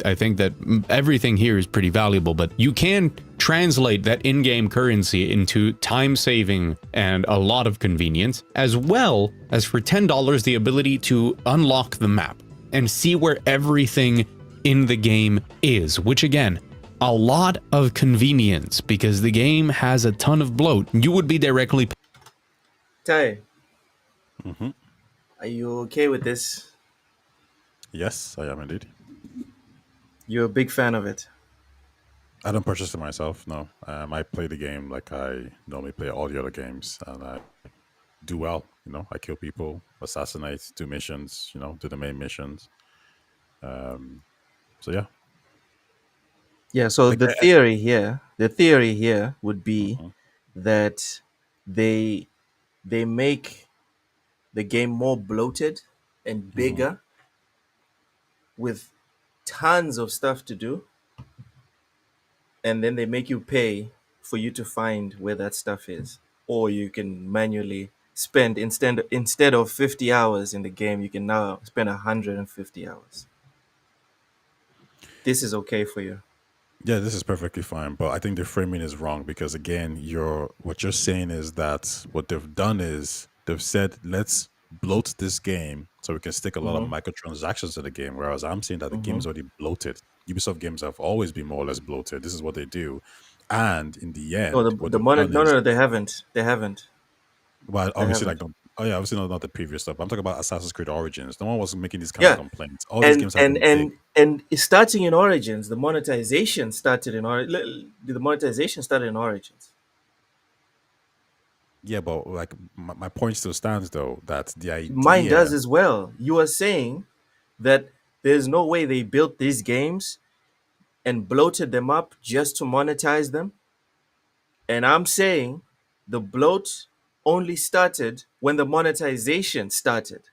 I think that everything here is pretty valuable. But you can translate that in-game currency into time saving and a lot of convenience, as well as for $10 the ability to unlock the map and see where everything in the game is, which again, a lot of convenience because the game has a ton of bloat. You would be directly. Ty, Hmm. are you okay with this? Yes, I am indeed. You're a big fan of it. I don't purchase it myself. No, I play the game like I normally play all the other games, and I do well. I kill people, assassinate, do missions. Do the main missions. So yeah. Yeah, so Like, the theory here would be mhm, that they they make the game more bloated and mhm. bigger with tons of stuff to do, and then they make you pay for you to find where that stuff is, or you can manually spend instead of 50 hours in the game, you can now spend 150 hours. This is okay for you. Yeah, this is perfectly fine, but I think the framing is wrong because again, what you're saying is that what they've done is they've said let's bloat this game so we can stick a lot of Mm-hmm. microtransactions in the game. Whereas I'm saying that the game Mm-hmm. is already bloated. Ubisoft games have always been more or less bloated. This is what they do, and in the No, end, what the they've money. done No, is, no, they haven't. They haven't. well, They obviously like haven't. the, oh yeah, obviously not the previous stuff. But I'm talking about Assassin's Creed Origins. No one was making these kind of Yeah, complaints. All these and games have and been big. and and starting in Origins, the monetization started in The monetization started in Origins. Yeah, but like my point still stands though that the Mine idea. does as well. You are saying that there's no way they built these games and bloated them up just to monetize them, and I'm saying the bloat only started when the monetization started.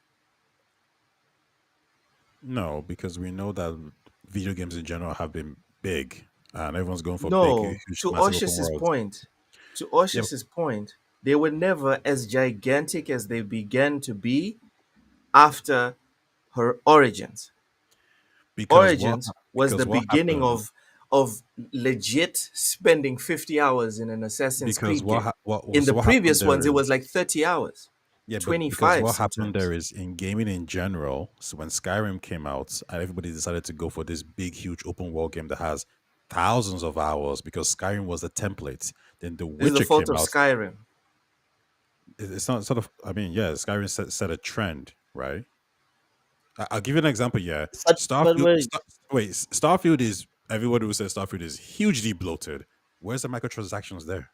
No, because we know that video games in general have been big, and everyone's going for big, No, huge, to massive open Oshus's worlds. point, Yeah, they were never as gigantic as they began to be after her Origins. because Origins was the because what beginning happened? of legit spending 50 hours in an Assassin's Because Creed game. what In the so what happened previous ones, there it was is, like 30 hours, yeah, but because 25 what happened sometimes. there is in gaming in general. So when Skyrim came out, and everybody decided to go for this big, huge open world game that has thousands of hours because Skyrim was the template. Then The This is the Witcher fault came of out. Skyrim. It's not sort of. I mean, yeah, Skyrim set a trend, right? I'll give you an example. Yeah, But wait, Starfield is, everybody who says Starfield is hugely bloated. Where's the microtransactions there?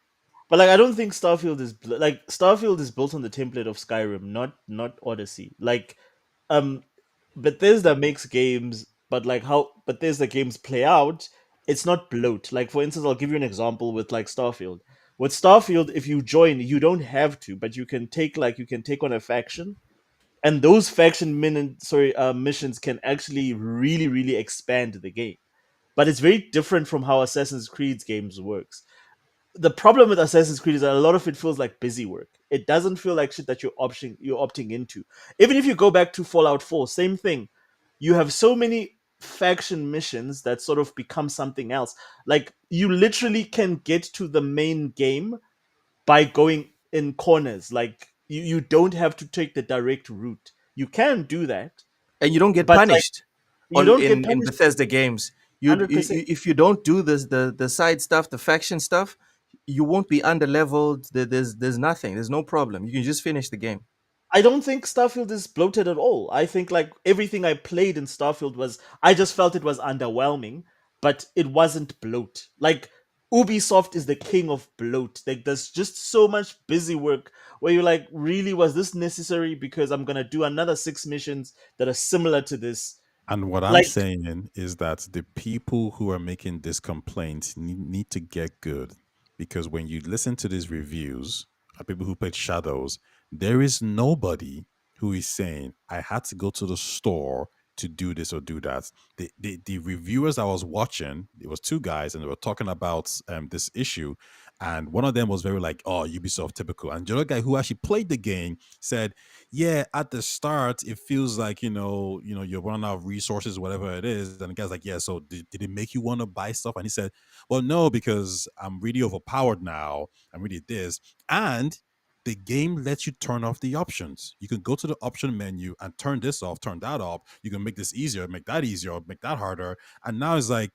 but like I don't think Starfield is built on the template of Skyrim, not Odyssey. Um, Bethesda makes games, but like how Bethesda games play out, it's not bloat. Like for instance, I'll give you an example with like Starfield. With Starfield, if you join, you don't have to, but you can take on a faction, and those missions can actually really expand the game. But it's very different from how Assassin's Creed games works. The problem with Assassin's Creed is that a lot of it feels like busy work. It doesn't feel like shit that you're opting into. Even if you go back to Fallout 4, same thing. You have so many faction missions that sort of become something else. Like you literally can get to the main game by going in corners. Like you don't have to take the direct route. You can do that, And you don't get but like punished you on don't get in punished Bethesda games. hundred percent. If you don't do this the side stuff, the faction stuff, you won't be under leveled. There's nothing. There's no problem. You can just finish the game. I don't think Starfield is bloated at all. I think like everything I played in Starfield was I just felt it was underwhelming, but it wasn't bloat. Like Ubisoft is the king of bloat. Like there's just so much busy work where you're like, really, was this necessary? Because I'm gonna do another 6 missions that are similar to this. And what I'm Like saying is that the people who are making this complaint need to get good, because when you listen to these reviews, people who played Shadows, there is nobody who is saying I had to go to the store to do this or do that. The reviewers I was watching, it was two guys, and they were talking about this issue, And one of them was very like, oh, Ubisoft typical. And the other guy who actually played the game said, yeah, at the start it feels like you're running out of resources, whatever it is. And the guy's like, yeah, so did it make you want to buy stuff? And he said, well, no, because I'm really overpowered now. I'm really this. And the game lets you turn off the options. You can go to the option menu and turn this off, turn that off. You can make this easier, make that easier, make that harder. And now it's like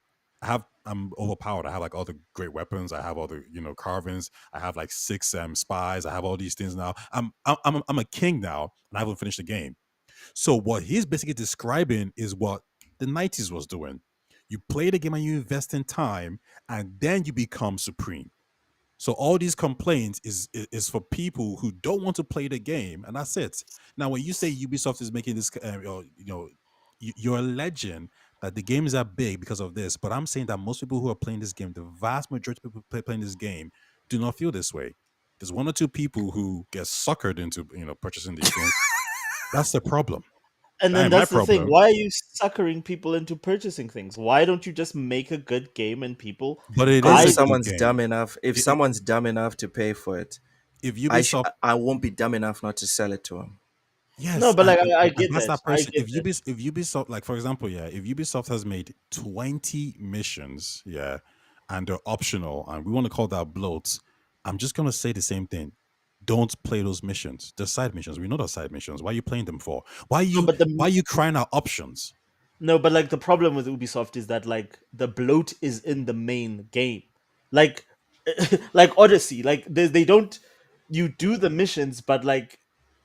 I'm overpowered. I have like all the great weapons. I have all the carvings. I have like 6 spies. I have all these things now. I'm a king now, and I haven't finished the game. So what he's basically describing is what the 90s was doing. You play the game and you invest in time, and then you become supreme. So all these complaints is for people who don't want to play the game, and that's it. Now, when you say Ubisoft is making this, you're alleging that the games are big because of this, but I'm saying that most people who are playing this game, the vast majority of people playing this game, do not feel this way. There's one or two people who get suckered into purchasing these things. That's the problem. And That then ain't my that's the thing. problem. Why are you suckering people into purchasing things? Why don't you just make a good game and people But it But is buy a if it? good someone's game. dumb enough, if If someone's dumb enough to pay for it, if Ubisoft, I won't be dumb enough not to sell it to him. No, yes, but like I and get that's that. that I person. get that. If Ubisoft, like for example, yeah, if Ubisoft has made 20 missions, yeah, and they're optional, and we want to call that bloat, I'm just gonna say the same thing. Don't play those missions. They're side missions. We know they're side missions. Why are you playing them for? No, but Why are you crying out options? no, but like the problem with Ubisoft is that like the bloat is in the main game, like like Odyssey. Like they don't you do the missions, but like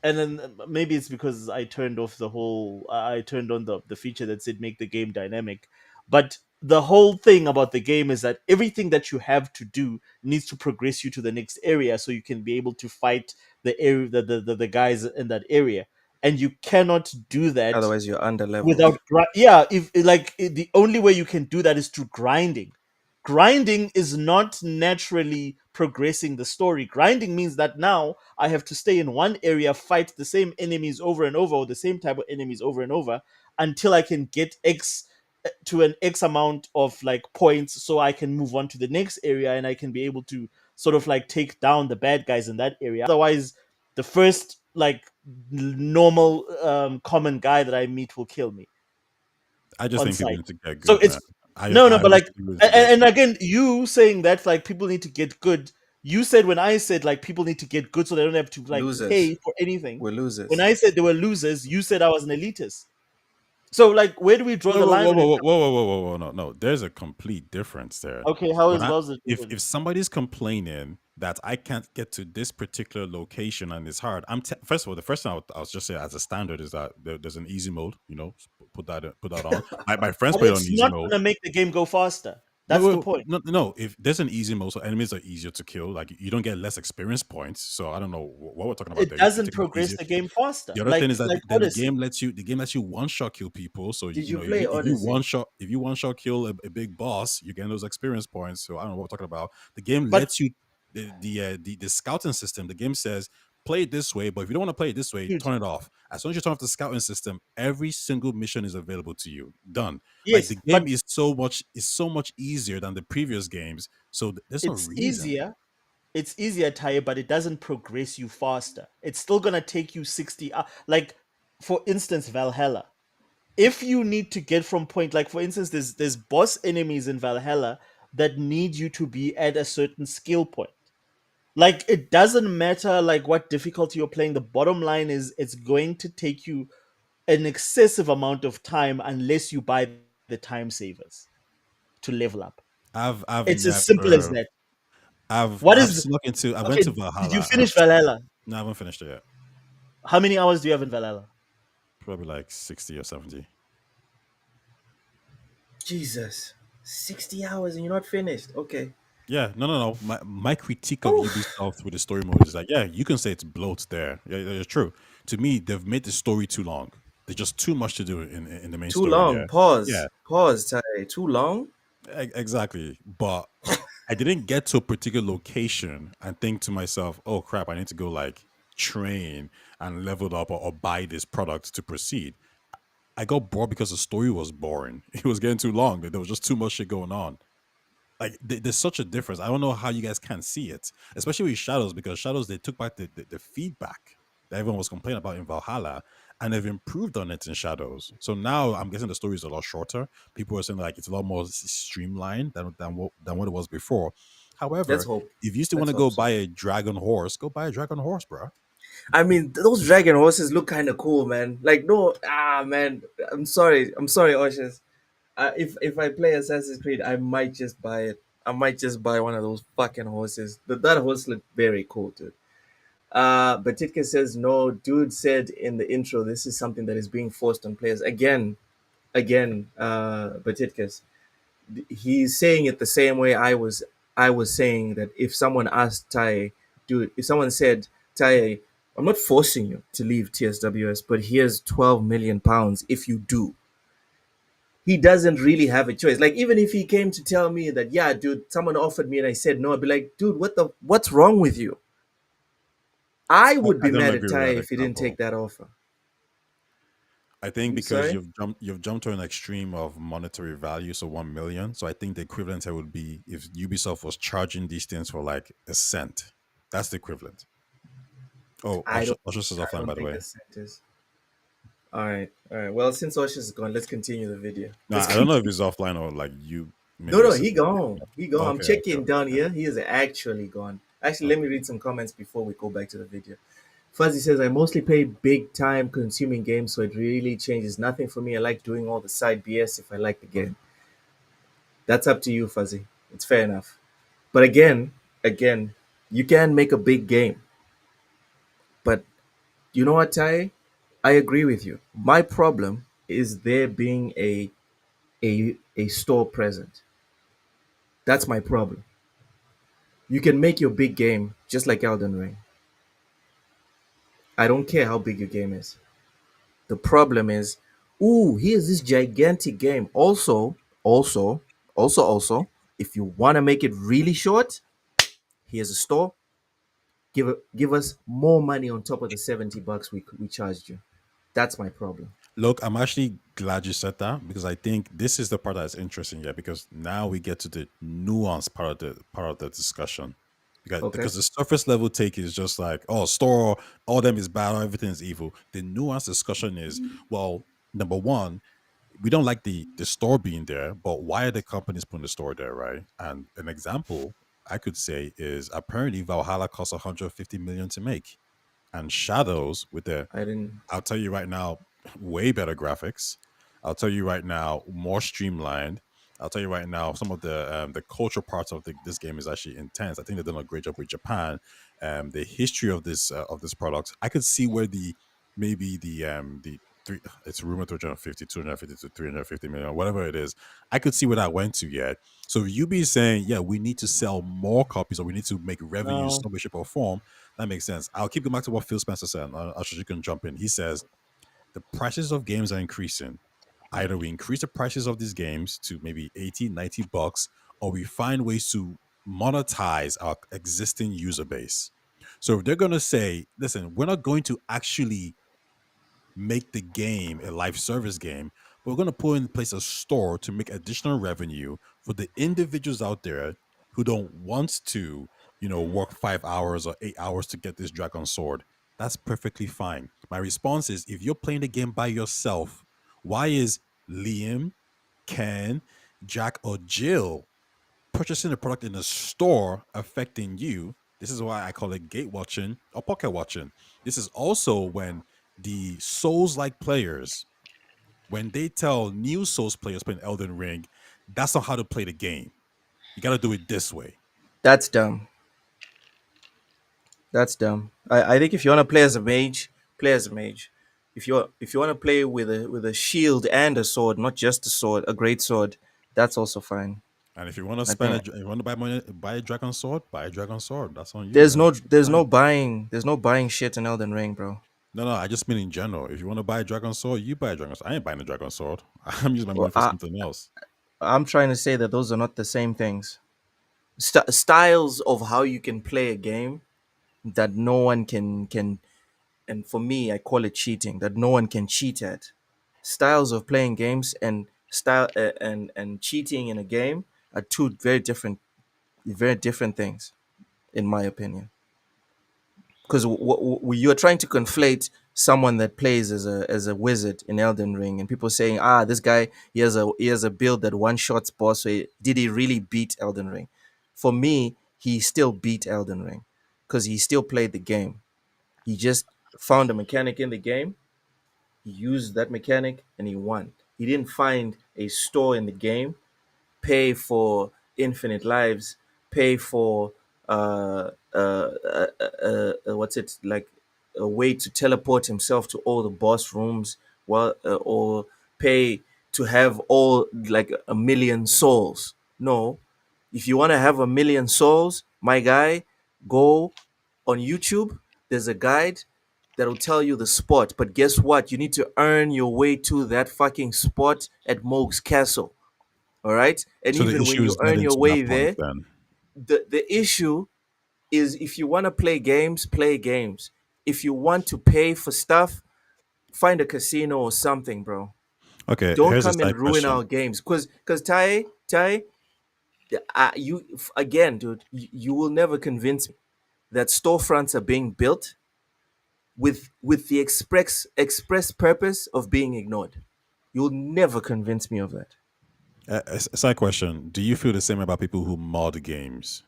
and then maybe it's because I turned off the whole I turned on the feature that said make the game dynamic, but the whole thing about the game is that everything that you have to do needs to progress you to the next area so you can be able to fight the area the guys in that area, and you cannot do that Otherwise, you're under leveled. without yeah, if like the only way you can do that is through grinding. Grinding is not naturally progressing the story. Grinding means that now I have to stay in one area, fight the same enemies over and over, or the same type of enemies over and over, until I can get x to an x amount of like points, so I can move on to the next area and I can be able to sort of like take down the bad guys in that area. Otherwise, the first like normal common guy that I meet will kill me I just on think people sight. need to get So good, man. it's no, no, I but just like, think people need to get and good. again, you saying that like people need to get good. You said when I said like people need to get good so they don't have to like Losers. pay for anything. We're When losers. I said they were losers, you said I was an elitist. So like, where do we draw Whoa, the whoa, line whoa, when it whoa, whoa, comes? whoa, whoa, whoa, whoa, no, no. There's a complete difference there. Okay, how When is I, how's it if different? somebody's complaining that I can't get to this particular location and it's hard, first of all, the first thing I was just say as a standard is that there's an easy mode. Put that on. My friends But play it on it's easy not mode. gonna make the game go faster. No, That's the point. no, no. If there's an easy mode, so enemies are easier to kill. Like you don't get less experience points. So I don't know what we're talking about It there. You doesn't take it progress easier. the game faster. The other thing is that Like then Odyssey. the game lets you one shot kill people. So Did you you know play Odyssey? if you one shot kill a big boss, you get those experience points. So I don't know what we're talking about. The game But lets you the scouting system. The game says play it this way, but if you don't want to play it this way, dude, turn it off. As soon as you turn off the scouting system, every single mission is available to you. Done. Like yes, the but game is so much easier than the previous games. So there's no it's reason. easier. It's easier, Taye, but it doesn't progress you faster. It's still gonna take you 60 like for instance, Valhalla. If you need to get from point, like for instance, there's boss enemies in Valhalla that need you to be at a certain skill point. Like it doesn't matter like what difficulty you're playing, the bottom line is it's going to take you an excessive amount of time unless you buy the time savers to level up. I've It's as simple as never that. I've What I've is snuck into I went okay? to Did you Valhalla and finish Valhalla? no, I haven't finished it yet. How many hours do you have in Valhalla? Probably like 60 or 70. Jesus. 60 hours and you're not finished. Okay. Yeah, no. My critique of Oof. Ubisoft with the story mode is like, yeah, you can say it's bloat there. Yeah, it's true. To me, they've made the story too long. There's just too much to do in the main Too story long. there. Pause. Yeah, Pause, Ty. Too long? exactly. But I didn't get to a particular location and think to myself, oh crap, I need to go like train and level up or buy this product to proceed. I got bored because the story was boring. It was getting too long. There was just too much shit going on. Like there's such a difference. I don't know how you guys can't see it, especially with Shadows, because Shadows they took back the feedback that everyone was complaining about in Valhalla, and they've improved on it in Shadows. So now I'm guessing the story is a lot shorter. People are saying like it's a lot more streamlined than what it was before. Let's However, hope. if you still want Let's to hope go so. buy a dragon horse, go buy a dragon horse, bro. I mean, those dragon horses look kind of cool, man. Like, no, man. I'm sorry, Oshas. If I play Assassin's Creed, I might just buy it. I might just buy one of those fucking horses. That horse looked very cool, dude. But Titka says no. Dude said in the intro, this is something that is being forced on players again. Batitkas, he's saying it the same way I was saying that if someone asked Tai, dude, if someone said, Tai, I'm not forcing you to leave TSWS, but here's 12 million pounds if you do. He doesn't really have a choice. Like, even if he came to tell me that, yeah, dude, someone offered me and I said no, I'd be like, dude, what's wrong with you? I would I be don't mad at agree with Tai that if he didn't take example. that offer. I think You because sorry? you've jumped to an extreme of monetary value, so 1 million. So I think the equivalent here would be if Ubisoft was charging these things for like a cent. That's the equivalent. Oh, I don't Usher is offline, by the think way. a cent is. All right. Well, since Osh is gone, let's continue the video. No, Let's I don't know if continue. he's offline or like you. No, Maybe you're no, he sitting. gone. He gone. I'm Okay, okay, checking okay, down okay. here. He is actually gone. Actually, let me Okay. read some comments before we go back to the video. Fuzzy says, I mostly play big time consuming games, so it really changes nothing for me. I like doing all the side BS if I like the game. That's up to you, Fuzzy. It's fair enough. But again, you can make a big game. But you know what, Ty? I agree with you. My problem is there being a store present. That's my problem. You can make your big game just like Elden Ring. I don't care how big your game is. The problem is, ooh, here's this gigantic game. Also, also, if you want to make it really short, here's a store. Give us more money on top of the $70 we charged you. That's my problem. Look, I'm actually glad you said that because I think this is the part that's interesting here because now we get to the nuance part of the discussion. Because Okay. because the surface level take is just like, oh, store, all them is bad, everything is evil. The nuance discussion is, well, number one, we don't like the store being there, but why are the companies putting the store there, right? And an example I could say is apparently Valhalla costs 150 million to make, and Shadows with the I didn't. I'll tell you right now, way better graphics. I'll tell you right now, more streamlined. I'll tell you right now, some of the cultural parts of this game is actually intense. I think they've done a great job with Japan. The history of this product, I could see where maybe the three, it's rumored 250, 250 to 350 million, whatever it is. I could see where that went to yet. So if you be saying, yeah, we need to sell more copies or we need to make revenue in No, some way, shape, or form, that makes sense. I'll keep going back to what Phil Spencer said. I'm sure you can jump in. He says the prices of games are increasing. Either we increase the prices of these games to maybe 80, $90, or we find ways to monetize our existing user base. So if they're going to say, listen, we're not going to actually make the game a live service game, but we're going to put in place a store to make additional revenue for the individuals out there who don't want to, work 5 hours or 8 hours to get this dragon sword. That's perfectly fine. My response is if you're playing the game by yourself, why is Liam, Ken, Jack, or Jill purchasing the product in the store affecting you? This is why I call it gate watching or pocket watching. This is also when the Souls like players, when they tell new Souls players playing Elden Ring, that's not how to play the game. You got to do it this way. That's dumb. That's dumb. I think if you want to play as a mage, play as a mage. If you want to play with a shield and a sword, not just a sword, a great sword, that's also fine. And if you want to I think if you want to buy money, buy a dragon sword, buy a dragon sword. That's on you, there's man. no there's no Fine. buying there's no buying shit in Elden Ring, bro. No, no, I just mean in general. If you want to buy a dragon sword, you buy a dragon sword. I ain't buying a dragon sword. I'm using my money Well, for something else. I'm trying to say that those are not the same things. Styles of how you can play a game that no one can, and for me, I call it cheating. That no one can cheat at. Styles of playing games and cheating in a game. are two very different things, in my opinion. Because you're trying to conflate someone that plays as a wizard in Elden Ring, and people saying, this guy, he has a build that one shots boss. So did he really beat Elden Ring? For me, he still beat Elden Ring because he still played the game. He just found a mechanic in the game. He used that mechanic and he won. He didn't find a store in the game, pay for infinite lives, pay for what's it like, a way to teleport himself to all the boss rooms, or pay to have all like a million souls. No, if you want to have a million souls, my guy, go on YouTube. There's a guide that'll tell you the spot. But guess what? You need to earn your way to that fucking spot at Moog's Castle. All right. And So the even when issue you is earn getting your to that way point there, then. the issue is, if you want to play games, play games. If you want to pay for stuff, find a casino or something, bro. Okay, Don't here's a come and side ruin question. our games. Because Ty, again, dude, you will never convince me that storefronts are being built with the express purpose of being ignored. You'll never convince me of that. A side question. Do you feel the same about people who mod games?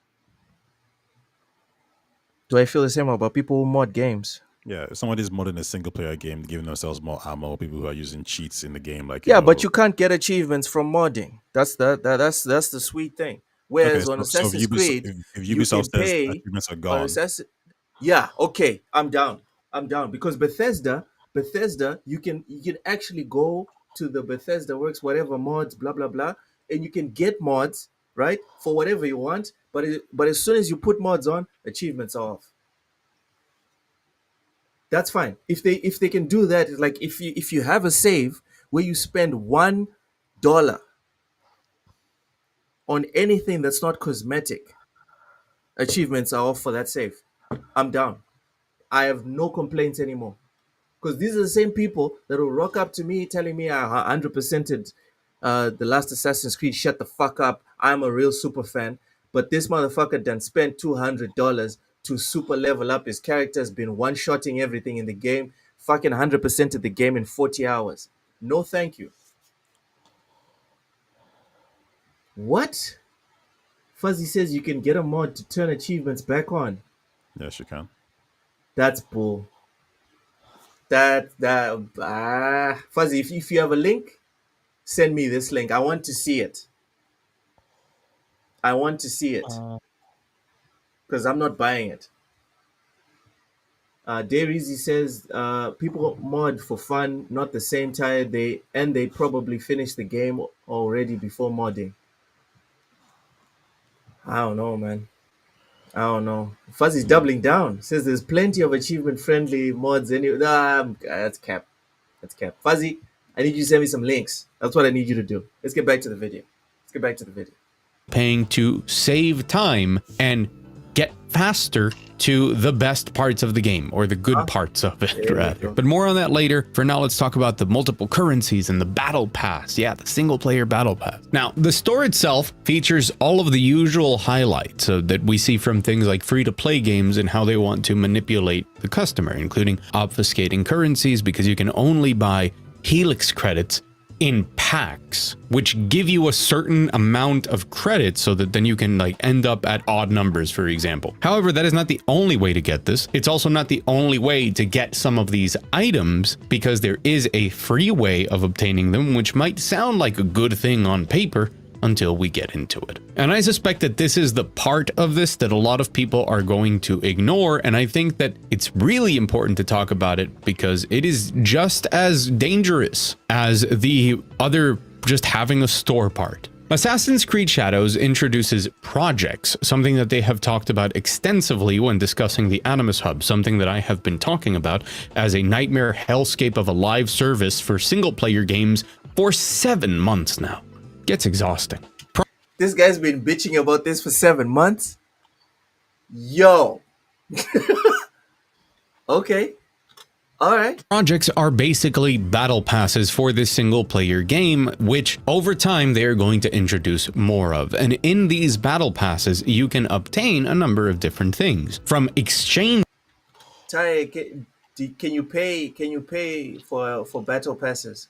Do I feel the same about people who mod games? Yeah, if somebody's modding a single player game, giving themselves more ammo, people who are using cheats in the game, like, Yeah, but you can't get achievements from modding. That's the sweet thing. Okay, Whereas on so if Assassin's Ubisoft, Creed, if you can Ubisoft says pay achievements are on gone, Assassin. Yeah, okay, I'm down. I'm down because Bethesda, you can actually go to the Bethesda Works whatever mods, blah blah blah, and you can get mods right for whatever you want. But as soon as you put mods on, achievements are off. That's fine. If they can do that, like if you have a save where you spend $1 on anything that's not cosmetic, achievements are off for that save. I'm down. I have no complaints anymore. Because these are the same people that will rock up to me telling me I 100%ed the last Assassin's Creed. Shut the fuck up. I'm a real super fan. But this motherfucker done spent $200 to super level up his character, has been one-shotting everything in the game, fucking 100% of the game in 40 hours. No thank you. What? Fuzzy says you can get a mod to turn achievements back on. yes, you can. That's bull. Fuzzy, if you have a link, send me this link. I want to see it. I want to see it Uh, because I'm not buying it. Dairies, says people mod for fun, not the same time. They probably finished the game already before modding. I don't know, man. I don't know. Fuzzy's Mm. doubling down. Says there's plenty of achievement friendly mods. Anyway, that's cap. That's cap. Fuzzy, I need you to send me some links. That's what I need you to do. Let's get back to the video. Paying to save time and get faster to the best parts of the game, or the good parts of it, There we rather. go. But more on that later. For now, let's talk about the multiple currencies and the battle pass. Yeah, the single player battle pass. Now, the store itself features all of the usual highlights that we see from things like free-to-play games and how they want to manipulate the customer, including obfuscating currencies because you can only buy Helix credits in packs, which give you a certain amount of credits so that then you can like end up at odd numbers, for example. However, that is not the only way to get this. It's also not the only way to get some of these items, because there is a free way of obtaining them, which might sound like a good thing on paper until we get into it. And I suspect that this is the part of this that a lot of people are going to ignore, and I think that it's really important to talk about it because it is just as dangerous as the other just having a store part. Assassin's Creed Shadows introduces projects, something that they have talked about extensively when discussing the Animus Hub, something that I have been talking about as a nightmare hellscape of a live service for single-player games for 7 months now. Gets exhausting. This guy's been bitching about this for 7 months. Yo. Okay. All right. Projects are basically battle passes for this single player game, which over time they are going to introduce more of. And in these battle passes, you can obtain a number of different things from exchange. Ty, can you pay for battle passes?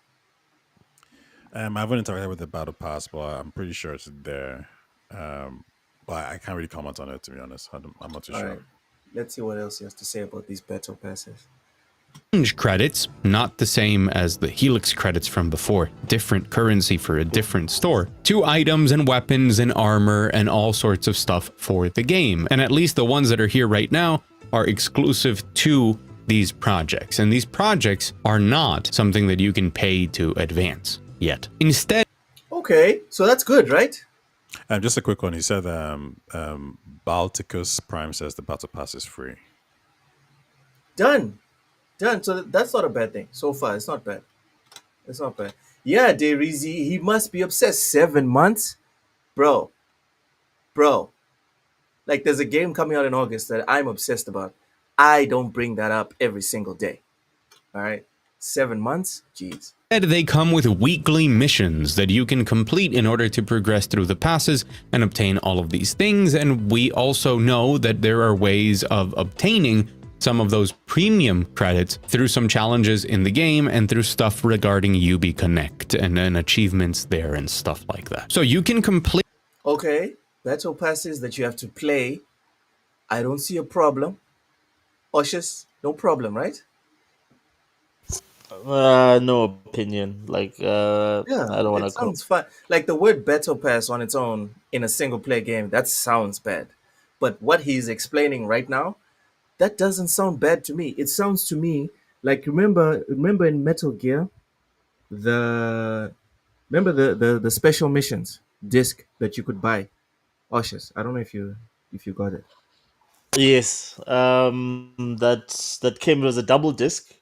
I haven't interacted with the battle pass, but I'm pretty sure it's there. But I can't really comment on it, to be honest. I'm not too All sure. right. Let's see what else he has to say about these battle passes. Credits, not the same as the Helix credits from before, different currency for a different store, to items and weapons and armor and all sorts of stuff for the game. And at least the ones that are here right now are exclusive to these projects. And these projects are not something that you can pay to advance yet. Instead, Okay, so that's good, right? Just a quick one. He said Balticus Prime says the battle pass is free. Done. So that's not a bad thing. So far, it's not bad. It's not bad. Yeah, Derizi, he must be obsessed. 7 months? Bro. Like, there's a game coming out in August that I'm obsessed about. I don't bring that up every single day. All right? 7 months? Jeez. they come with weekly missions that you can complete in order to progress through the passes and obtain all of these things. And we also know that there are ways of obtaining some of those premium credits through some challenges in the game and through stuff regarding UB Connect and then achievements there and stuff like that. So you can complete. Okay, battle passes that you have to play. I don't see a problem. Oshus, no problem, right? No opinion. Like, Yeah, I don't want it to call. sounds fun. Like the word battle pass on its own in a single player game, that sounds bad. But what he's explaining right now, that doesn't sound bad to me. It sounds to me like remember in Metal Gear, the the special missions disc that you could buy. Oshus, I don't know if you got it. Yes, that came as a double disc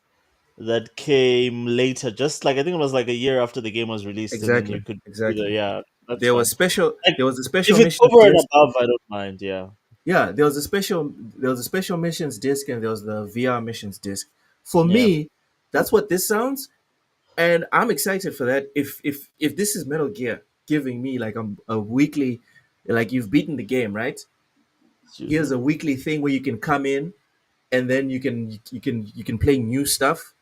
that came later, just like I think it was like a year after the game was released, and then you could do the, Exactly. yeah, that's There fine. was special. Like, There was a special if it's missions over and disc. above, I don't mind. Yeah, Yeah, there was a special missions disc and there was the VR missions disc. For yeah. me, that's what this sounds, and I'm excited for that. If this is Metal Gear giving me like a weekly, like you've beaten the game, right? Here's a weekly thing where you can come in, and then you can play new stuff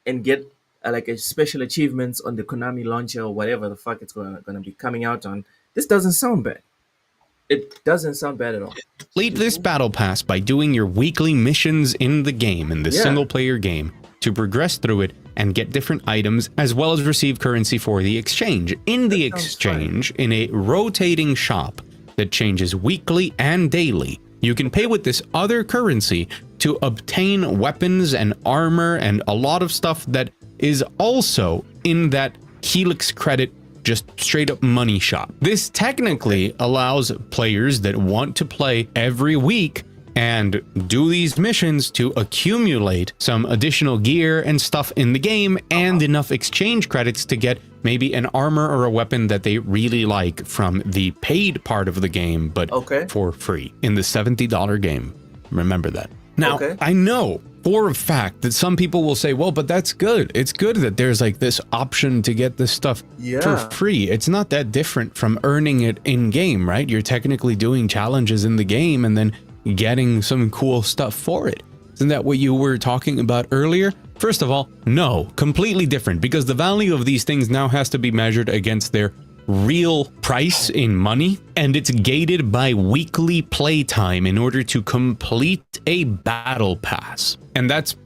and get like a special achievements on the Konami launcher or whatever the fuck it's gonna be coming out on. This doesn't sound bad. It doesn't sound bad at all. Complete this battle pass by doing your weekly missions in the game, in the Yeah. single player game, to progress through it and get different items as well as receive currency for the exchange. In the That sounds exchange, in a rotating shop that changes weekly and daily, you can pay with this other currency to obtain weapons and armor and a lot of stuff that is also in that Helix credit, just straight up money shop. This technically allows players that want to play every week and do these missions to accumulate some additional gear and stuff in the game and enough exchange credits to get maybe an armor or a weapon that they really like from the paid part of the game, but Okay. for free in the $70 game. Remember that. Now, Okay. I know for a fact that some people will say, well, but that's good. It's good that there's like this option to get this stuff Yeah. for free. It's not that different from earning it in game, right? You're technically doing challenges in the game and then getting some cool stuff for it. Isn't that what you were talking about earlier? First of all, no, completely different, because the value of these things now has to be measured against their real price in money, and it's gated by weekly playtime in order to complete a battle pass. And that's,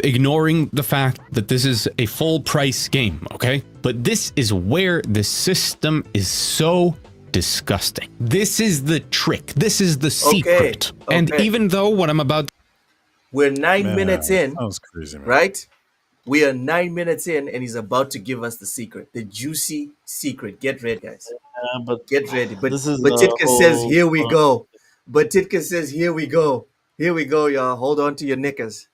ignoring the fact that this is a full price game, okay? But this is where the system is so disgusting. This is the trick. This is the secret. And okay. even though what I'm about We're 9 minutes in, That was crazy, man. right? We are 9 minutes in, and he's about to give us the secret, the juicy secret. Get ready, guys. But Get ready. But this is Titka the says, whole- "Here we go." But Titka says, "Here we go. Here we go, y'all. Hold on to your knickers."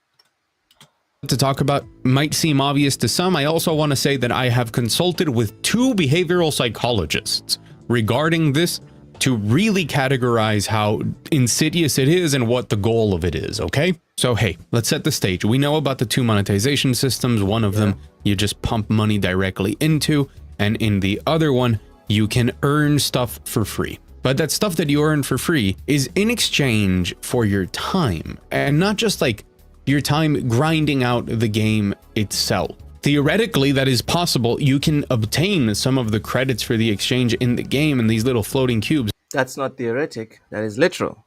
to talk about might seem obvious to some. I also want to say that I have consulted with 2 behavioral psychologists regarding this to really categorize how insidious it is and what the goal of it is, okay? So, hey, let's set the stage. We know about the two monetization systems. One of them you just pump money directly into, and in the other one, you can earn stuff for free. But that stuff that you earn for free is in exchange for your time, and not just like your time grinding out the game itself. Theoretically, that is possible. You can obtain some of the credits for the exchange in the game in these little floating cubes. That's not theoretic. That is literal.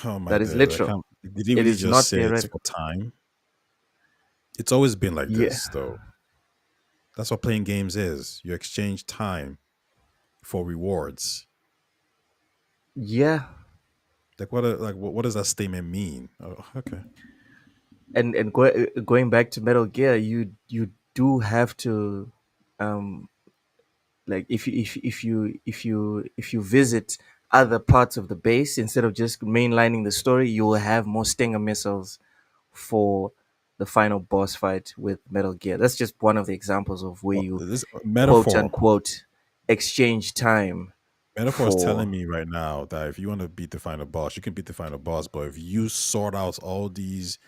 Oh my That is days! literal. Did he It really is just not say it's theoretical. for time? It's always been like Yeah. this, though. That's what playing games is. You exchange time for rewards. Yeah. Like what does that statement mean? Oh, okay. And going back to Metal Gear, you do have to, um like, if you visit other parts of the base instead of just mainlining the story, you will have more Stinger missiles for the final boss fight with Metal Gear. That's just one of the examples of where Well, you this quote metaphor unquote exchange time Metaphor is telling for. me right now that if you want to beat the final boss, you can beat the final boss. But if you sort out all these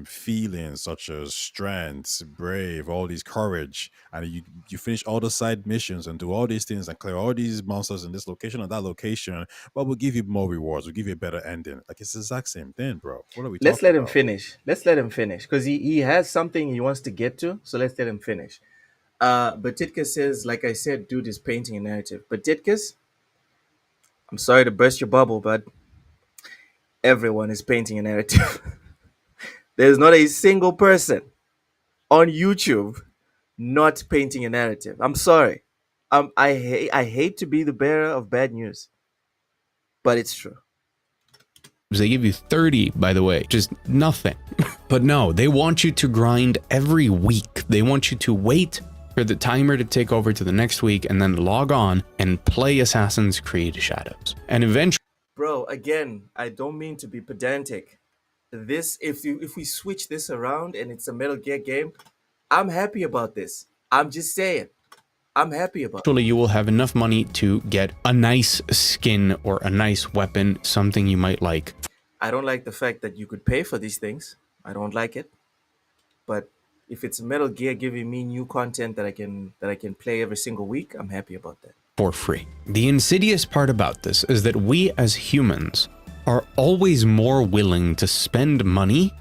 feelings, such as strength, brave, all these courage, and you finish all the side missions and do all these things and clear all these monsters in this location or that location, but we'll give you more rewards. We'll give you a better ending. Like it's the exact same thing, bro. What are we Let's talking let him about? finish. Let's let him finish because he has something he wants to get to. So let's let him finish. But Titkus says, like I said, dude is painting a narrative. But Titkus, I'm sorry to burst your bubble, but everyone is painting a narrative. There's not a single person on YouTube not painting a narrative. I'm sorry. I hate to be the bearer of bad news, but it's true. They give you 30, by the way, just nothing. But no, they want you to grind every week. They want you to wait for the timer to take over to the next week and then log on and play Assassin's Creed Shadows. And eventually, Bro, again, I don't mean to be pedantic. This, if we switch this around and it's a Metal Gear game, I'm happy about this. I'm just saying. I'm happy about it. you will have enough money to get a nice skin or a nice weapon, something you might like. I don't like the fact that you could pay for these things. I don't like it. But if it's Metal Gear giving me new content that I can play every single week, I'm happy about that. For free. The insidious part about this is that we as humans are always more willing to spend money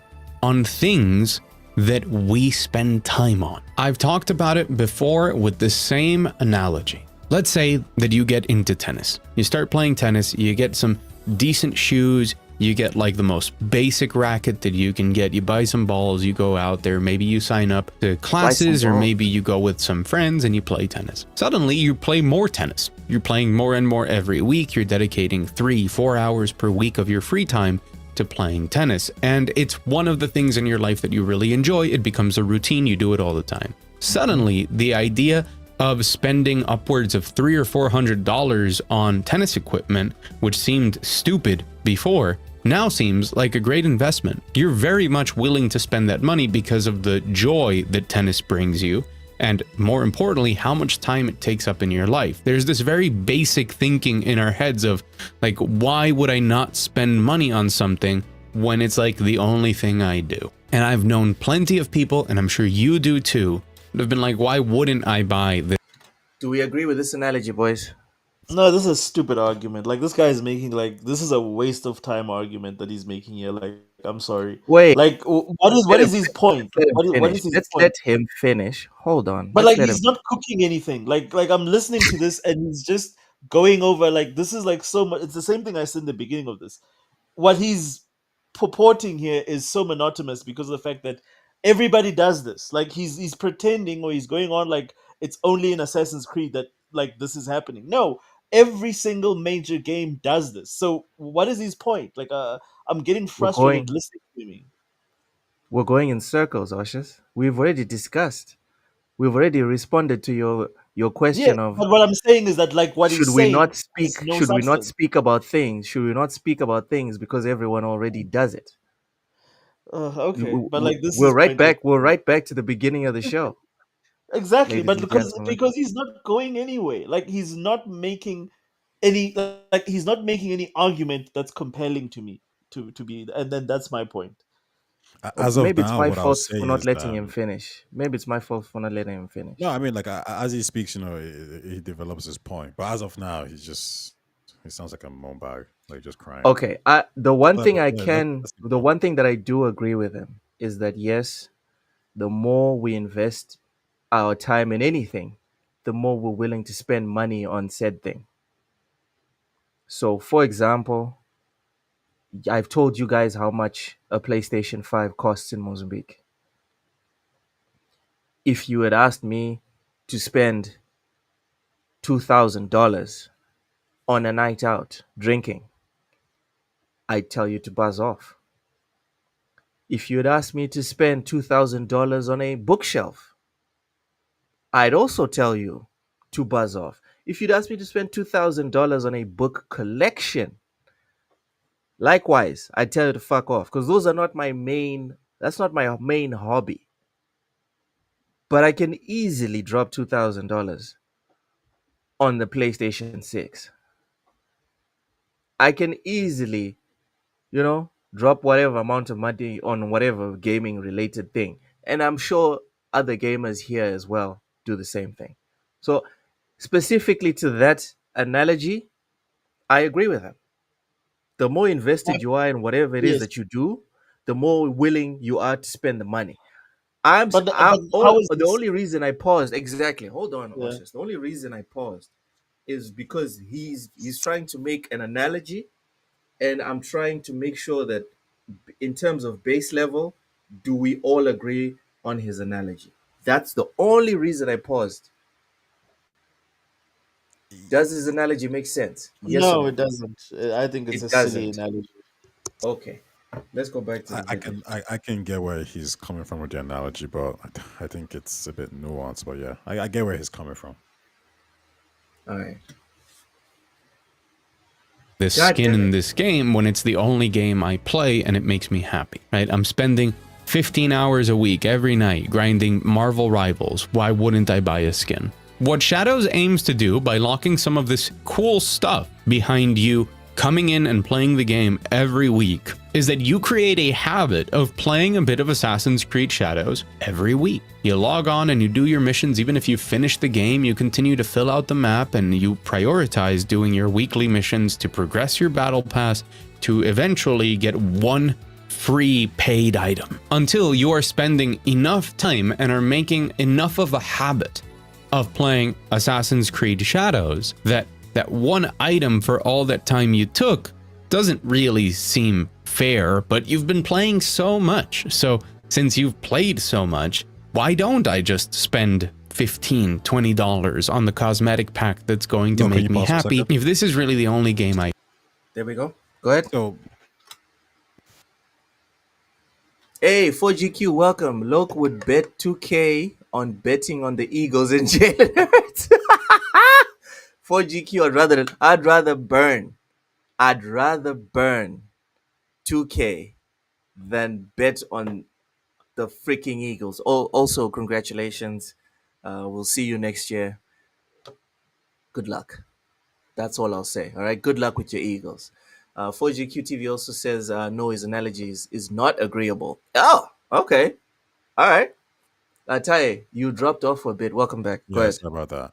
on things that we spend time on. I've talked about it before with the same analogy. Let's say that you get into tennis. You start playing tennis, you get some decent shoes, you get like the most basic racket that you can get. You buy some balls, you go out there, maybe you sign up to classes, or balls. maybe you go with some friends and you play tennis. Suddenly you play more tennis. You're playing more and more every week. You're dedicating 3-4 hours per week of your free time to playing tennis. And it's one of the things in your life that you really enjoy. It becomes a routine. You do it all the time. Suddenly, the idea of spending upwards of $300 or $400 on tennis equipment, which seemed stupid before, now seems like a great investment. You're very much willing to spend that money because of the joy that tennis brings you, and more importantly, how much time it takes up in your life. There's this very basic thinking in our heads of like, why would I not spend money on something when it's like the only thing I do? And I've known plenty of people, and I'm sure you do too, that have been like, why wouldn't I buy this? Do we agree with this analogy, boys? No, this is a stupid argument. Like this guy is making like this is a waste of time argument that he's making here. Like I'm sorry. Wait, Like what let is him his finish. point? Let's let him What finish. is his Let's point? let him finish. Hold on. But Let's like let him. he's not cooking anything. Like I'm listening to this and he's just going over like this is like so much. It's the same thing I said in the beginning of this. What he's purporting here is so monotonous because of the fact that everybody does this. Like he's pretending or he's going on like it's only in Assassin's Creed that like this is happening. No, every single major game does this. So what is his point? Like I'm getting We're frustrated going. listening to me. We're going in circles, Oshus. We've already discussed. We've already responded to your Yeah, question of but what I'm saying is that like what should he's we saying not has speak no should we not substance. speak about things? Should we not speak about things because everyone already does it? Okay, but like this We're is right pointless. back. We're right back to the beginning of the show, Exactly, ladies but and gentlemen. because he's not going anyway. Like he's not making any, like, he's not making any argument that's compelling to me to be, and then that's my point. As of Maybe it's now, my what I'll fault say for not is letting that him finish. Maybe it's my fault for not letting him no, finish. I mean, like as he speaks, he develops his point. But as of now, he sounds like a moan bag, like just crying. Okay, the one But thing I yeah, can, that's the the point. one thing that I do agree with him is that yes, the more we invest our time in anything, the more we're willing to spend money on said thing. So, for example, I've told you guys how much a PlayStation 5 costs in Mozambique. If you had asked me to spend $2,000 on a night out drinking, I'd tell you to buzz off. If you had asked me to spend $2,000 on a bookshelf, I'd also tell you to buzz off. If you'd asked me to spend $2,000 on a book collection, likewise, I'd tell you to fuck off because those are not my main, that's not my main hobby. But I can easily drop $2,000 on the PlayStation 6. I can easily, drop whatever amount of money on whatever gaming related thing. And I'm sure other gamers here as well do the same thing. So, specifically to that analogy, I agree with him. The more invested you are in whatever it is Yes, that you do, the more willing you are to spend the money. but how is The this? only reason I paused, exactly. Hold on, Yeah. Oshis. The only reason I paused is because he's trying to make an analogy, and I'm trying to make sure that in terms of base level, do we all agree on his analogy? That's the only reason I paused. Does his analogy make sense? Yes or No, no? it doesn't. I think it's a It silly doesn't. analogy. Okay. Let's go back to I, the I video. can I can get where he's coming from with the analogy, but I think it's a bit nuanced. But yeah, I get where he's coming from. All right. This God skin damn in it. this game when it's the only game I play and it makes me happy, right? I'm spending 15 hours a week every night grinding Marvel Rivals. Why wouldn't I buy a skin? What Shadows aims to do by locking some of this cool stuff behind you coming in and playing the game every week is that you create a habit of playing a bit of Assassin's Creed Shadows every week. You log on and you do your missions. Even if you finish the game, you continue to fill out the map and you prioritize doing your weekly missions to progress your battle pass to eventually get one free paid item until you are spending enough time and are making enough of a habit of playing Assassin's Creed Shadows that one item for all that time you took doesn't really seem fair, but you've been playing so much. So since you've played so much, why don't I just spend $15, $20 on the cosmetic pack that's going to No, can make you me pause for a happy second? if this is really the only game I There we go. Go ahead. So Hey, 4GQ, welcome. Loke would bet 2K on betting on the Eagles and Jalen Hurts. 4GQ, I'd rather burn. I'd rather burn 2K than bet on the freaking Eagles. Also, congratulations. We'll see you next year. Good luck. That's all I'll say. All right. Good luck with your Eagles. 4GQ TV also says no, his analogy is not agreeable. Oh, okay. All right. Tai, you dropped off for a bit. Welcome back. Go yeah, ahead. sorry about that.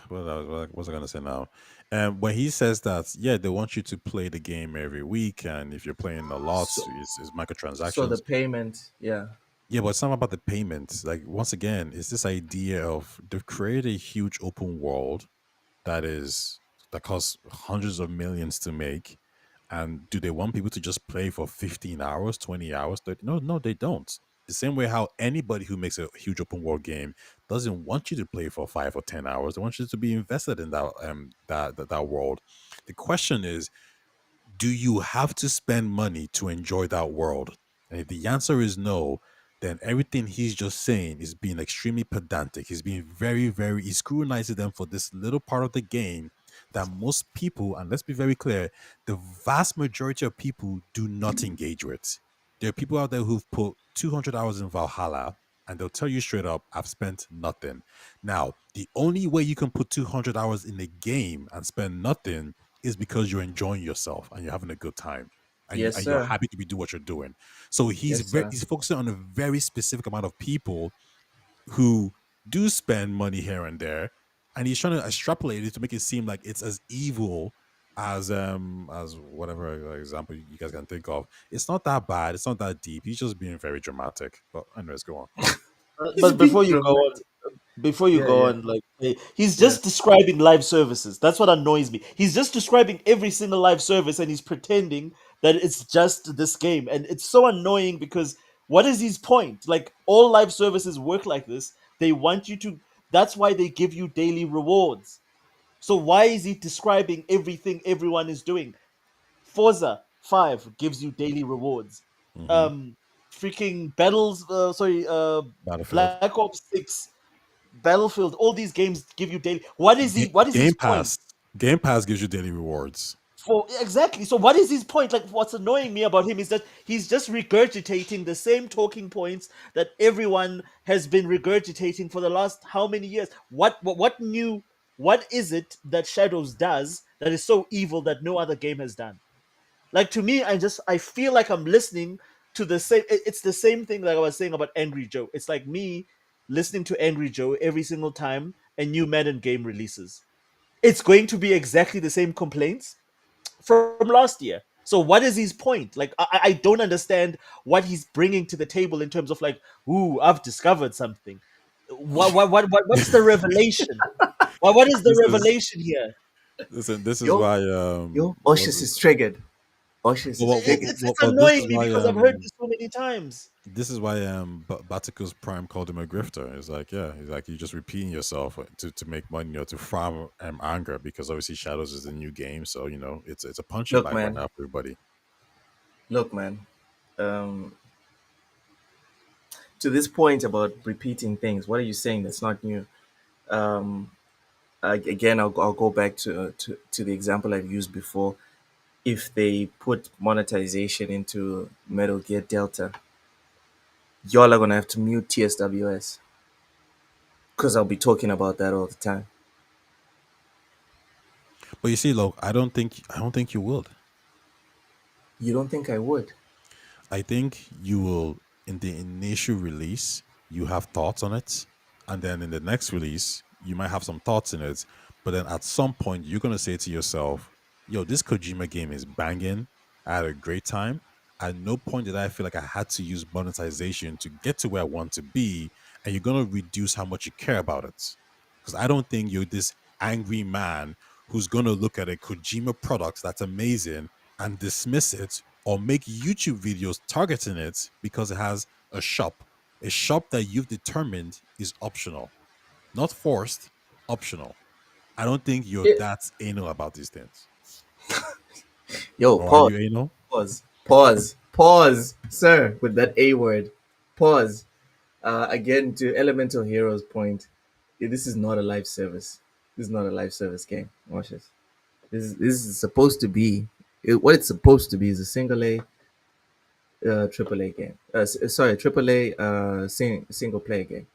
What was I gonna say now? When he says that, yeah, they want you to play the game every week, and if you're playing a lot, So, it's so the microtransactions. payment, yeah. Yeah, but it's not about the payments. Like once again, it's this idea of they've created a huge open world that costs hundreds of millions to make. And do they want people to just play for 15 hours, 20 hours? No, they don't. The same way how anybody who makes a huge open world game doesn't want you to play for 5 or 10 hours. They want you to be invested in that world. The question is, do you have to spend money to enjoy that world? And if the answer is no, then everything he's just saying is being extremely pedantic. He's being he's scrutinizing them for this little part of the game that most people, and let's be very clear, the vast majority of people do not engage with. There are people out there who've put 200 hours in Valhalla, and they'll tell you straight up, I've spent nothing. Now, the only way you can put 200 hours in a game and spend nothing is because you're enjoying yourself and you're having a good time. Yes, And you're sir. happy to be doing what you're doing. So Yes, sir. he's focusing on a very specific amount of people who do spend money here and there, and he's trying to extrapolate it to make it seem like it's as evil as whatever example you guys can think of. It's not that bad. It's not that deep. He's just being very dramatic. But anyways, go on. He's But being dramatic. before you Yeah, go yeah, on, like he's yeah. just describing live services. That's what annoys me. He's just describing every single live service, and he's pretending that it's just this game, and it's so annoying because what is his point? Like all live services work like this. They want you to. That's why they give you daily rewards. So why is he describing everything everyone is doing? Forza 5 gives you daily rewards. Hmm. Um, freaking battles. Battlefield. Black Ops 6, Battlefield. All these games give you daily. What is he? What is his Game point? Pass. Game Pass gives you daily rewards. For exactly. So what is his point? Like what's annoying me about him is that he's just regurgitating the same talking points that everyone has been regurgitating for the last how many years? What new? What is it that Shadows does that is so evil that no other game has done? Like to me, I feel like I'm listening to the same. It's the same thing that I was saying about Angry Joe. It's like me listening to Angry Joe every single time a new Madden game releases. It's going to be exactly the same complaints from last year. So what is his point? Like I don't understand what he's bringing to the table in terms of like, ooh, I've discovered something. What's the revelation? What is the This is revelation here? listen. This is Yo, why yo, what Oshis is triggered. Oshis is triggered. It's but this annoying is me why because I've heard this so many times. Batico's Prime called him a grifter. It's like, yeah, he's like, you're just repeating yourself to make money or to farm anger, because obviously Shadows is a new game. So, it's a punching Look, bag right man. now for everybody. Look, man. Um, to this point about repeating things, what are you saying that's not new? Um, Again, I'll go back to the example I've used before. If they put monetization into Metal Gear Delta, y'all are gonna have to mute TSWS because I'll be talking about that all the time. But you see, look, I don't think you would. You don't think I would? I think you will, in the initial release, you have thoughts on it. And then in the next release, you might have some thoughts in it. But then at some point, you're going to say to yourself, yo, this Kojima game is banging. I had a great time. At no point did I feel like I had to use monetization to get to where I want to be. And you're going to reduce how much you care about it. Because I don't think you're this angry man who's going to look at a Kojima product that's amazing and dismiss it, or make YouTube videos targeting it because it has a shop that you've determined is optional, not forced, optional. I don't think you're It, that anal about these things. yo, Or are pause, you anal? pause, sir, with that A word. Pause. Again, to Elemental Heroes' point, this is not a live service. This is not a live service game. Watch this. This is supposed to be what it's supposed to be is a single A, triple A game. Sorry, triple A single player game.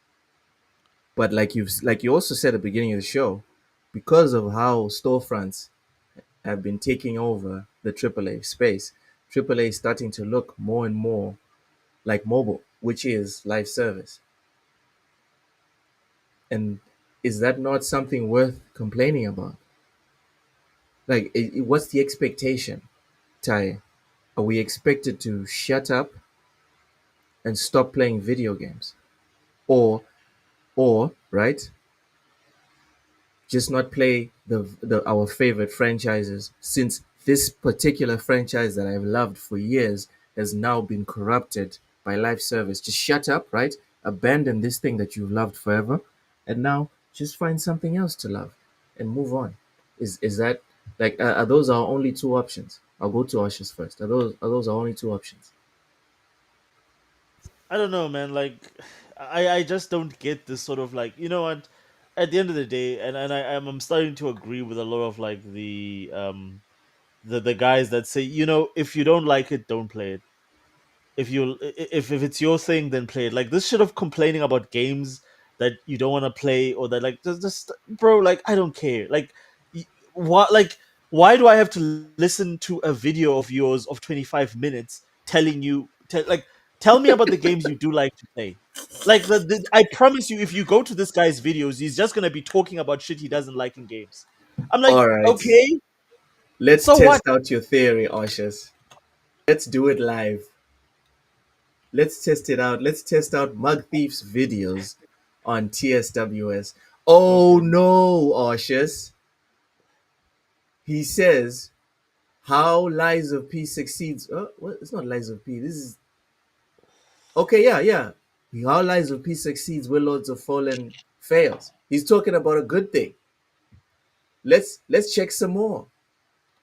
But like you also said at the beginning of the show, because of how storefronts have been taking over the triple A space, triple A is starting to look more and more like mobile, which is live service. And is that not something worth complaining about? Like, what's the expectation, Ty? Are we expected to shut up and stop playing video games, or right, just not play the our favorite franchises, since this particular franchise that I've loved for years has now been corrupted by live service? Just shut up, right? Abandon this thing that you've loved forever, and now just find something else to love and move on. Is that like are those our only two options? I'll go to Ushers first. Are those our only two options? I don't know, man. Like, I just don't get this sort of like, you know what? At the end of the day, I'm starting to agree with a lot of like the guys that say, if you don't like it, don't play it. if it's your thing, then play it. Like this shit of complaining about games that you don't want to play, or that like just bro, like I don't care. Like what, like why do I have to listen to a video of yours of 25 minutes telling you tell me about the games you do like to play. Like I promise you, if you go to this guy's videos, he's just gonna be talking about shit he doesn't like in games. I'm like, All right. okay, Let's so what? test out your theory, Oshas. Let's do it live. Let's test it out. Let's test out Mug Thief's videos on TSWS. Oh Okay. no, Oshas. He says how Lies of P succeeds. What? It's not Lies of P. This is okay. Yeah. How Lies of P succeeds where Lords of Fallen fails. He's talking about a good thing. Let's check some more.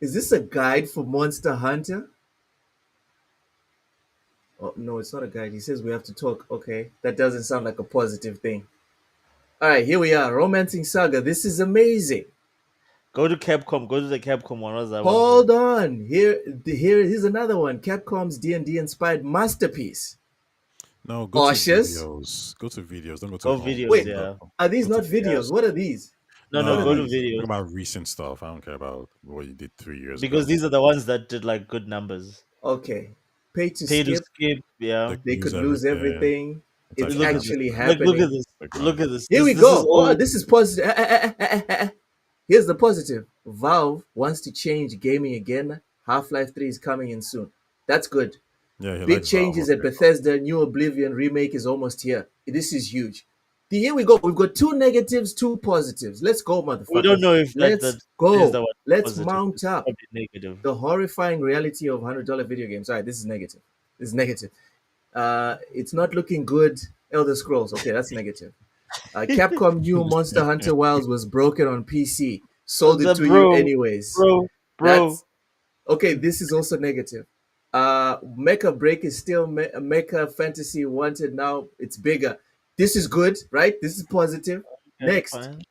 Is this a guide for Monster Hunter? Oh, no, it's not a guide. He says we have to talk. Okay, that doesn't sound like a positive thing. All right, here we are. Romancing Saga. This is amazing. Go to Capcom. Go to the Capcom one. What's that one? Hold on. Here's another one. Capcom's D&D inspired masterpiece. No, go Cautious. to videos. Go to videos. Don't go to Go home. videos, Wait, yeah. are these Go not to videos? What are these? No, No, go to these? videos, Talk about recent stuff. I don't care about what you did 3 years because ago. these are the ones that did like good numbers. Okay. Pay to Pay to skip. skip, yeah. Like, They could lose everything. It's Look at actually this. happening. Look at this. Like, Look at this. Here we This go. is all. Oh, this is positive. Here's the positive. Valve wants to change gaming again. Half-Life 3 is coming in soon. That's good. Yeah, he Big likes Valve. changes at Bethesda. New Oblivion remake is almost here. This is huge. Here we go. We've got 2 negatives, 2 positives. Let's go, motherfuckers. We don't know if Let's that go. is the one Let's positive. mount It's up. probably negative. The horrifying reality of $100 video games. All right, this is negative. This is negative. It's not looking good. Elder Scrolls. Okay, that's negative. Capcom new Monster Hunter Wilds was broken on PC. Sold it to you anyways. Bro. That's, okay, this is also negative. Mecha Break is still Mecha Fantasy Wanted now. It's bigger. This is good, right? This is positive. Okay, Next, fine.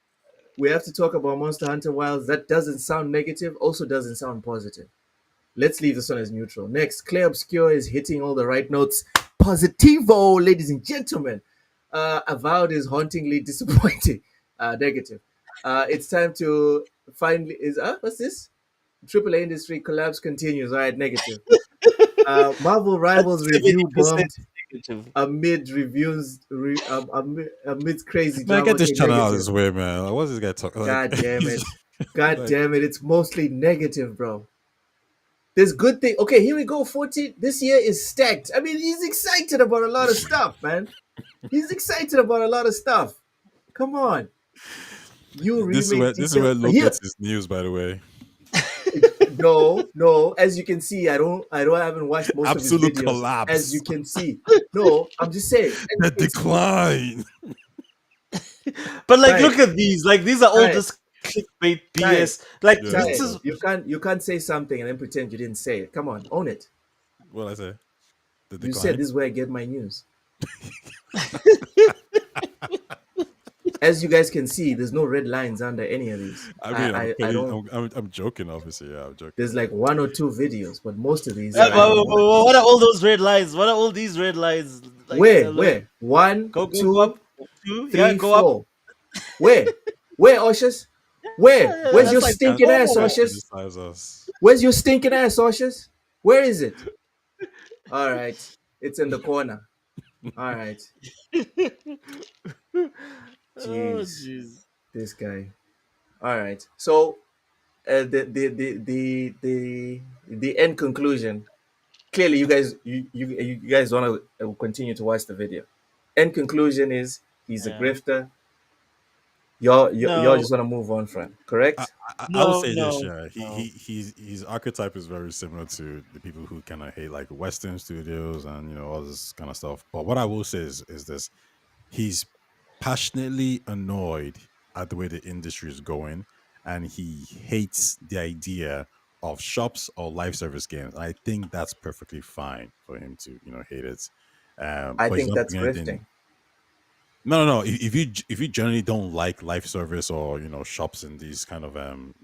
we have to talk about Monster Hunter Wilds. That doesn't sound negative, also doesn't sound positive. Let's leave this one as neutral. Next, Clay Obscure is hitting all the right notes. Positivo, ladies and gentlemen. Avowed is hauntingly disappointing. Negative. It's time to finally what's this? AAA industry collapse continues. All right, negative. Marvel Rivals That's review 70% bombed negative. amid reviews amid crazy Man, drama. get this Okay, channel out of negative. this way, man. Like, what's this guy talking? God Like, damn it. God like, damn it. It's mostly negative, bro. There's good thing. Okay, here we go. 14. This year is stacked. I mean, he's excited about a lot of stuff, man. He's excited about a lot of stuff. Come on. You This is remake where details. Luke Here, gets his news, by the way. no. As you can see, I haven't watched most Absolute of his videos. collapse. As you can see, no, I'm just saying. The decline. But like, Right. look at these. Like, these are all Right. just clickbait BS. Like, Yeah. this is You can't say something and then pretend you didn't say it. Come on, own it. What I say? The You decline. said this is where I get my news. As you guys can see, there's no red lines under any of these. I mean, I don't. I'm joking, obviously. Yeah, I'm joking. There's like 1 or 2 videos, but most of these. what are all those red lines? What are all these red lines? Like, Where? 1, Go 2, up. 2, 3, yeah, go up. 4. Where, Oshas? Where? Where's your that's like stinking that. ass, Oh. Oshas? Criticize us. Where's your stinking ass, Oshas? Where is it? All right, it's in the corner. All right. Oh, Jeez. jeez. This guy. All right. So, the end conclusion. Clearly, you guys want to continue to watch the video. End conclusion is he's a Yeah. grifter. Y'all No. just want to move on from, correct? I No, would say this, no, yeah. no. His archetype is very similar to the people who kind of hate like Western studios and all this kind of stuff. But what I will say is this: he's passionately annoyed at the way the industry is going, and he hates the idea of shops or live service games. I think that's perfectly fine for him to hate it. I But he's think not that's doing anything- grifting. No. If you generally don't like live service or shops in these kind of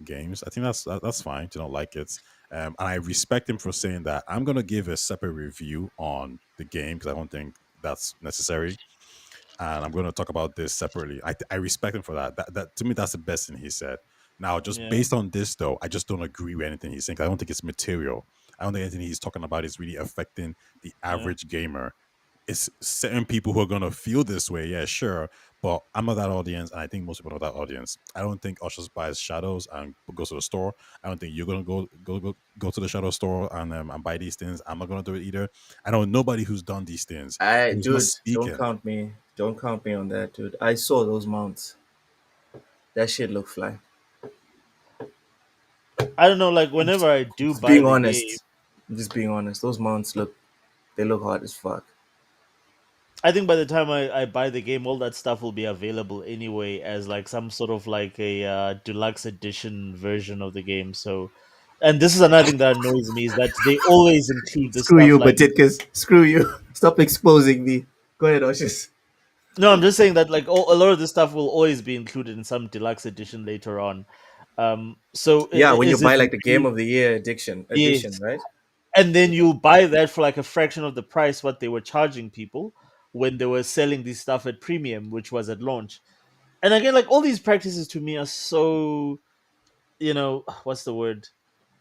games, I think that's fine. You don't like it, And I respect him for saying that. I'm gonna give a separate review on the game because I don't think that's necessary, and I'm gonna talk about this separately. I respect him for that. That to me, that's the best thing he said. Now, just Yeah. based on this, though, I just don't agree with anything he's saying. 'Cause I don't think it's material. I don't think anything he's talking about is really affecting the Yeah. average gamer. It's certain people who are gonna feel this way, yeah, sure. But I'm not that audience, and I think most people are that audience. I don't think Ushers buys Shadows and goes to the store. I don't think you're gonna go to the Shadow store and buy these things. I'm not gonna do it either. I know nobody who's done these things who's not Dude, don't speaking. count me. Don't count me on that, dude. I saw those mounts. That shit look fly. I don't know. Like whenever I do Just buy being the game, honest. Just being honest. Those mounts look hard as fuck. I think by the time I buy the game, all that stuff will be available anyway as like some sort of like a deluxe edition version of the game. So, and this is another thing that annoys me is that they always include this Screw stuff you, like. Batitkas. Screw you. Stop exposing me. Go ahead, Oshis. No, I'm just saying that like a lot of this stuff will always be included in some deluxe edition later on. So Yeah, when you is it buy like the Game really? of the Year edition, Yes, right? and then you buy that for like a fraction of the price what they were charging people when they were selling this stuff at premium, which was at launch. And again, like all these practices to me are so, what's the word,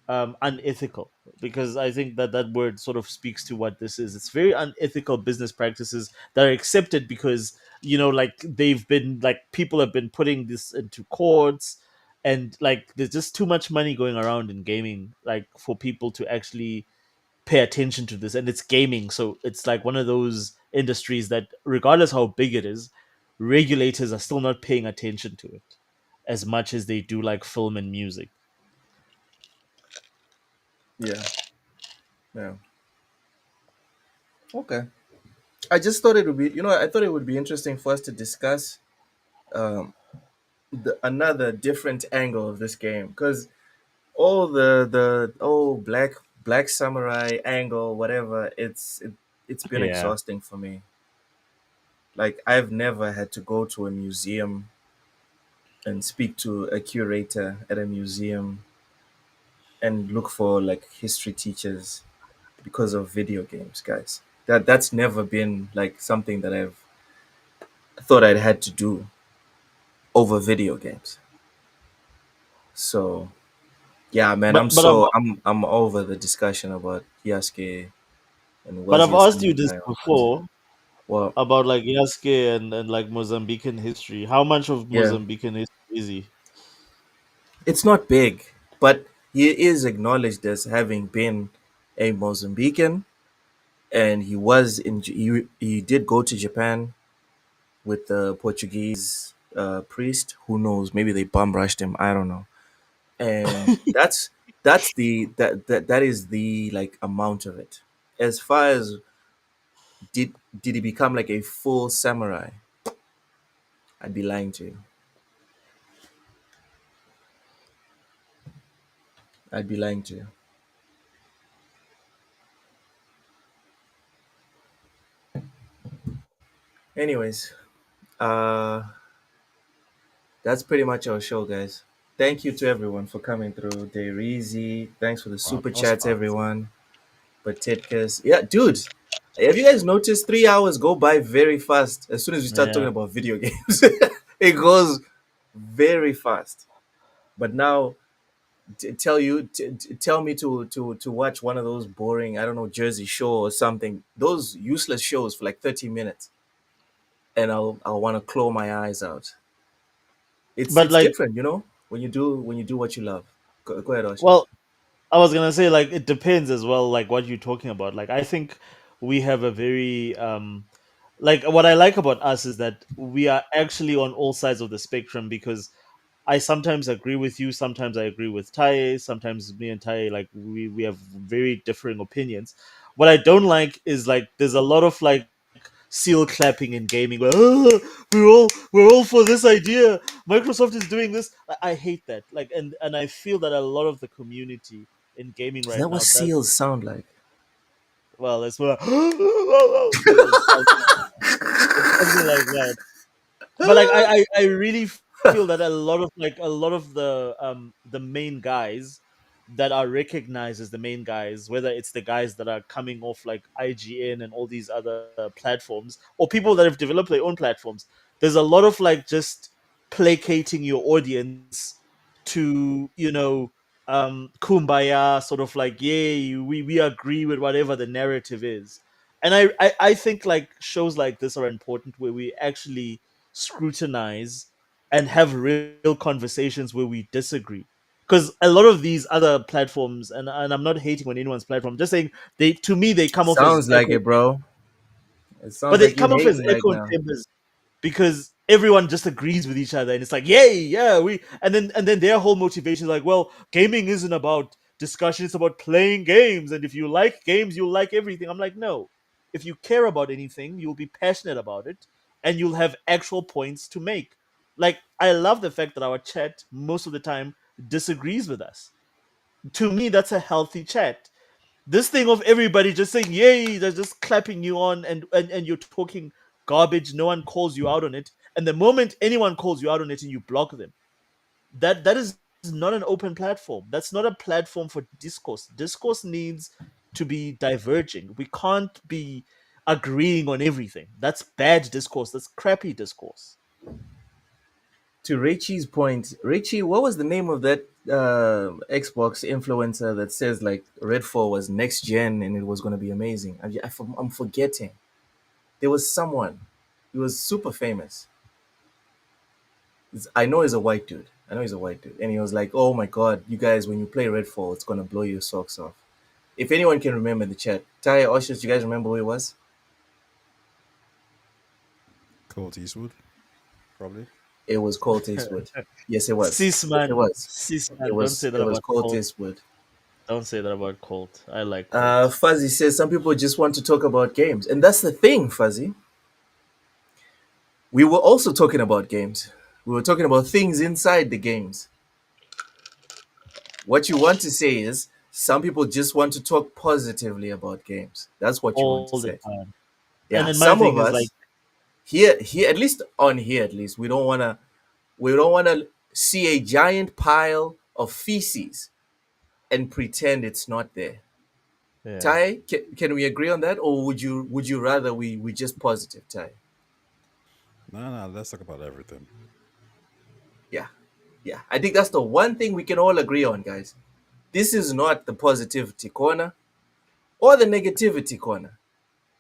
unethical, because I think that that word sort of speaks to what this is. It's very unethical business practices that are accepted because like they've been like people have been putting this into courts, and like there's just too much money going around in gaming like for people to actually pay attention to this. And it's gaming, so it's like one of those industries that regardless how big it is, regulators are still not paying attention to it as much as they do like film and music. Yeah. Yeah. Okay. I just thought it would be, I thought it would be interesting for us to discuss um, another different angle of this game because all the black samurai angle, whatever, it's been Yeah. exhausting for me. Like I've never had to go to a museum and speak to a curator at a museum and look for like history teachers because of video games, guys. That's never been like something that I've thought I'd had to do over video games. So yeah, man, but but I've I'm over the discussion about Yasuke and but was he I've a asked you this samurai or wasn't he? before Well, about like Yasuke and like Mozambican history. How much of yeah, Mozambican history is he? it's not big, but he is acknowledged as having been a Mozambican, and he did go to Japan with the Portuguese priest. Who knows? Maybe they bum rushed him. I don't know. And that is the like amount of it. As far as did he become like a full samurai? I'd be lying to you. I'd be lying to you. Anyways, uh, that's pretty much our show, guys. Thank you to everyone for coming through. Dayreezy, thanks for the Wow, super that was chats, fast. everyone. But Titkas, yeah, dude, have you guys noticed 3 hours go by very fast as soon as we start talking Yeah. about video games? It goes very fast. But now, tell me to watch one of those boring, I don't know, Jersey Shore or something, those useless shows for like 30 minutes, and I'll want to claw my eyes out. It's But it's like, different, when you do what you love. Go ahead, Oshis. well, I was gonna say like it depends as well, like what you're talking about. Like I think we have a very like what I like about us is that we are actually on all sides of the spectrum because I sometimes agree with you, sometimes I agree with Tai, sometimes me and Tai like we have very differing opinions. What I don't like is like there's a lot of like seal clapping in gaming where "Ah, we're all for this idea. Microsoft is doing this. I hate that. Like and I feel that a lot of the community in gaming Is right that what now does seals sound like? well. It's more it's something like that. But like I really feel that a lot of the main guys that are recognized as the main guys, whether it's the guys that are coming off like IGN and all these other platforms, or people that have developed their own platforms. There's a lot of like just placating your audience to, kumbaya, sort of like, yay, we agree with whatever the narrative is. And I think like shows like this are important, where we actually scrutinize and have real conversations where we disagree. Because a lot of these other platforms, and I'm not hating on anyone's platform, just saying, they, to me, they come off as Sounds like echo, it, bro. It but sounds they like you come off as hating right echo now. chambers because everyone just agrees with each other, and it's like, yay, yeah, we, and then their whole motivation is like, well, gaming isn't about discussion, it's about playing games, and if you like games, you'll like everything. I'm like, no, if you care about anything, you'll be passionate about it, and you'll have actual points to make. Like, I love the fact that our chat most of the time disagrees with us. To me, that's a healthy chat. This thing of everybody just saying yay, they're just clapping you on, and you're talking garbage, no one calls you out on it, and the moment anyone calls you out on it and you block them, that is not an open platform. That's not a platform for discourse needs to be diverging. We can't be agreeing on everything. That's bad discourse, that's crappy discourse. To Richie's point, Richie, what was the name of that Xbox influencer that says like Redfall was next gen and it was going to be amazing? I'm forgetting. There was someone. He was super famous. I know he's a white dude. I know he's a white dude. And he was like, oh my God, you guys, when you play Redfall, it's going to blow your socks off. If anyone can remember the chat, Ty, Oshus, you guys remember who it was? Colt Eastwood, probably. It was Colt Eastwood. Yes, it was. Cis Yes, it man, was. cis It man, don't was. say that It was about Colt Colt. Eastwood. Don't say that about Colt. I like Colt. Fuzzy says some people just want to talk about games, and that's the thing, Fuzzy. We were also talking about games. We were talking about things inside the games. What you want to say is some people just want to talk positively about games. That's what you want to All the say. time. And Yeah, then my some of thing is like, us here, at least on here, at least we don't wanna see a giant pile of feces and pretend it's not there. yeah. Ty, can we agree on that, or would you rather we just positive, Ty? No, no, let's talk about everything. Yeah, yeah. I think that's the one thing we can all agree on, guys. This is not the positivity corner or the negativity corner.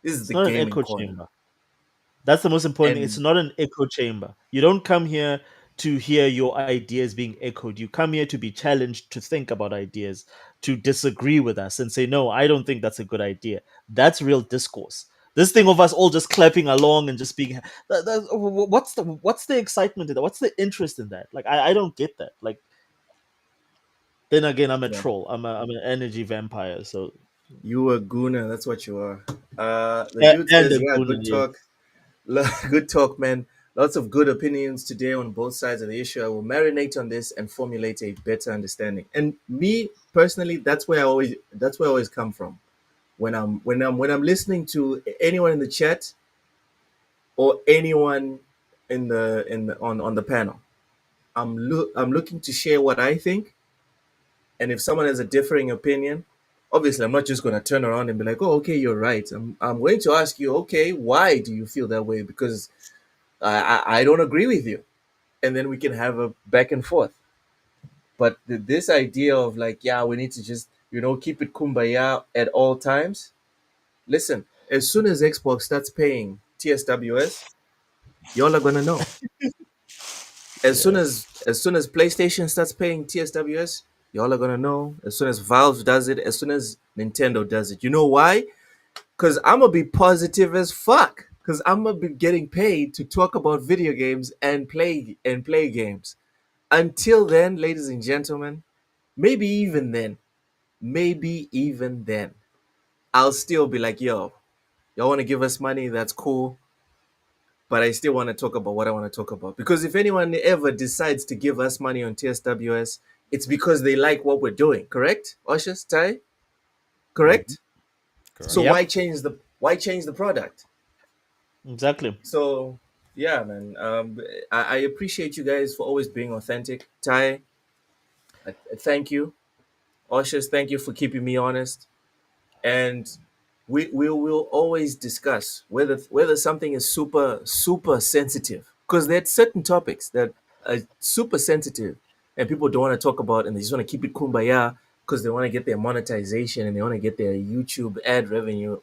This is It's the not an gaming echo corner. chamber. That's the most important thing. It's And not an echo chamber. You don't come here to hear your ideas being echoed. You come here to be challenged, to think about ideas, to disagree with us and say, no, I don't think that's a good idea. That's real discourse. This thing of us all just clapping along and just being, what's the excitement in that? What's the interest in that? Like, I don't get that. Like, then again, I'm a yeah, troll. I'm an energy vampire. So, you a gooner. That's what you are. The dude and says, a yeah, gooner, good yes. talk. Good talk, man. Lots of good opinions today on both sides of the issue. I will marinate on this and formulate a better understanding. And me personally, that's where I always come from. When I'm listening to anyone in the chat or anyone on the panel, I'm looking to share what I think. And if someone has a differing opinion, obviously I'm not just gonna turn around and be like, oh, okay, you're right. I'm going to ask you, okay, why do you feel that way? Because I don't agree with you, and then we can have a back and forth. But this idea of like, yeah, we need to just keep it kumbaya at all times. Listen, as soon as Xbox starts paying TSWS, y'all are gonna know. Yeah. As soon as PlayStation starts paying TSWS, y'all are gonna know. As soon as Valve does it, as soon as Nintendo does it. You know why? Because I'm gonna be positive as fuck. Because I'm gonna be getting paid to talk about video games and play games. Until then, ladies and gentlemen, maybe even then, I'll still be like, yo, y'all want to give us money? That's cool. But I still want to talk about what I want to talk about. Because if anyone ever decides to give us money on TSWS, it's because they like what we're doing. Correct, Oshus, Ty? Hmm. Correct. So Correct. Yep. why change the product? Exactly. So yeah, man. I appreciate you guys for always being authentic. Ty, thank you. Oshus, thank you for keeping me honest. And we will always discuss whether something is super sensitive, because there's certain topics that are super sensitive and people don't want to talk about, and they just want to keep it kumbaya because they want to get their monetization and they want to get their YouTube ad revenue,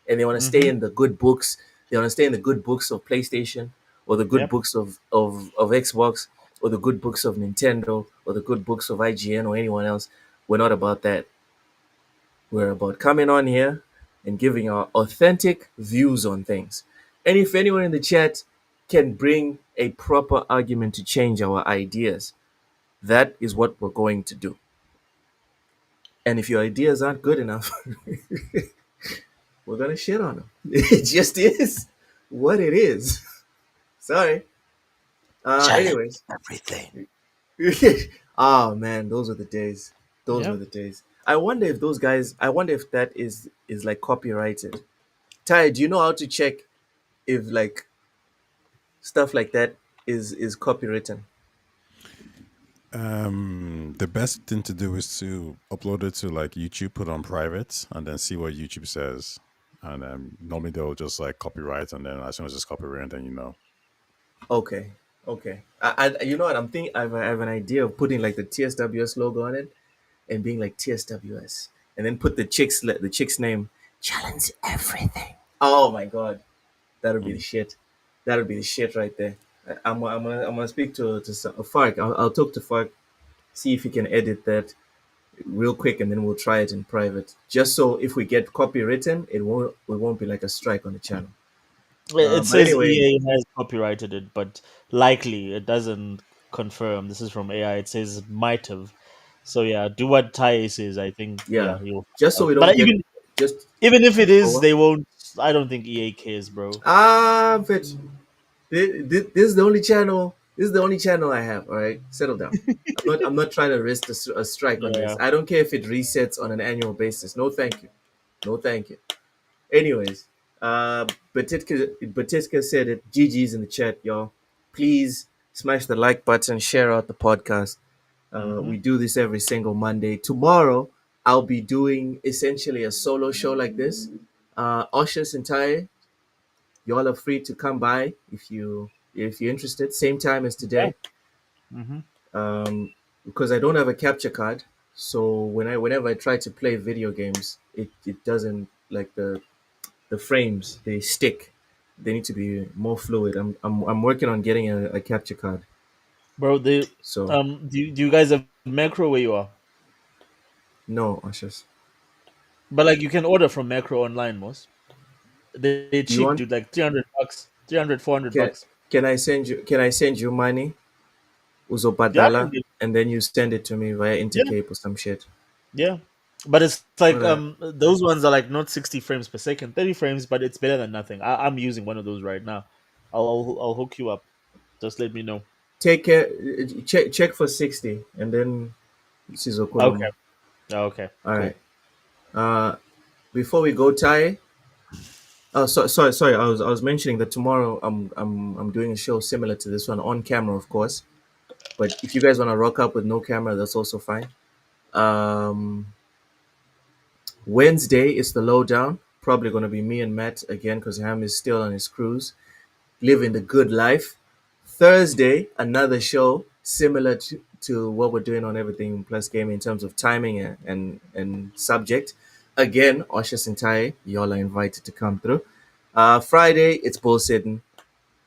and they want to stay Mm-hmm. in the good books. They want to stay in the good books of PlayStation, or the good Yep. books of Xbox, or the good books of Nintendo, or the good books of IGN or anyone else. We're not about that. We're about coming on here and giving our authentic views on things. And if anyone in the chat can bring a proper argument to change our ideas, that is what we're going to do. And if your ideas aren't good enough, we're going to shit on them. It just is what it is. Sorry. Challenge Anyways. everything. Oh man, those were the days. Those were Yep. the days. I wonder if those guys, I wonder if that is like copyrighted. Ty, do you know how to check if like stuff like that is copywritten? The best thing to do is to upload it to like YouTube, put on private, and then see what YouTube says. And normally they'll just like copyright, and then as soon as it's copyright, then you know. Okay, okay. I you know what I'm thinking? I have an idea of putting like the TSWS logo on it and being like TSWS, and then put the chick's name. Challenge everything. Oh my god, that would be the Mm. shit. That would be the shit right there. I'm gonna speak to Fark. I'll talk to Fark, see if he can edit that real quick, and then we'll try it in private. Just so if we get copywritten, it won't be like a strike on the channel. It But says anyway, EA has copyrighted it, but likely it doesn't confirm. This is from AI. It says might have. So yeah, do what Tai says. I think yeah, you'll just find so out. we don't But get just even if it oh is, well. they won't. I don't think EA cares, bro. Fetch. This is the only channel. This is the only channel I have. All right, settle down. I'm not trying to risk a strike on this. Yeah. I don't care if it resets on an annual basis. No, thank you. No, thank you. Anyways, Batitka said it. GG's in the chat, y'all. Please smash the like button, share out the podcast. Mm-hmm. We do this every single Monday. Tomorrow, I'll be doing essentially a solo show like this. Oshus and Ty, y'all are free to come by if you're interested. Same time as Yeah. today. Mm-hmm. Because I don't have a capture card, so whenever I try to play video games, it doesn't like the frames they stick. They need to be more fluid. I'm working on getting a capture card. Bro, So do you guys have macro where you are? no, Ushers. But like you can order from macro online, most. They're You cheap, want dude. Like $300, 300, 400 can bucks. can I send you money, Yeah, I Uzobadala, can do. and then you send it to me via Yeah, Intercape or some shit? yeah. But it's like Alright. those ones are like not 60 frames per second, 30 frames, but it's better than nothing. I'm using one of those right now. I'll hook you up. Just let me know. Take care. Check for 60, and then Okay. Sizokolomo. Okay. All Cool. right. Uh, before we go, Ty. Oh, sorry. I was mentioning that tomorrow I'm doing a show similar to this one on camera, of course. But if you guys want to rock up with no camera, that's also fine. Um, Wednesday is the lowdown. Probably going to be me and Matt again because Ham is still on his cruise, living the good life. Thursday, another show similar to what we're doing on Everything Plus Gaming in terms of timing and subject. Again, Osha Sentai, y'all are invited to come through. Friday, it's bullsitting,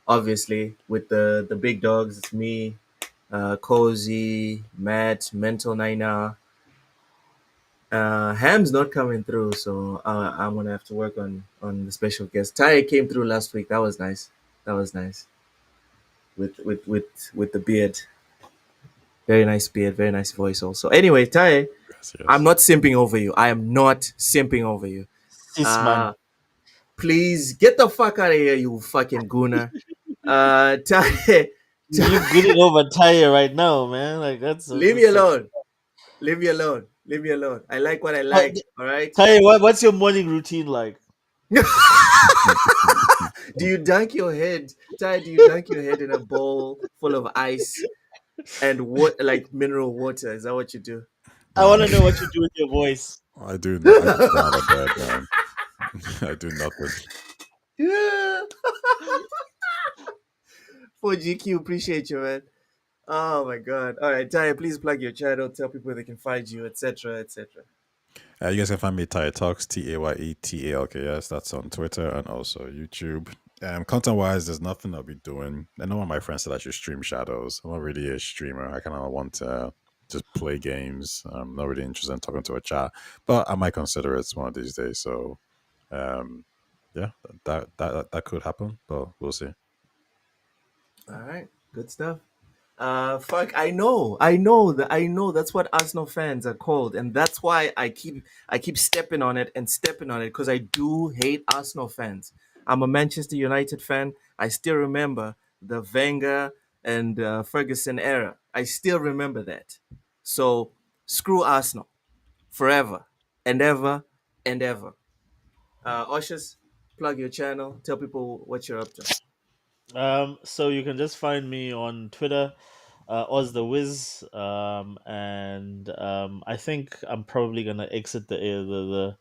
obviously, with the big dogs. It's me, Cozy, Matt, Mental Nina. Ham's not coming through, so I'm gonna have to work on the special guest. Ty came through last week. That was nice. That was nice with the beard. Very nice beard, very nice voice also. Anyway, Ty, Yes, I'm yes. not simping over you. I am not simping over you. Sis man. Uh please get the fuck out of here, you fucking gooner. Ty, You good it over tire right now, man. Like leave me that's so alone. Leave me alone. Leave me alone. I like what I Uh, like. All right. Tire, what's your morning routine like? Do you dunk your head, Ty? Do you dunk your head in a bowl full of ice and what, like mineral water? Is that what you do? I want to know what you do with your voice. I do. I just stay out of bed, man. I do nothing. Yeah. For GQ, appreciate you, man. Oh my god. All right, Taya, please plug your channel, tell people they can find you, etc., etc. You guys can find me Taye Talks, TayeTalks. That's on Twitter and also YouTube. Content wise, there's nothing I'll be doing. I know one of my friends said I should stream Shadows. I'm not really a streamer. I kind of want to just play games. I'm not really interested in talking to a chat, but I might consider it one of these days. So, um, yeah, that could happen, but we'll see. All right, good stuff. Fuck, I know that's what Arsenal fans are called, and that's why I keep stepping on it and stepping on it because I do hate Arsenal fans. I'm a Manchester United fan. I still remember the Wenger and Ferguson era. I still remember that. So screw Arsenal forever and ever and ever. Ushers, plug your channel. Tell people what you're up to. So you can just find me on Twitter, Oz the Wiz, and I think I'm probably gonna exit the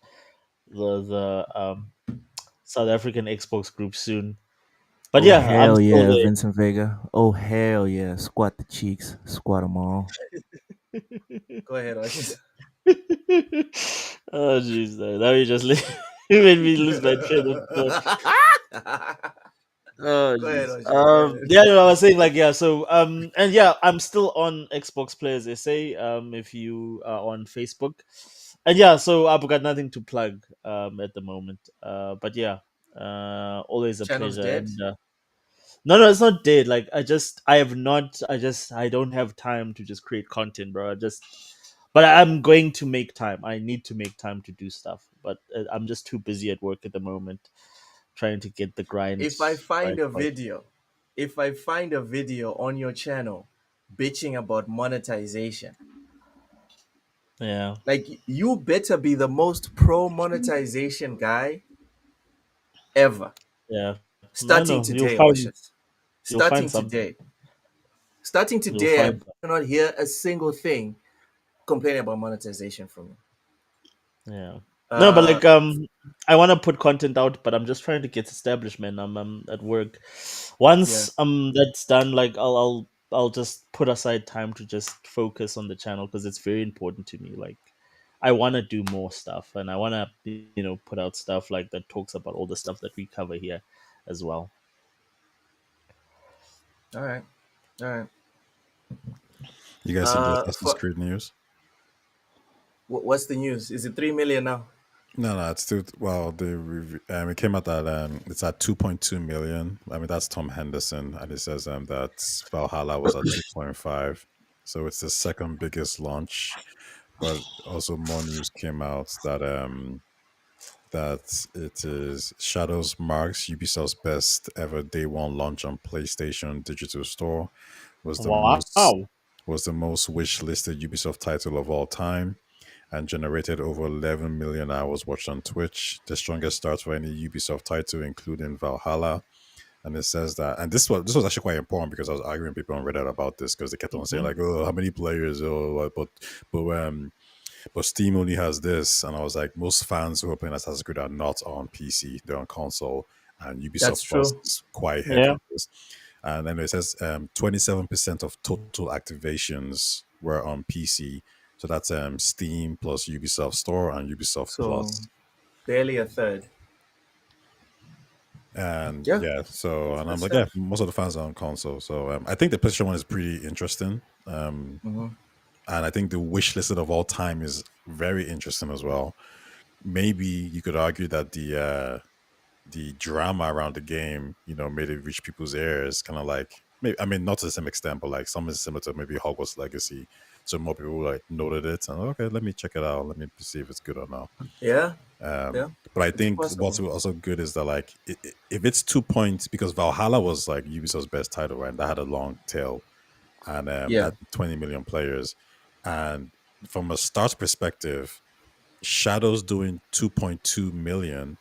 South African Xbox group soon. But Oh yeah, I'm hell still yeah, there. Vincent Vega. Oh hell yeah, squat the cheeks, squat them all. Go ahead, Ushers. Oh jeez, now you just you made me lose my train of thought. Oh Go ahead, jeez. Ushers. Go ahead. Yeah, no, I was saying like yeah. So and yeah, I'm still on Xbox Players SA. If you are on Facebook, and yeah, so I've got nothing to plug at the moment. But yeah, always a Channel's pleasure. dead. And no, it's not dead. Like I have not. I don't have time to just create content, bro. But I'm going to make time. I need to make time to do stuff, but I'm just too busy at work at the moment, trying to get the grind If I find right. a Right. video, if I find a video on your channel bitching about monetization, Yeah, like you better be the most pro monetization guy ever. yeah. No, Starting no. today, Oshers. You'll Starting find something. today. Starting You'll today, I find. better not hear a single thing complaining about monetization from you. Yeah. No, but Uh, like I want to put content out, but I'm just trying to get established, man. I'm at work. yeah, Once that's done, like I'll just put aside time to just focus on the channel because it's very important to me. Like I want to do more stuff, and I want to put out stuff like that talks about all the stuff that we cover here as well. all right, all right. You guys see the Assassin's For Creed news? what's the news? Is it 3 million now? No, it's still well. It came out that it's at 2.2 million. I mean, that's Tom Henderson, and it says that Valhalla was at 2.5. So it's the second biggest launch. But also more news came out that it is Shadows marks Ubisoft's best ever day one launch on PlayStation Digital Store. Was the most Wow. was the most wish listed Ubisoft title of all time and generated over 11 million hours watched on Twitch, the strongest start for any Ubisoft title, including Valhalla. And it says that, and this was actually quite important because I was arguing with people on Reddit about this because they kept on saying Mhm. like, "Oh, how many players?" Oh, but Steam only has this, and I was like, most fans who are playing Assassin's Creed are not on PC; they're on console, and That's Ubisoft Plus true. is quite heavy Yeah. on this. And then it says 27% of total activations were on PC. So that's Steam plus Ubisoft Store and Ubisoft So Plus. barely a third. And Yeah, yeah, so and good I'm like, yeah, stuff. most of the fans are on console. So I think the PlayStation one is pretty interesting. Hmm. And I think the wish listed of all time is very interesting as well. Maybe you could argue that the drama around the game, made it reach people's ears, kind of like maybe I mean not to the same extent, but like something similar to maybe Hogwarts Legacy. So more people like noted it and okay, let me check it out. Let me see if it's good or not. Yeah, yeah, But I it's think what's possible. also good is that like if it's 2 points because Valhalla was like Ubisoft's best title, right? That had a long tail and Yeah, had 20 million players. And from a start perspective, Shadows doing 2.2 million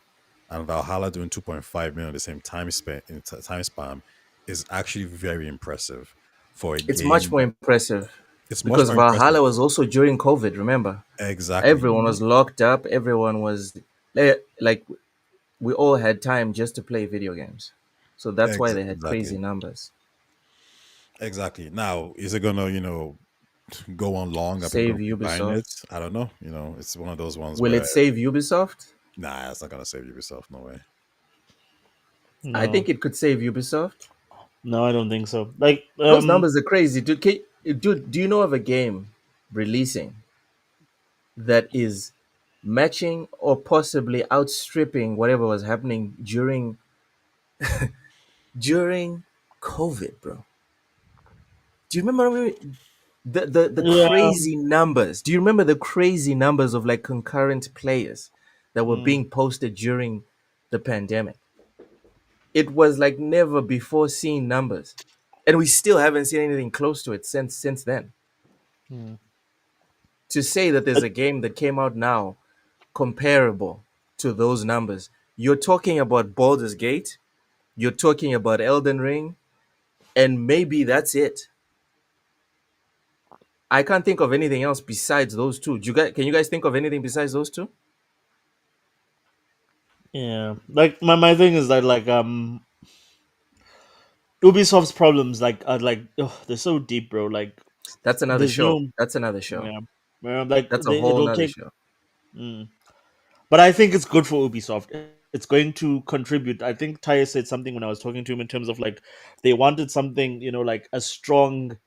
and Valhalla doing 2.5 million in the same time span is actually very impressive for a it's much game more impressive. It's much because more impressive. Valhalla was also during COVID. Remember, Exactly. everyone was locked up. Everyone was like we all had time just to play video games, so that's why they had Exactly. crazy numbers. Exactly. Now, is it gonna, go on long and people Save gonna keep buying it? Ubisoft. I don't know. It's one of those ones Will where it save Ubisoft? nah, it's not gonna save Ubisoft. No way. I No, think it could save Ubisoft. no, I don't think so. Like, Those numbers are crazy, dude. Dude, do you know of a game releasing that is matching or possibly outstripping whatever was happening during COVID, bro? Do you remember the yeah, crazy numbers? Do you remember the crazy numbers of like concurrent players that were mm, being posted during the pandemic? It was like never before seen numbers, and we still haven't seen anything close to it since then. mm. To say that there's a game that came out now comparable to those numbers, you're talking about Baldur's Gate, you're talking about Elden Ring, and maybe that's it. I can't think of anything else besides those two. Can you guys think of anything besides those two? Yeah. Like my thing is that like Ubisoft's problems like are like they're so deep, bro. Like That's another there's show. no That's another show. yeah, like That's a whole it'll nother take. show. Mm. But I think it's good for Ubisoft. It's going to contribute. I think Tyre said something when I was talking to him in terms of like they wanted something, like a strong.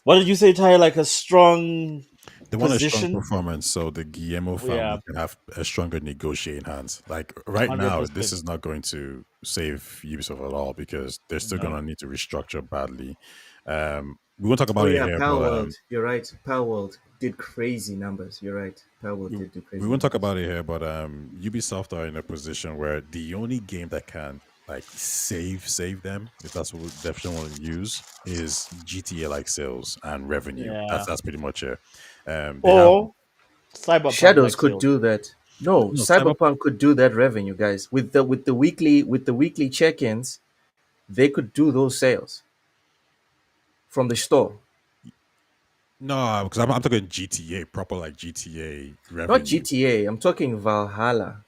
What did you say, Tyre? Like a strong They want a strong position. performance so the Guillermo Yeah, family can have a stronger negotiating hands. Like right 100%. now, this is not going to save Ubisoft at all because they're still No. gonna need to restructure badly. We won't talk Oh about it yeah, here, Power but World. You're right. Power World did crazy numbers. You're right. Power World we, did do we crazy won't talk numbers. about it here, but Ubisoft are in a position where the only game that can like save them, if that's what we definitely want to use, is GTA like sales and revenue. That's Yeah. that's pretty much it. They have Or Cyberpunk Shadows like could sales. do that. No, no cyber. Cyberpunk could do that revenue, guys. With the weekly check-ins, they could do those sales from the store. No, because I'm talking GTA proper, like GTA Not revenue. GTA. I'm talking Valhalla.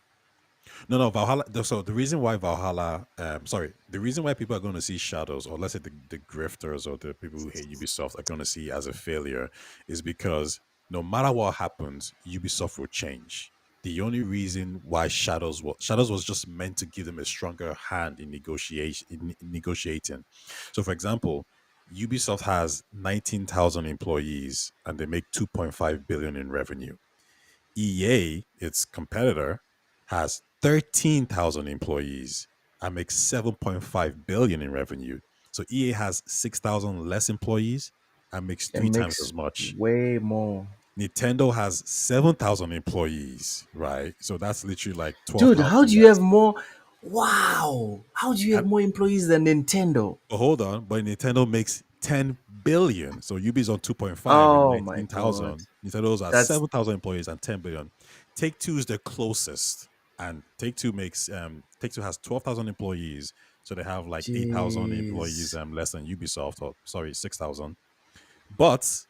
No, Valhalla. So the reason why Valhalla, the reason why people are going to see Shadows, or let's say the grifters or the people who hate Ubisoft are going to see it as a failure, is because no matter what happens, Ubisoft will change. The only reason why Shadows was just meant to give them a stronger hand in negotiating. So, for example, Ubisoft has 19,000 employees and they make 2.5 billion in revenue. EA, its competitor, has 13,000 employees and makes 7.5 billion in revenue. So EA has 6,000 less employees and makes It three times makes as much. way more. Nintendo has 7,000 employees, right? So that's literally like Dude, 12,000 how do you have less. more? Wow. How do you have And more employees than Nintendo? but hold on, but Nintendo makes 10 billion. So Ubi's on 2.5 with Oh my god. 19,000. Nintendo's at That's 7,000 employees and 10 billion. Take Two is the closest. And Take Two has 12,000 employees. So they have like 8,000 employees jeez. less than Ubisoft, or sorry, 6,000. But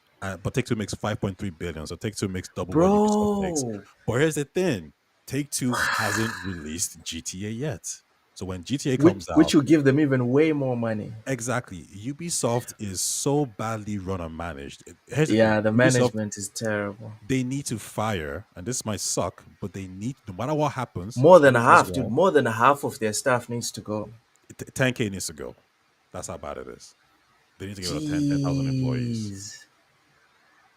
Take Two makes 5.3 billion. So Take Two makes double what Ubisoft makes. Bro. But here's the thing. Take Two hasn't released GTA yet. So when GTA Which comes which out, will give them even way more money. exactly. Ubisoft is so badly run and managed. Here's the thing: Yeah, the Ubisoft, management is terrible. they need to fire, and this might suck, but they need, no matter what happens, More if than all goes half, dude. well, More than half of their staff needs to go. 10K needs to go. That's how bad it is. They need to get rid of 10,000 employees. Jeez.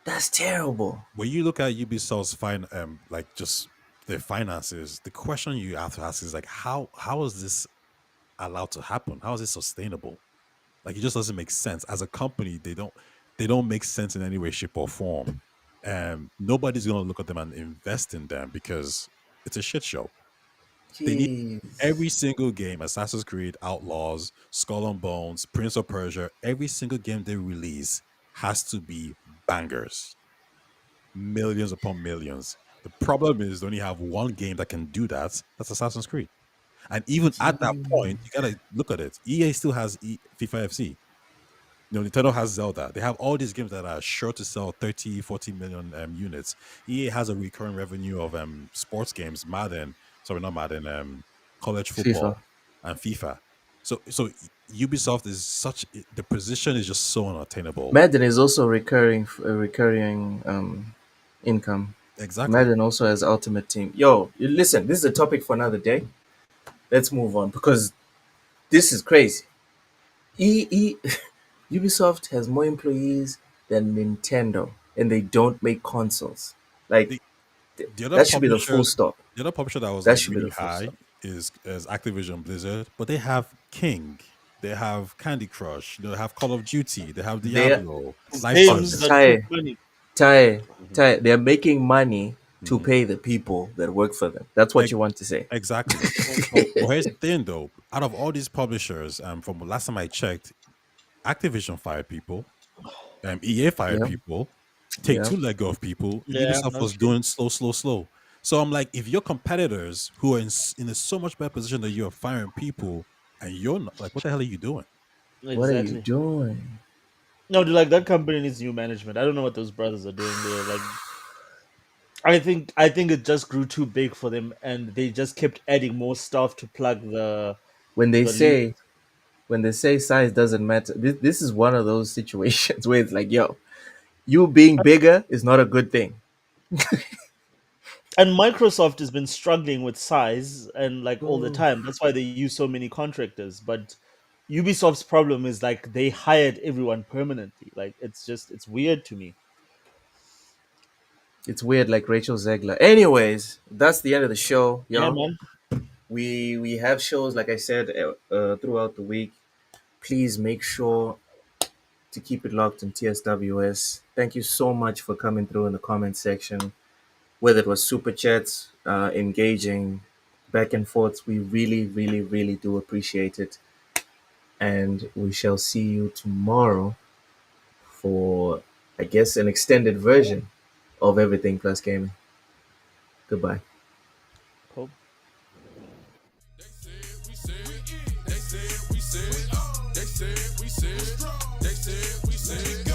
That's terrible. When you look at Ubisoft's like just their finances, the question you have to ask is like, how is this allowed to happen? How is it sustainable? Like it just doesn't make sense. As a company, they don't make sense in any way, shape, or form. Nobody's gonna look at them and invest in them because it's a shit show. They need Jeez. every single game, Assassin's Creed, Outlaws, Skull and Bones, Prince of Persia, every single game they release has to be bangers. Millions upon millions. The problem is they only have one game that can do that. That's Assassin's Creed. And even at that Jeez. point, you gotta look at it. EA still has FIFA FC. Nintendo has Zelda. They have all these games that are sure to sell 30, 40 million units. EA has a recurring revenue of sports games, Madden, sorry, not Madden, college FIFA. football and FIFA. So Ubisoft is the position is just so unattainable. Madden is also recurring income. Exactly. Madden also has Ultimate Team. Yo, listen, this is a topic for another day. Let's move on because this is crazy. Ubisoft has more employees than Nintendo, and they don't make consoles. Like The, the other that should be the full publishers, stop. the other publisher that was That like should be really the full high stop. is Activision Blizzard, but they have King, they have Candy Crush, they have Call of Duty, they have They Diablo, Life Games Service. that keep Ty, money. Ty, Mhm, Ty, they're making money to mhm. pay the people that work for them. That's what Ex- you want to say. Exactly. But here's the thing, though. Out of all these publishers, from the last time I checked, Activision fired people, EA fired Yeah, people, Take yeah. Two let go of people. Yeah, Ubisoft that's was true. doing slow, slow, slow. So I'm like, if your competitors who are in a so much better position that you're firing people, and you're not, like, what the hell are you doing? What are you Exactly. doing? No, dude, like that company needs new management. I don't know what those brothers are doing there. Like, I think it just grew too big for them, and they just kept adding more stuff to plug When they the leak. say when they say size doesn't matter, this is one of those situations where it's like, yo, you being bigger is not a good thing. And Microsoft has been struggling with size and like all the Oh. time. That's why they use so many contractors. But Ubisoft's problem is like they hired everyone permanently. Like it's weird to me. It's weird, like Rachel Zegler. Anyways, that's the end of the show, Yeah, y'all. man. We have shows, like I said, throughout the week. Please make sure to keep it locked in TSWS. Thank you so much for coming through in the comment section, whether it was super chats, engaging back and forth. We really, really, really do appreciate it. And we shall see you tomorrow for, I guess, an extended version of Everything Plus Gaming. Goodbye. Cool. They said we said, they said we said, they said we said, they said we said.